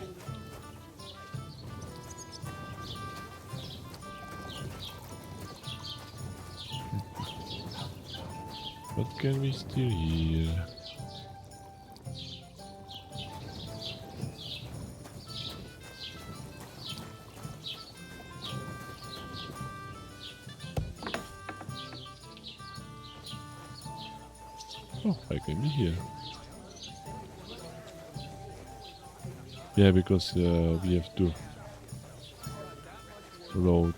What can we steal here? Oh, I can be here. Yeah, because we have to load,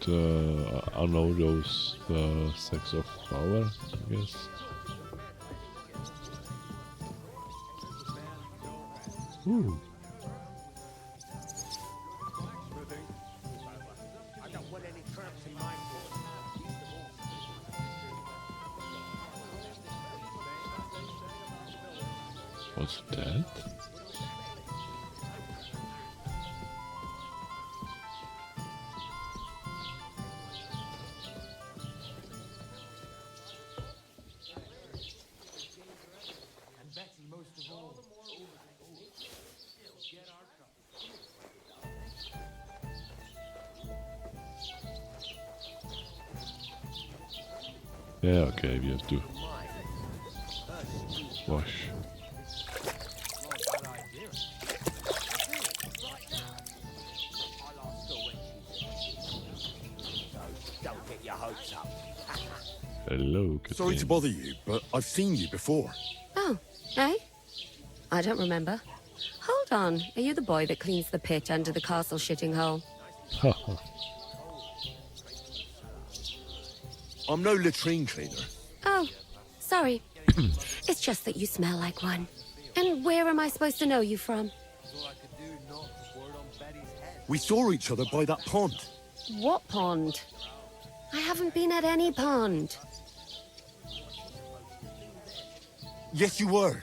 unload those sacks of flour, I guess. Ooh. What's that? Yeah, okay, we have to wash. Don't get your hopes up. Hello, Sorry to bother you, but I've seen you before. Oh, eh? I don't remember. Hold on. Are you the boy that cleans the pit under the castle shitting hole? I'm no latrine cleaner. Oh, sorry. It's just that you smell like one. And where am I supposed to know you from? We saw each other by that pond. What pond? I haven't been at any pond. Yes, you were.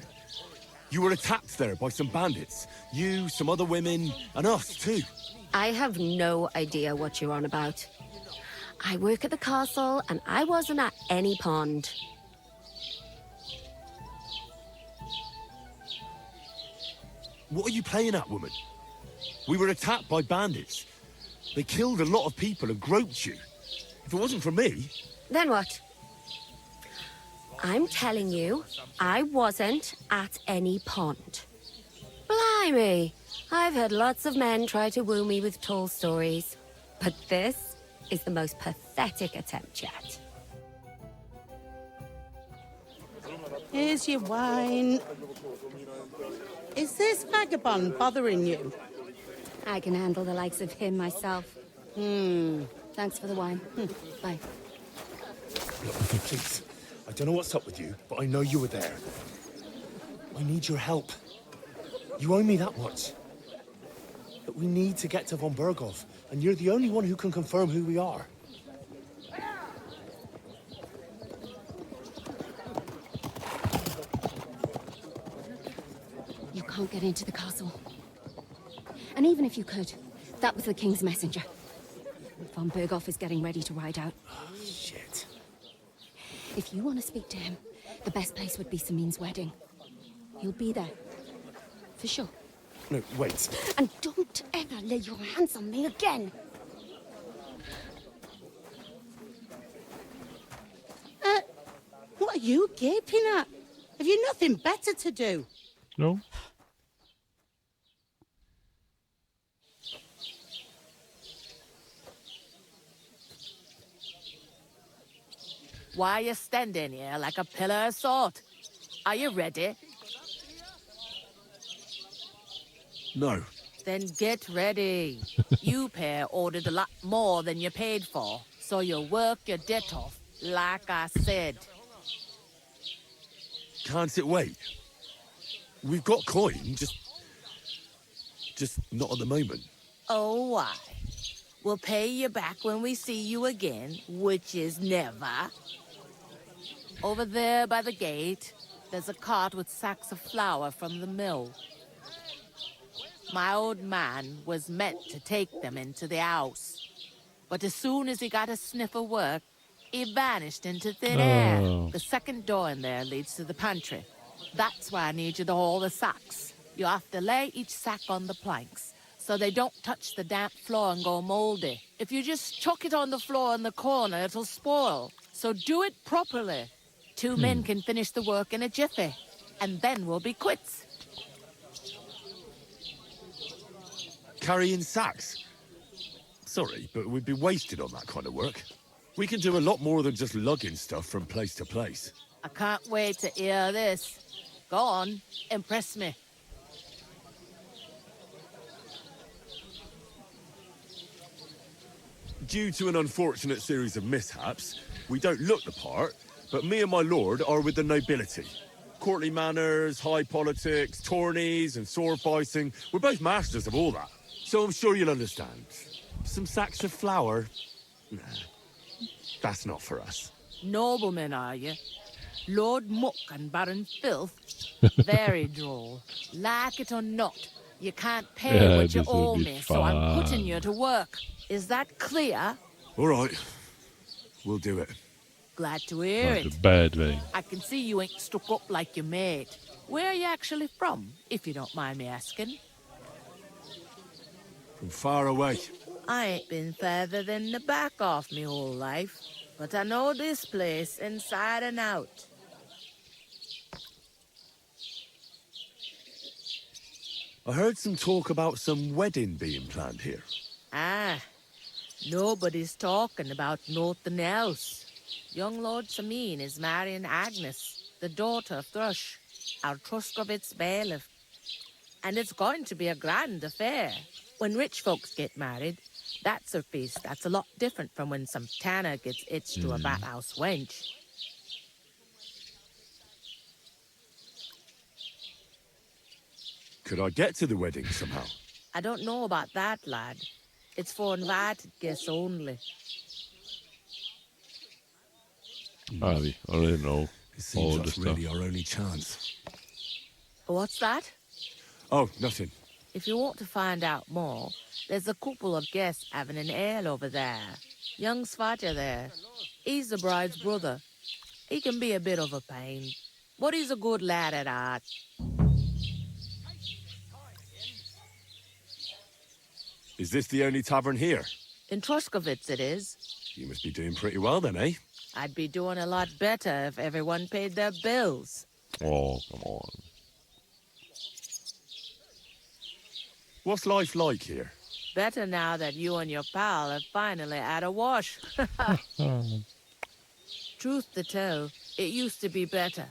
You were attacked there by some bandits. You, some other women, and us too. I have no idea what you're on about. I work at the castle, and I wasn't at any pond. What are you playing at, woman? We were attacked by bandits. They killed a lot of people and groped you. If it wasn't for me... Then what? I'm telling you, I wasn't at any pond. Blimey! I've had lots of men try to woo me with tall stories. But this is the most pathetic attempt yet. Here's your wine. Is this vagabond bothering you? I can handle the likes of him myself. Thanks for the wine. Bye. Look, please. I don't know what's up with you, but I know you were there. I need your help. You owe me that much. But we need to get to von Berghoff, and you're the only one who can confirm who we are. can't get into the castle. And even if you could, that was the king's messenger. Von Berghoff is getting ready to ride out. Shit. If you want to speak to him, the best place would be Samin's wedding. He'll be there. For sure. No, wait. And don't ever lay your hands on me again! What are you gaping at? Have you nothing better to do? No? Why are you standing here like a pillar of salt? Are you ready? No. Then get ready. You pair ordered a lot more than you paid for, so you'll work your debt off, like I said. Can't it wait? We've got coin, just not at the moment. Oh, why? We'll pay you back when we see you again, which is never. Over there by the gate, there's a cart with sacks of flour from the mill. My old man was meant to take them into the house. But as soon as he got a sniff of work, he vanished into thin air. The second door in there leads to the pantry. That's why I need you to haul the sacks. You have to lay each sack on the planks, so they don't touch the damp floor and go moldy. If you just chuck it on the floor in the corner, it'll spoil. So do it properly. Two men can finish the work in a jiffy, and then we'll be quits. Carrying sacks? Sorry, but we'd be wasted on that kind of work. We can do a lot more than just lugging stuff from place to place. I can't wait to hear this. Go on, impress me. Due to an unfortunate series of mishaps, we don't look the part, but me and my lord are with the nobility. Courtly manners, high politics, tourneys and sword fighting. We're both masters of all that. So I'm sure you'll understand. Some sacks of flour? Nah, that's not for us. Noblemen, are you? Lord Muck and Baron Filth? Very droll. Like it or not, you can't pay what you owe me, so I'm putting you to work. Is that clear? All right. We'll do it. Glad to hear Not it. a bad way. I can see you ain't stuck up like your mate. Where are you actually from, if you don't mind me asking? From far away. I ain't been further than the back off me whole life, but I know this place inside and out. I heard some talk about some wedding being planned here. Ah, nobody's talking about nothing else. Young Lord Samin is marrying Agnes, the daughter of Thrush, our Truskovitz bailiff. And it's going to be a grand affair. When rich folks get married, that's a feast that's a lot different from when some tanner gets hitched to a bathhouse wench. Could I get to the wedding somehow? I don't know about that, lad. It's for invited guests only. We already know It all seems the that's stuff. really our only chance. What's that? Oh, nothing. If you want to find out more, there's a couple of guests having an ale over there. Young Svatja there. He's the bride's brother. He can be a bit of a pain, but he's a good lad at heart. Is this the only tavern here? In Truskovitz it is. You must be doing pretty well then, eh? I'd be doing a lot better if everyone paid their bills. Oh, come on. What's life like here? Better now that you and your pal have finally had a wash. Truth to tell, it used to be better.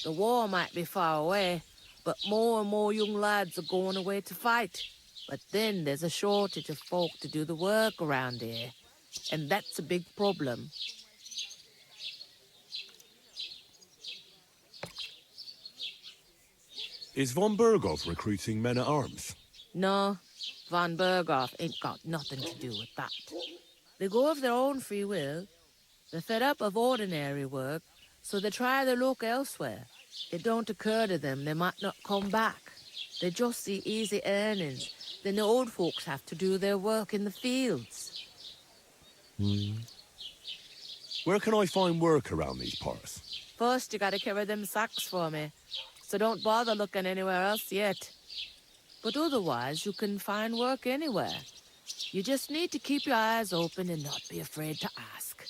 The war might be far away, but more and more young lads are going away to fight. But then there's a shortage of folk to do the work around here, and that's a big problem. Is von Berghoff recruiting men-at-arms? No, von Berghoff ain't got nothing to do with that. They go of their own free will. They're fed up of ordinary work, so they try their luck elsewhere. It don't occur to them they might not come back. They just see easy earnings. Then the old folks have to do their work in the fields. Where can I find work around these parts? First, you gotta carry them sacks for me. So don't bother looking anywhere else yet. But otherwise, you can find work anywhere. You just need to keep your eyes open and not be afraid to ask.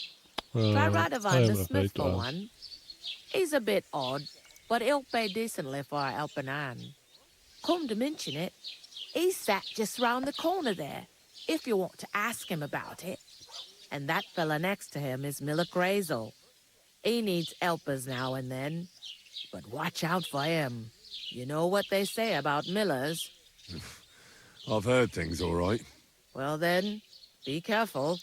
Try Radovan the Smith for one. He's a bit odd, but he'll pay decently for a helping hand. Come to mention it, he's sat just round the corner there, if you want to ask him about it. And that fella next to him is Miller Crazel. He needs helpers now and then, but watch out for him. You know what they say about Millers. I've heard things, all right. Well then, be careful.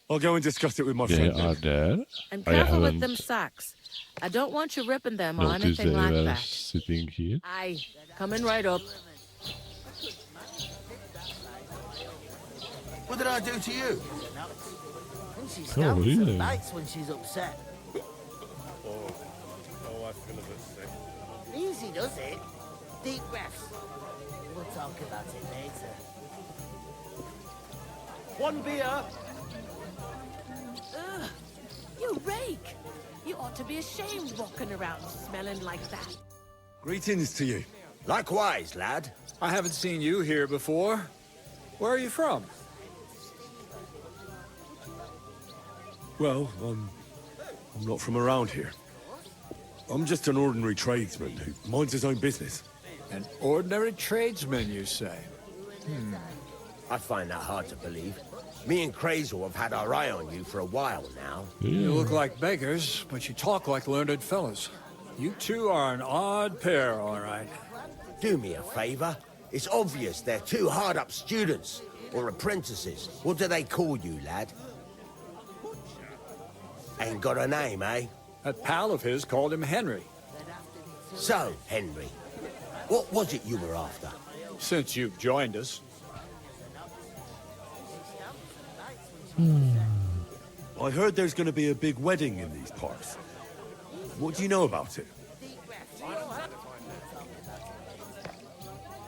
I'll go and discuss it with my They friend. are there. And I careful with haven't them sacks. I don't want you ripping them or noticed they anything like were that. sitting here. Aye, coming right up. What did I do to you? She Oh, stamps really? and bites when she's upset. Oh, I feel a bit sick. Easy does it. Deep breaths. We'll talk about it later. One beer. Ugh, you rake! You ought to be ashamed walking around smelling like that. Greetings to you. Likewise, lad. I haven't seen you here before. Where are you from? Well, I'm not from around here. I'm just an ordinary tradesman who minds his own business. An ordinary tradesman, you say? I find that hard to believe. Me and Crazel have had our eye on you for a while now. You look like beggars, but you talk like learned fellows. You two are an odd pair, all right. Do me a favor. It's obvious they're two hard-up students, or apprentices. What do they call you, lad? Ain't got a name, eh? That pal of his called him Henry. So, Henry, what was it you were after? Since you've joined us. I heard there's going to be a big wedding in these parts. What do you know about it?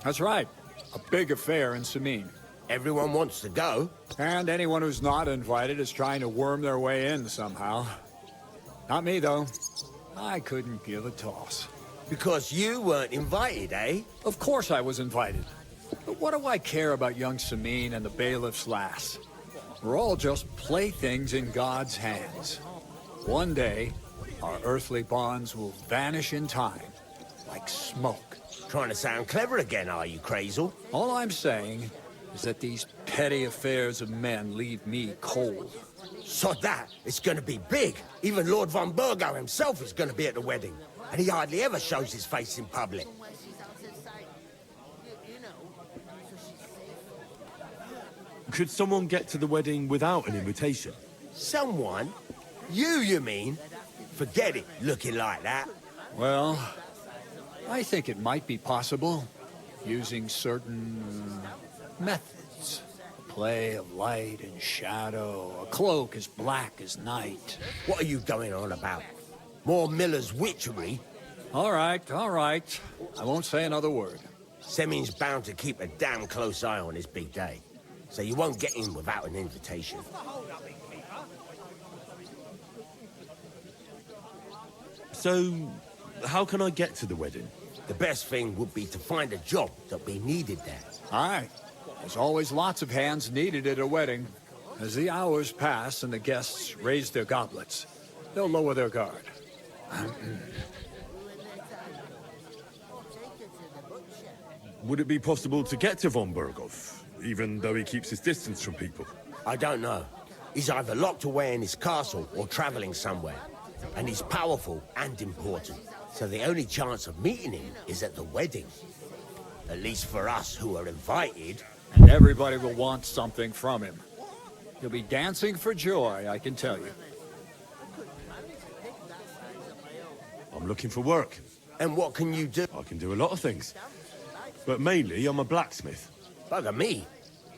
That's right. A big affair in Sameen. Everyone wants to go. And anyone who's not invited is trying to worm their way in somehow. Not me, though. I couldn't give a toss. Because you weren't invited, eh? Of course I was invited. But what do I care about young Sameen and the bailiff's lass? We're all just playthings in God's hands. One day, our earthly bonds will vanish in time, like smoke. Trying to sound clever again, are you, Crazel? All I'm saying is that these petty affairs of men leave me cold. So that, it's gonna be big. Even Lord von Burgo himself is gonna be at the wedding. And he hardly ever shows his face in public. Could someone get to the wedding without an invitation? Someone? You mean? Forget it, looking like that. Well, I think it might be possible, using certain methods. A play of light and shadow, a cloak as black as night. What are you going on about? More Miller's witchery? All right. I won't say another word. Semin's bound to keep a damn close eye on his big day. So you won't get in without an invitation. So, how can I get to the wedding? The best thing would be to find a job that we needed there. Aye. There's always lots of hands needed at a wedding. As the hours pass and the guests raise their goblets, they'll lower their guard. Would it be possible to get to von Burgov, even though he keeps his distance from people? I don't know. He's either locked away in his castle or traveling somewhere. And he's powerful and important. So the only chance of meeting him is at the wedding. At least for us who are invited. And everybody will want something from him. He'll be dancing for joy, I can tell you. I'm looking for work. And what can you do? I can do a lot of things. But mainly, I'm a blacksmith. Bugger me.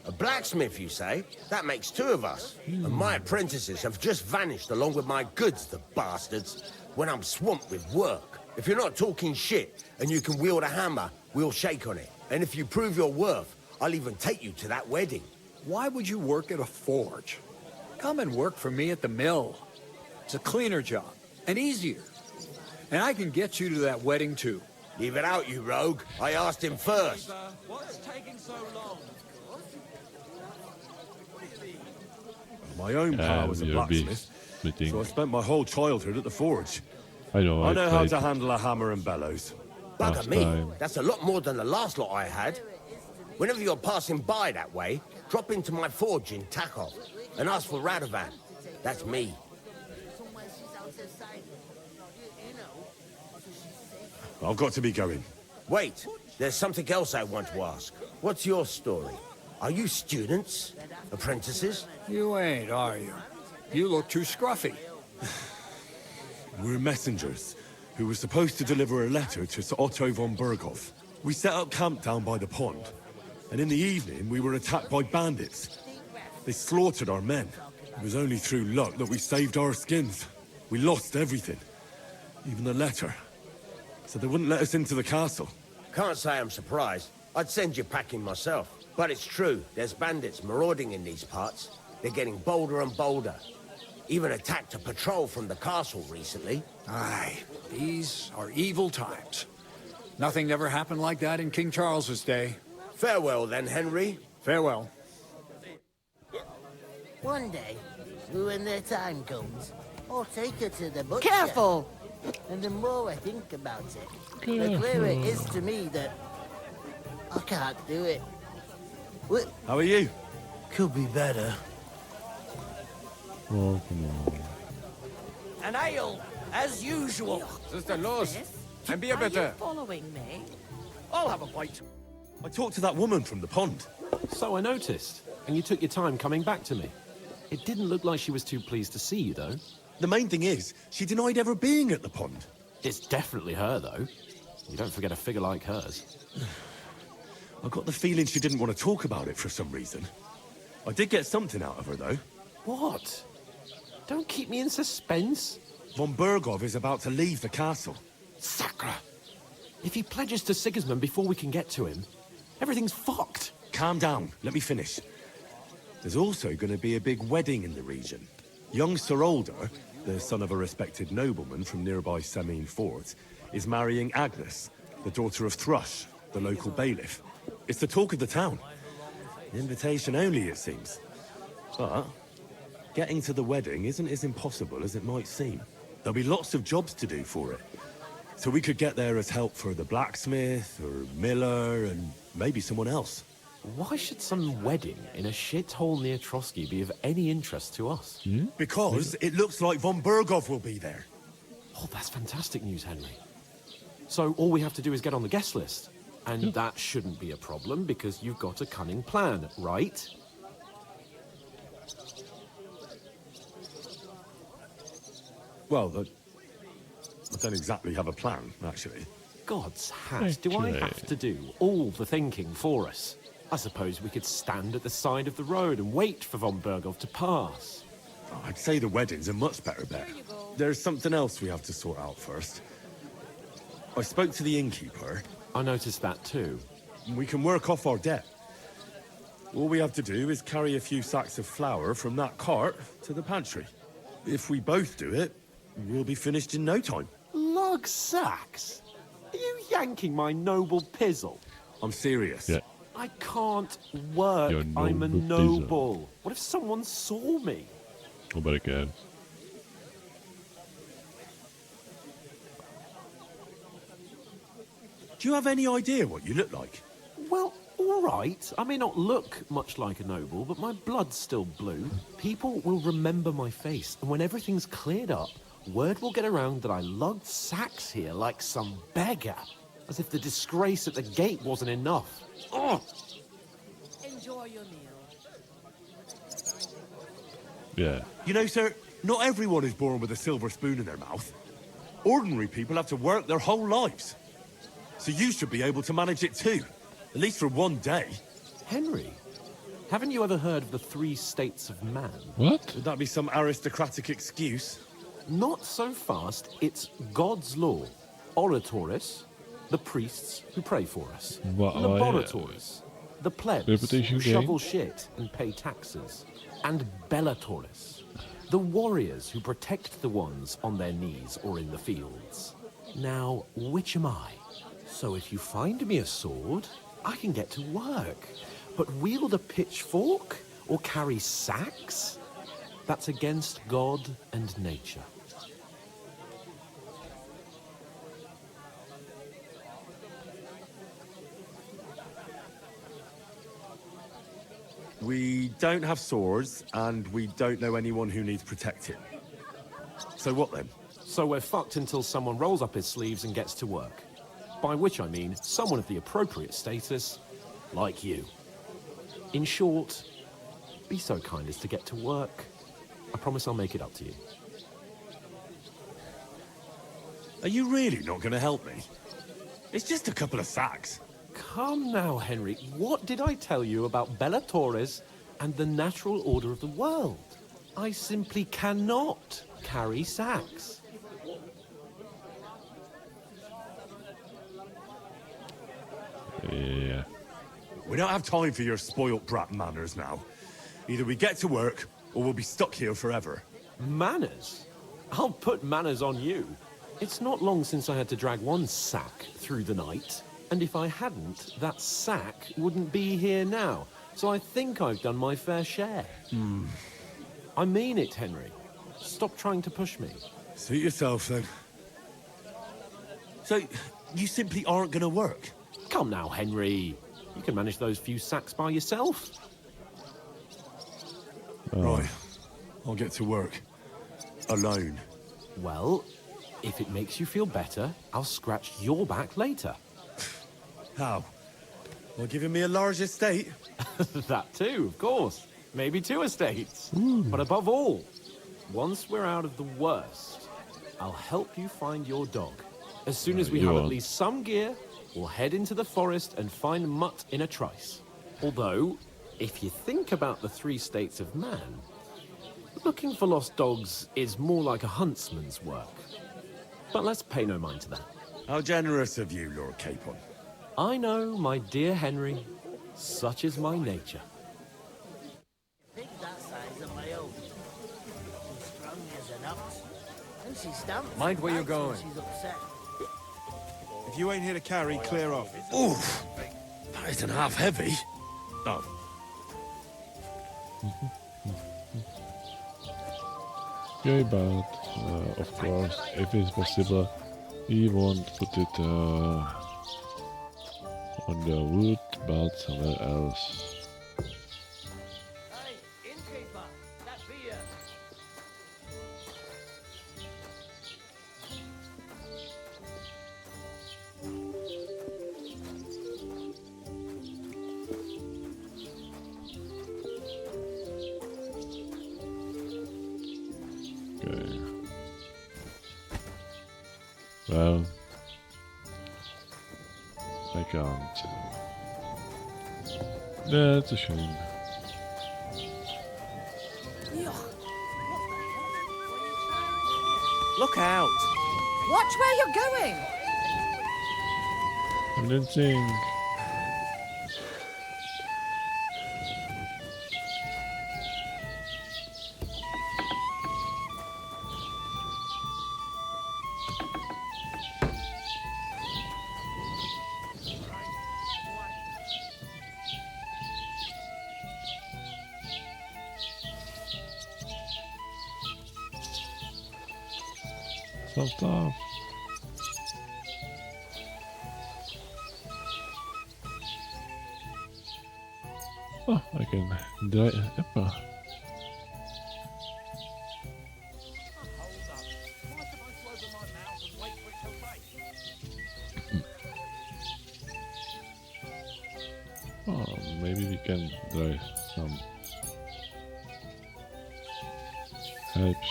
A blacksmith, you say? That makes two of us. And my apprentices have just vanished along with my goods, the bastards, when I'm swamped with work. If you're not talking shit and you can wield a hammer, we'll shake on it. And if you prove your worth, I'll even take you to that wedding. Why would you work at a forge? Come and work for me at the mill. It's a cleaner job, and easier. And I can get you to that wedding, too. Leave it out, you rogue. I asked him first. What's taking so long? My own pa was a you'll be blacksmith, splitting. so I spent my whole childhood at the forge. I know. I know how played to handle a hammer and bellows. Bugger last me. time. That's a lot more than the last lot I had. Whenever you're passing by that way, drop into my forge in Takov and ask for Radovan. That's me. I've got to be going. Wait, there's something else I want to ask. What's your story? Are you students? Apprentices? You ain't, are you? You look too scruffy. We're messengers who were supposed to deliver a letter to Sir Otto von Berghoff. We set up camp down by the pond, and in the evening we were attacked by bandits. They slaughtered our men. It was only through luck that we saved our skins. We lost everything, even the letter. So they wouldn't let us into the castle. Can't say I'm surprised. I'd send you packing myself. But it's true, there's bandits marauding in these parts. They're getting bolder and bolder. Even attacked a patrol from the castle recently. Aye, these are evil times. Nothing ever happened like that in King Charles's day. Farewell then, Henry. Farewell. One day, when their time comes, I'll take her to the butcher. Careful! And the more I think about it, the clearer it is to me that I can't do it. What? How are you? Could be better. Oh, come on. An ale, as usual. Sister Luz, and be a better. Following me? I'll have a bite. I talked to that woman from the pond. So I noticed, and you took your time coming back to me. It didn't look like she was too pleased to see you, though. The main thing is, she denied ever being at the pond. It's definitely her, though. You don't forget a figure like hers. I got the feeling she didn't want to talk about it for some reason. I did get something out of her, though. What? Don't keep me in suspense. Von Berghoff is about to leave the castle. Sacra! If he pledges to Sigismund before we can get to him, everything's fucked. Calm down. Let me finish. There's also going to be a big wedding in the region. Young Sir Older, the son of a respected nobleman from nearby Semine Fort, is marrying Agnes, the daughter of Thrush, the local bailiff. It's the talk of the town. Invitation only, it seems. But getting to the wedding isn't as impossible as it might seem. There'll be lots of jobs to do for it. So we could get there as help for the blacksmith, or miller, and maybe someone else. Why should some wedding in a shithole near Trotsky be of any interest to us? Because it looks like von Berghoff will be there. Oh, that's fantastic news, Henry. So all we have to do is get on the guest list. And that shouldn't be a problem because you've got a cunning plan, right? Well, I don't exactly have a plan, actually. God's hat, do I have to do all the thinking for us? I suppose we could stand at the side of the road and wait for von Berghoff to pass. I'd say the wedding's a much better bet. There's something else we have to sort out first. I spoke to the innkeeper. I noticed that too. We can work off our debt. All we have to do is carry a few sacks of flour from that cart to the pantry. If we both do it, we'll be finished in no time. Lug sacks? Are you yanking my noble pizzle? I'm serious. Yeah. I can't work. Your I'm a noble noble. What if someone saw me? Nobody cares. Do you have any idea what you look like? Well, all right. I may not look much like a noble, but my blood's still blue. People will remember my face, and when everything's cleared up, word will get around that I lugged sacks here like some beggar. As if the disgrace at the gate wasn't enough. Oh! Enjoy your meal. Yeah. You know, sir, not everyone is born with a silver spoon in their mouth. Ordinary people have to work their whole lives. So you should be able to manage it too. At least for one day. Henry, haven't you ever heard of the 3 states of man? What? Would that be some aristocratic excuse? Not so fast. It's God's law. Oratores, the priests who pray for us. Wow, Laboratores, the plebs Reputation who shovel gain. shit and pay taxes. And Bellatores, the warriors who protect the ones on their knees or in the fields. Now, which am I? So if you find me a sword, I can get to work. But wield a pitchfork or carry sacks? That's against God and nature. We don't have swords, and we don't know anyone who needs protecting. So what then? So we're fucked until someone rolls up his sleeves and gets to work. By which I mean someone of the appropriate status, like you. In short, be so kind as to get to work. I promise I'll make it up to you. Are you really not going to help me? It's just a couple of sacks. Come now, Henry. What did I tell you about Bellatores and the natural order of the world? I simply cannot carry sacks. Yeah. We don't have time for your spoilt brat manners now. Either we get to work, or we'll be stuck here forever. Manners? I'll put manners on you. It's not long since I had to drag one sack through the night. And if I hadn't, that sack wouldn't be here now. So I think I've done my fair share. I mean it, Henry. Stop trying to push me. Suit yourself, then. So, you simply aren't going to work? Come now, Henry. You can manage those few sacks by yourself. Right. I'll get to work. Alone. Well, if it makes you feel better, I'll scratch your back later. How? Well, giving me a large estate? That too, of course. Maybe 2 estates. But above all, once we're out of the worst, I'll help you find your dog. As soon as we have at least some gear, we'll head into the forest and find Mutt in a trice. Although, if you think about the 3 states of man, looking for lost dogs is more like a huntsman's work. But let's pay no mind to that. How generous of you, Lord Capon. I know, my dear Henry. Such is my nature. Think that size of my own. She's strong as an ox. And she stamps. Mind where you're and bites when going. She's upset. If you ain't here to carry, clear off. Oof! That isn't half heavy. Oh. Okay, but of course, if it's possible, we won't put it on the wood, but somewhere else. Okay. Well, I can't. That's a shame. Look out! Watch where you're going! I didn't think. Some stuff. Oh, I can dry apple. Oh, maybe we can dry some herbs.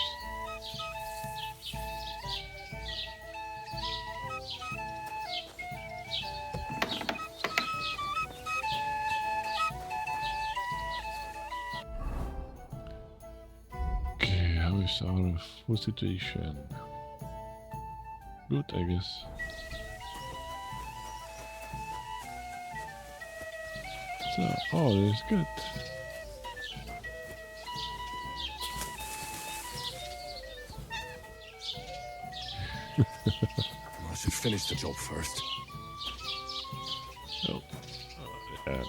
Okay, how is our food situation? Good, I guess. So, oh, that's good. I should finish the job first. Oh. Yeah.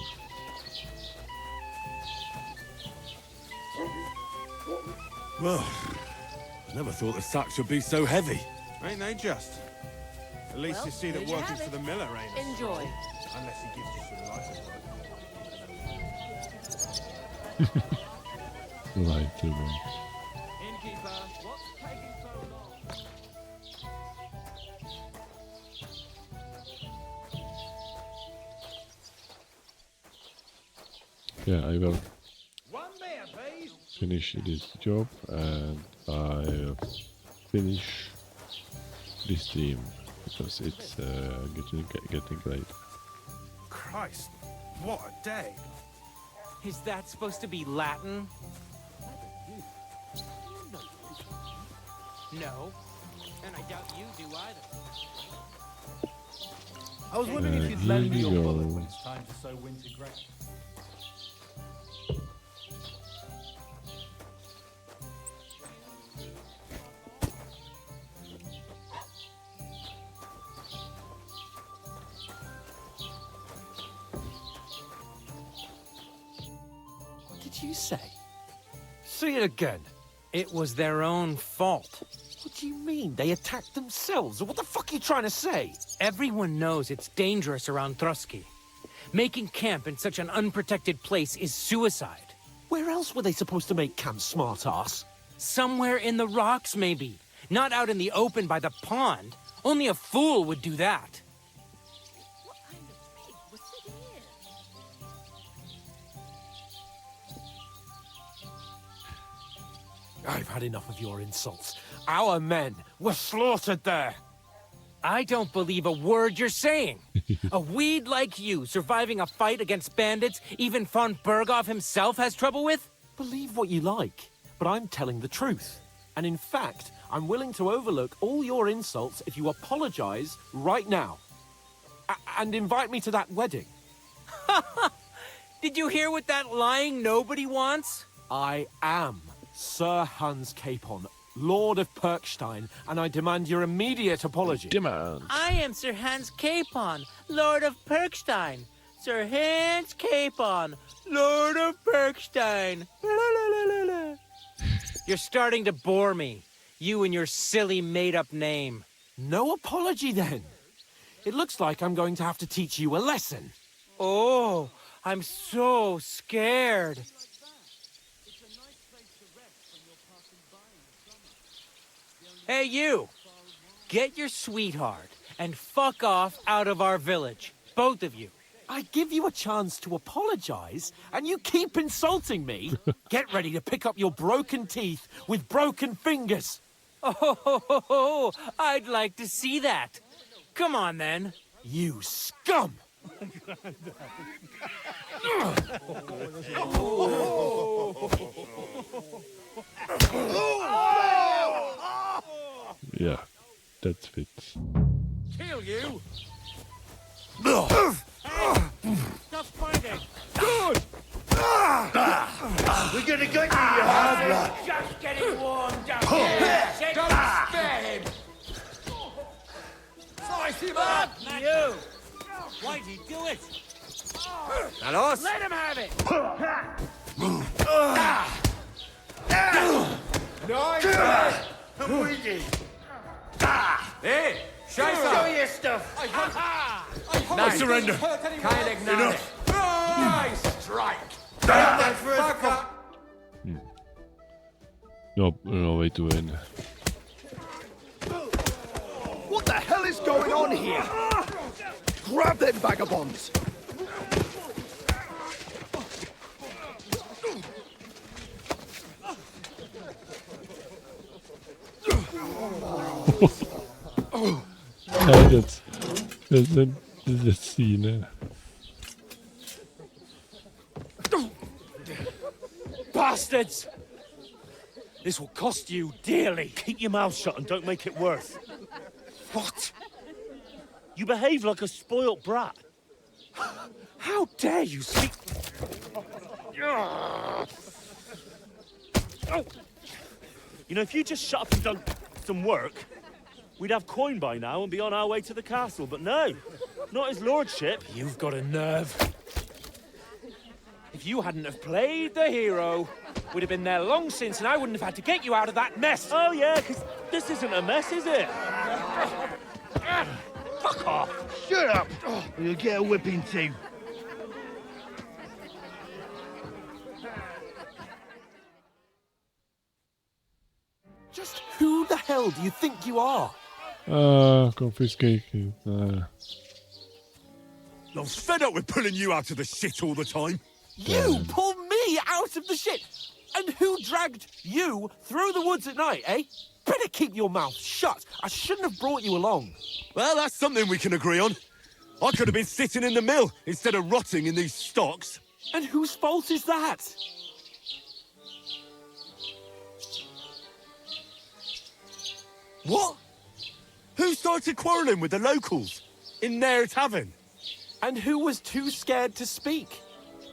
Well, I never thought the sacks would be so heavy. Ain't they just? At least Well, you see that there you working have for the it. miller ain't a Enjoy. struggle, unless he gives you some license. Right, too much. Innkeeper, what's taking so long? Yeah, I will finish this job and I'll finish this team because it's getting late. Christ, what a day! Is that supposed to be Latin? No. And I doubt you do either. I was wondering if you'd here lend me we your bullet go. when it's time to sow winter grain. What did you say? Say it again. It was their own fault. What do you mean? They attacked themselves? What the fuck are you trying to say? Everyone knows it's dangerous around Trotsky. Making camp in such an unprotected place is suicide. Where else were they supposed to make camp, smartass? Somewhere in the rocks, maybe. Not out in the open by the pond. Only a fool would do that. I've had enough of your insults. Our men were slaughtered there. I don't believe a word you're saying. A weed like you surviving a fight against bandits even von Berghoff himself has trouble with? Believe what you like, but I'm telling the truth. And in fact, I'm willing to overlook all your insults if you apologize right now. And invite me to that wedding. Did you hear what that lying nobody wants? I am Sir Hans Capon, Lord of Perkstein, and I demand your immediate apology. Demand. I am Sir Hans Capon, Lord of Perkstein. Sir Hans Capon, Lord of Perkstein. You're starting to bore me. You and your silly made-up name. No apology, then. It looks like I'm going to have to teach you a lesson. Oh, I'm so scared. Hey, you! Get your sweetheart and fuck off out of our village. Both of you. I give you a chance to apologize, and you keep insulting me. Get ready to pick up your broken teeth with broken fingers. Oh, I'd like to see that. Come on, then. You scum! Yeah, that fits. Kill you! Stop fighting! Good! We're gonna get you, you hard luck! Just getting warmed up. Don't spare him! Slice him up! You! Why'd he do it? Carlos? Let him have it! Nice! I'm winded! Hey! Show your stuff! I surrender. Can't ignore it. Nice strike! That first No way to win. What the hell is going on here? Grab them vagabonds! Ja, that's scene. Bastards! This will cost you dearly. Keep your mouth shut and don't make it worse. What? You behave like a spoilt brat. How dare you speak? You know, if you just shut up and done some work, we'd have coin by now and be on our way to the castle. But no, not his lordship. You've got a nerve. If you hadn't have played the hero, we'd have been there long since, and I wouldn't have had to get you out of that mess. Oh yeah, because this isn't a mess, is it? Fuck off! Shut up! Or you'll get a whipping too. Just who the hell do you think you are? Confiscated. I was fed up with pulling you out of the shit all the time. You pull me out of the shit! And who dragged you through the woods at night, eh? Better keep your mouth shut. I shouldn't have brought you along. Well, that's something we can agree on. I could have been sitting in the mill instead of rotting in these stocks. And whose fault is that? What? Who started quarrelling with the locals in their tavern? And who was too scared to speak?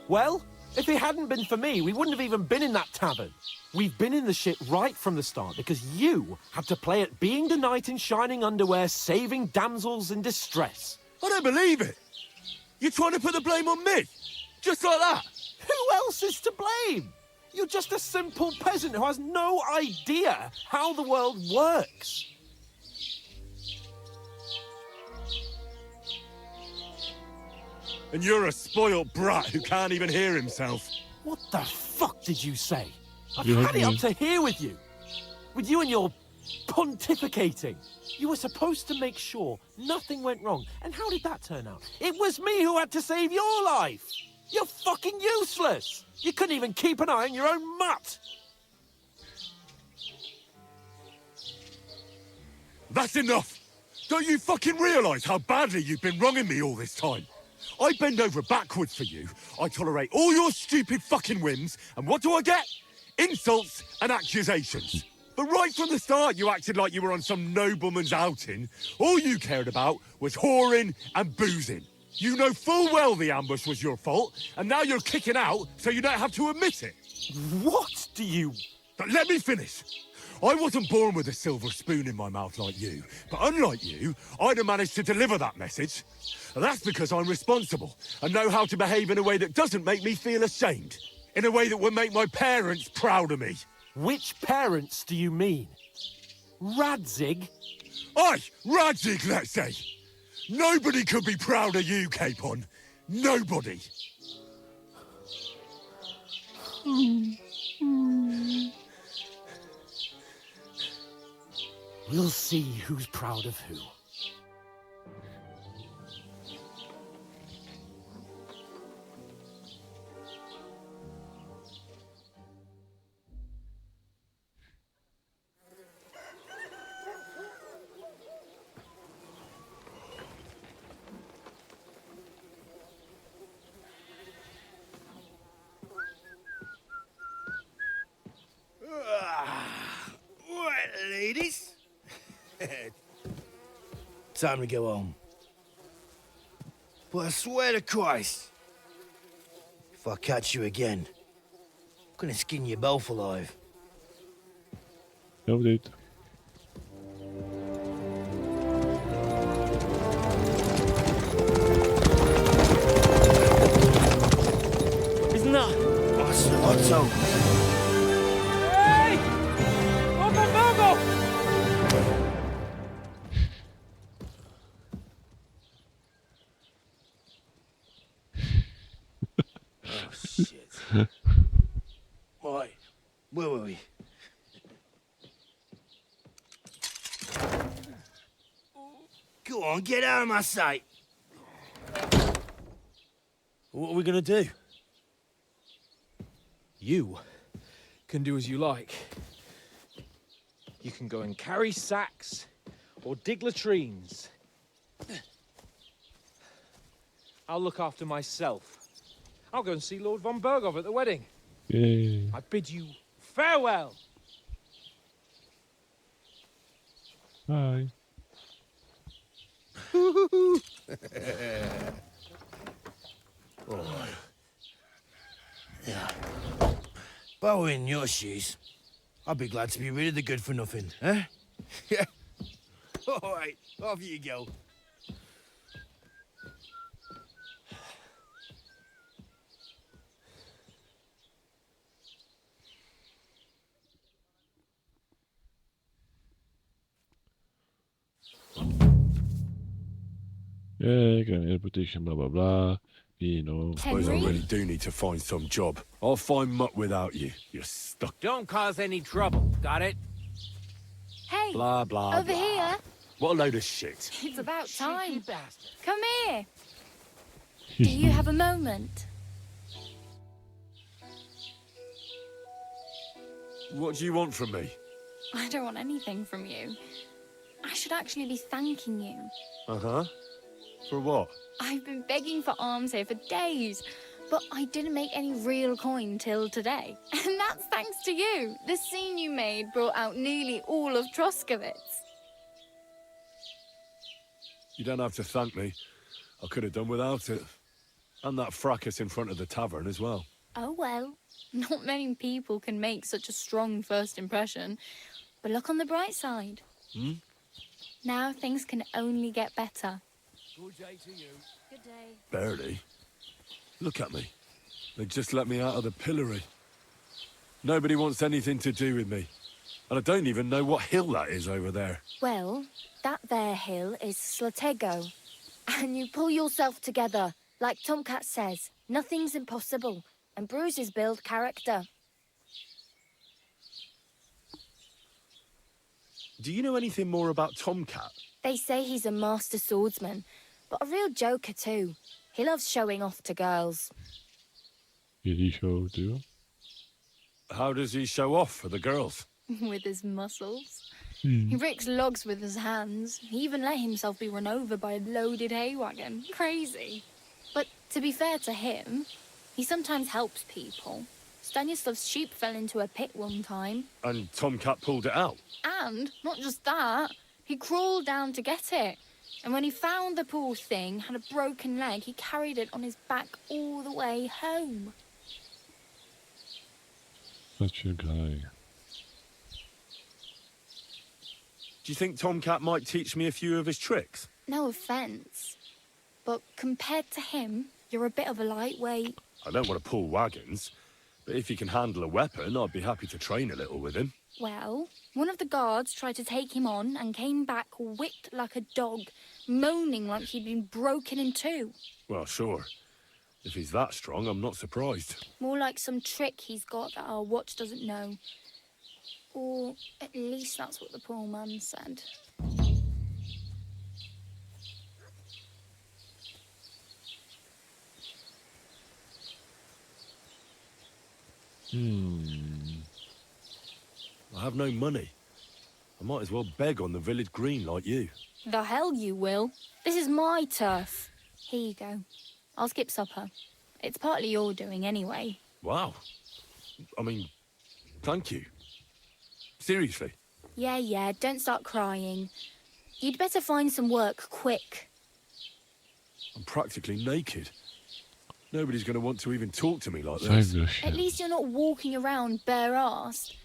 Well, if it hadn't been for me, we wouldn't have even been in that tavern. We've been in the shit right from the start because you had to play at being the knight in shining underwear, saving damsels in distress. I don't believe it. You're trying to put the blame on me? Just like that? Who else is to blame? You're just a simple peasant who has no idea how the world works. And you're a spoilt brat who can't even hear himself. What the fuck did you say? I've You had heard it up me. to here with you. With you and your pontificating. You were supposed to make sure nothing went wrong. And how did that turn out? It was me who had to save your life. You're fucking useless. You couldn't even keep an eye on your own mutt. That's enough! Don't you fucking realise how badly you've been wronging me all this time? I bend over backwards for you, I tolerate all your stupid fucking whims, and what do I get? Insults and accusations. But right from the start you acted like you were on some nobleman's outing. All you cared about was whoring and boozing. You know full well the ambush was your fault, and now you're kicking out so you don't have to admit it. What do you... But let me finish. I wasn't born with a silver spoon in my mouth like you, but unlike you, I'd have managed to deliver that message. And that's because I'm responsible and know how to behave in a way that doesn't make me feel ashamed. In a way that would make my parents proud of me. Which parents do you mean? Radzig? Aye, Radzig, let's say. Nobody could be proud of you, Capon. Nobody. We'll see who's proud of who. Right, ladies. Time to go home. But I swear to Christ, if I catch you again, I'm gonna skin you both alive. Noted. Isn't that? What's the motto? Hey! Ogo! Oh, shit. Right, where were we? Go on, get out of my sight. What are we gonna do? You can do as you like. You can go and carry sacks or dig latrines. I'll look after myself. I'll go and see Lord von Berghoff at the wedding. Yay. I bid you farewell. Bye. Oh. Yeah. If I were in your shoes, I'd be glad to be rid of the good-for-nothing, eh? Yeah. All right, off you go. Yeah, get an reputation, blah blah blah. You know. Suppose I really do need to find some job. I'll find muck without you. You're stuck. Don't cause any trouble, got it? Hey, Blah, blah, over blah. here. What a load of shit. It's about time. Come here. Do you have a moment? What do you want from me? I don't want anything from you. I should actually be thanking you. Uh-huh. For what? I've been begging for alms here for days, but I didn't make any real coin till today. And that's thanks to you. The scene you made brought out nearly all of Troskowitz. You don't have to thank me. I could have done without it. And that fracas in front of the tavern as well. Oh well, not many people can make such a strong first impression. But look on the bright side. Hmm? Now things can only get better. Good day to you. Good day. Barely. Look at me. They just let me out of the pillory. Nobody wants anything to do with me. And I don't even know what hill that is over there. Well, that there hill is Slatego. And you pull yourself together. Like Tomcat says, nothing's impossible. And bruises build character. Do you know anything more about Tomcat? They say he's a master swordsman, but a real joker too. He loves showing off to girls. Did he show too? How does he show off for the girls? With his muscles. He ricks logs with his hands. He even let himself be run over by a loaded hay wagon. Crazy. But to be fair to him, he sometimes helps people. Stanislav's sheep fell into a pit one time. And Tomcat pulled it out? And not just that, he crawled down to get it. And when he found the poor thing had a broken leg, he carried it on his back all the way home. Such a guy. Do you think Tomcat might teach me a few of his tricks? No offence, but compared to him, you're a bit of a lightweight. I don't want to pull wagons, but if he can handle a weapon, I'd be happy to train a little with him. Well, one of the guards tried to take him on and came back whipped like a dog, moaning like he'd been broken in two. Well, sure. If he's that strong, I'm not surprised. More like some trick he's got that our watch doesn't know. Or at least that's what the poor man said. I have no money. I might as well beg on the village green like you. The hell you will. This is my turf. Here you go. I'll skip supper. It's partly your doing anyway. Wow. I mean, thank you. Seriously. Yeah, don't start crying. You'd better find some work quick. I'm practically naked. Nobody's going to want to even talk to me like this. At least you're not walking around bare-assed.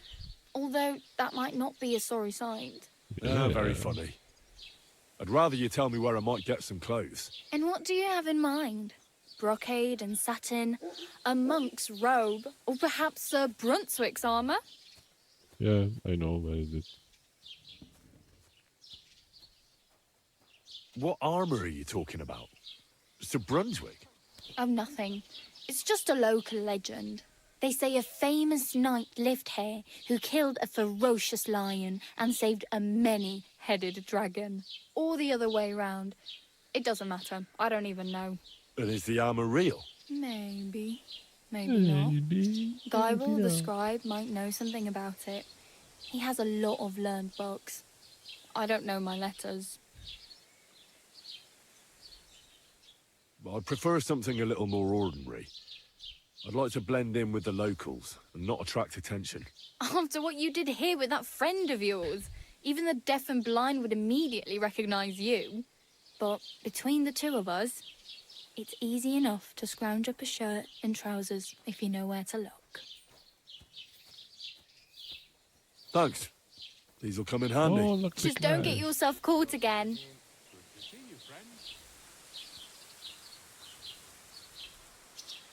Although that might not be a sorry sight. Yeah, very funny. I'd rather you tell me where I might get some clothes. And what do you have in mind? Brocade and satin, a monk's robe, or perhaps Sir Brunswick's armour? Yeah, I know where is it. What armour are you talking about? Sir Brunswick? Oh, nothing. It's just a local legend. They say a famous knight lived here who killed a ferocious lion and saved a many-headed dragon. Or the other way round. It doesn't matter. I don't even know. And is the armour real? Maybe. Maybe not. Geibel, the scribe, might know something about it. He has a lot of learned books. I don't know my letters. I'd prefer something a little more ordinary. I'd like to blend in with the locals and not attract attention. After what you did here with that friend of yours, even the deaf and blind would immediately recognize you. But between the two of us, it's easy enough to scrounge up a shirt and trousers if you know where to look. Thanks. These will come in handy. Oh, look, Just don't get yourself caught again.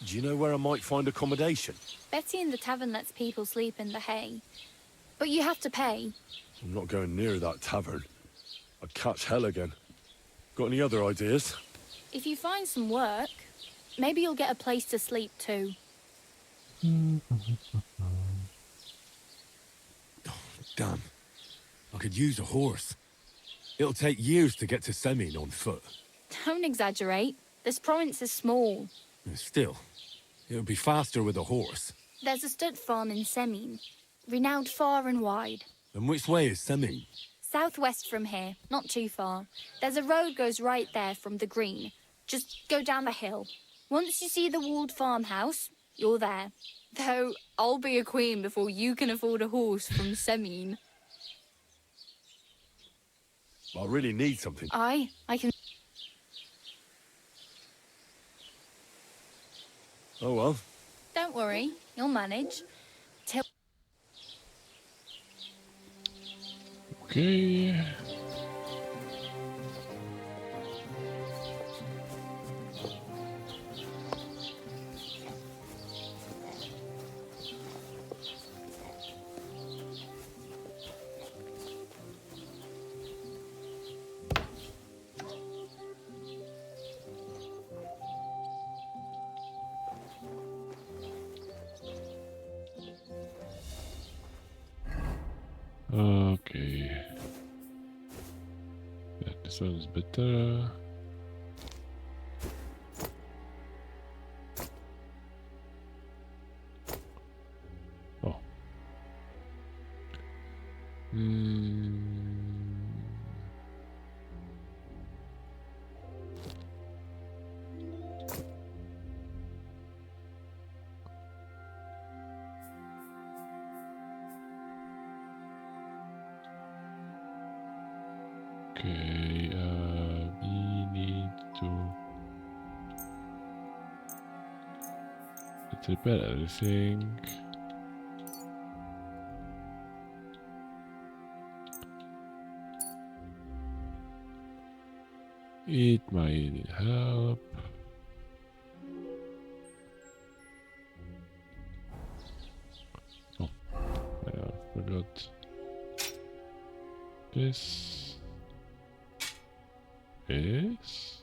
Do you know where I might find accommodation? Betty in the tavern lets people sleep in the hay. But you have to pay. I'm not going near that tavern. I'd catch hell again. Got any other ideas? If you find some work, maybe you'll get a place to sleep too. Damn. I could use a horse. It'll take years to get to Semin on foot. Don't exaggerate. This province is small. Still, it would be faster with a horse. There's a stud farm in Semin, renowned far and wide. And which way is Semin? Southwest from here, not too far. There's a road goes right there from the green. Just go down the hill. Once you see the walled farmhouse, you're there. Though, I'll be a queen before you can afford a horse from Semin. I really need something. I can... Oh well. Don't worry, you'll manage. Till... Okay. Okay. Yeah, this one's better. Oh. Okay, we need to let's repair everything. It might need help. Oh, I forgot this. Is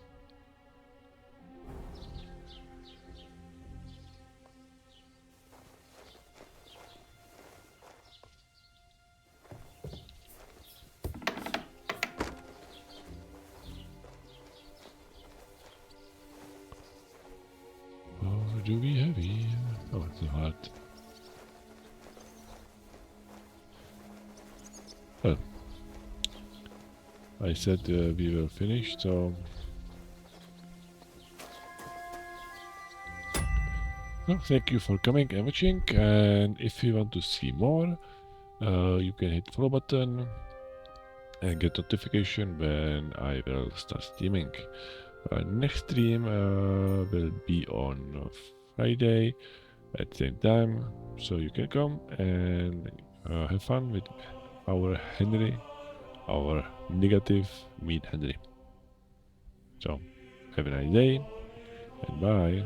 what do we have here? Oh, it's a heart. Well, I said we were finished, so... Well, thank you for coming and watching, and if you want to see more, you can hit the follow button and get notification when I will start streaming. Next stream will be on Friday at the same time, so you can come and have fun with our Henry, our negative meat Henry. So, have a nice day, and bye.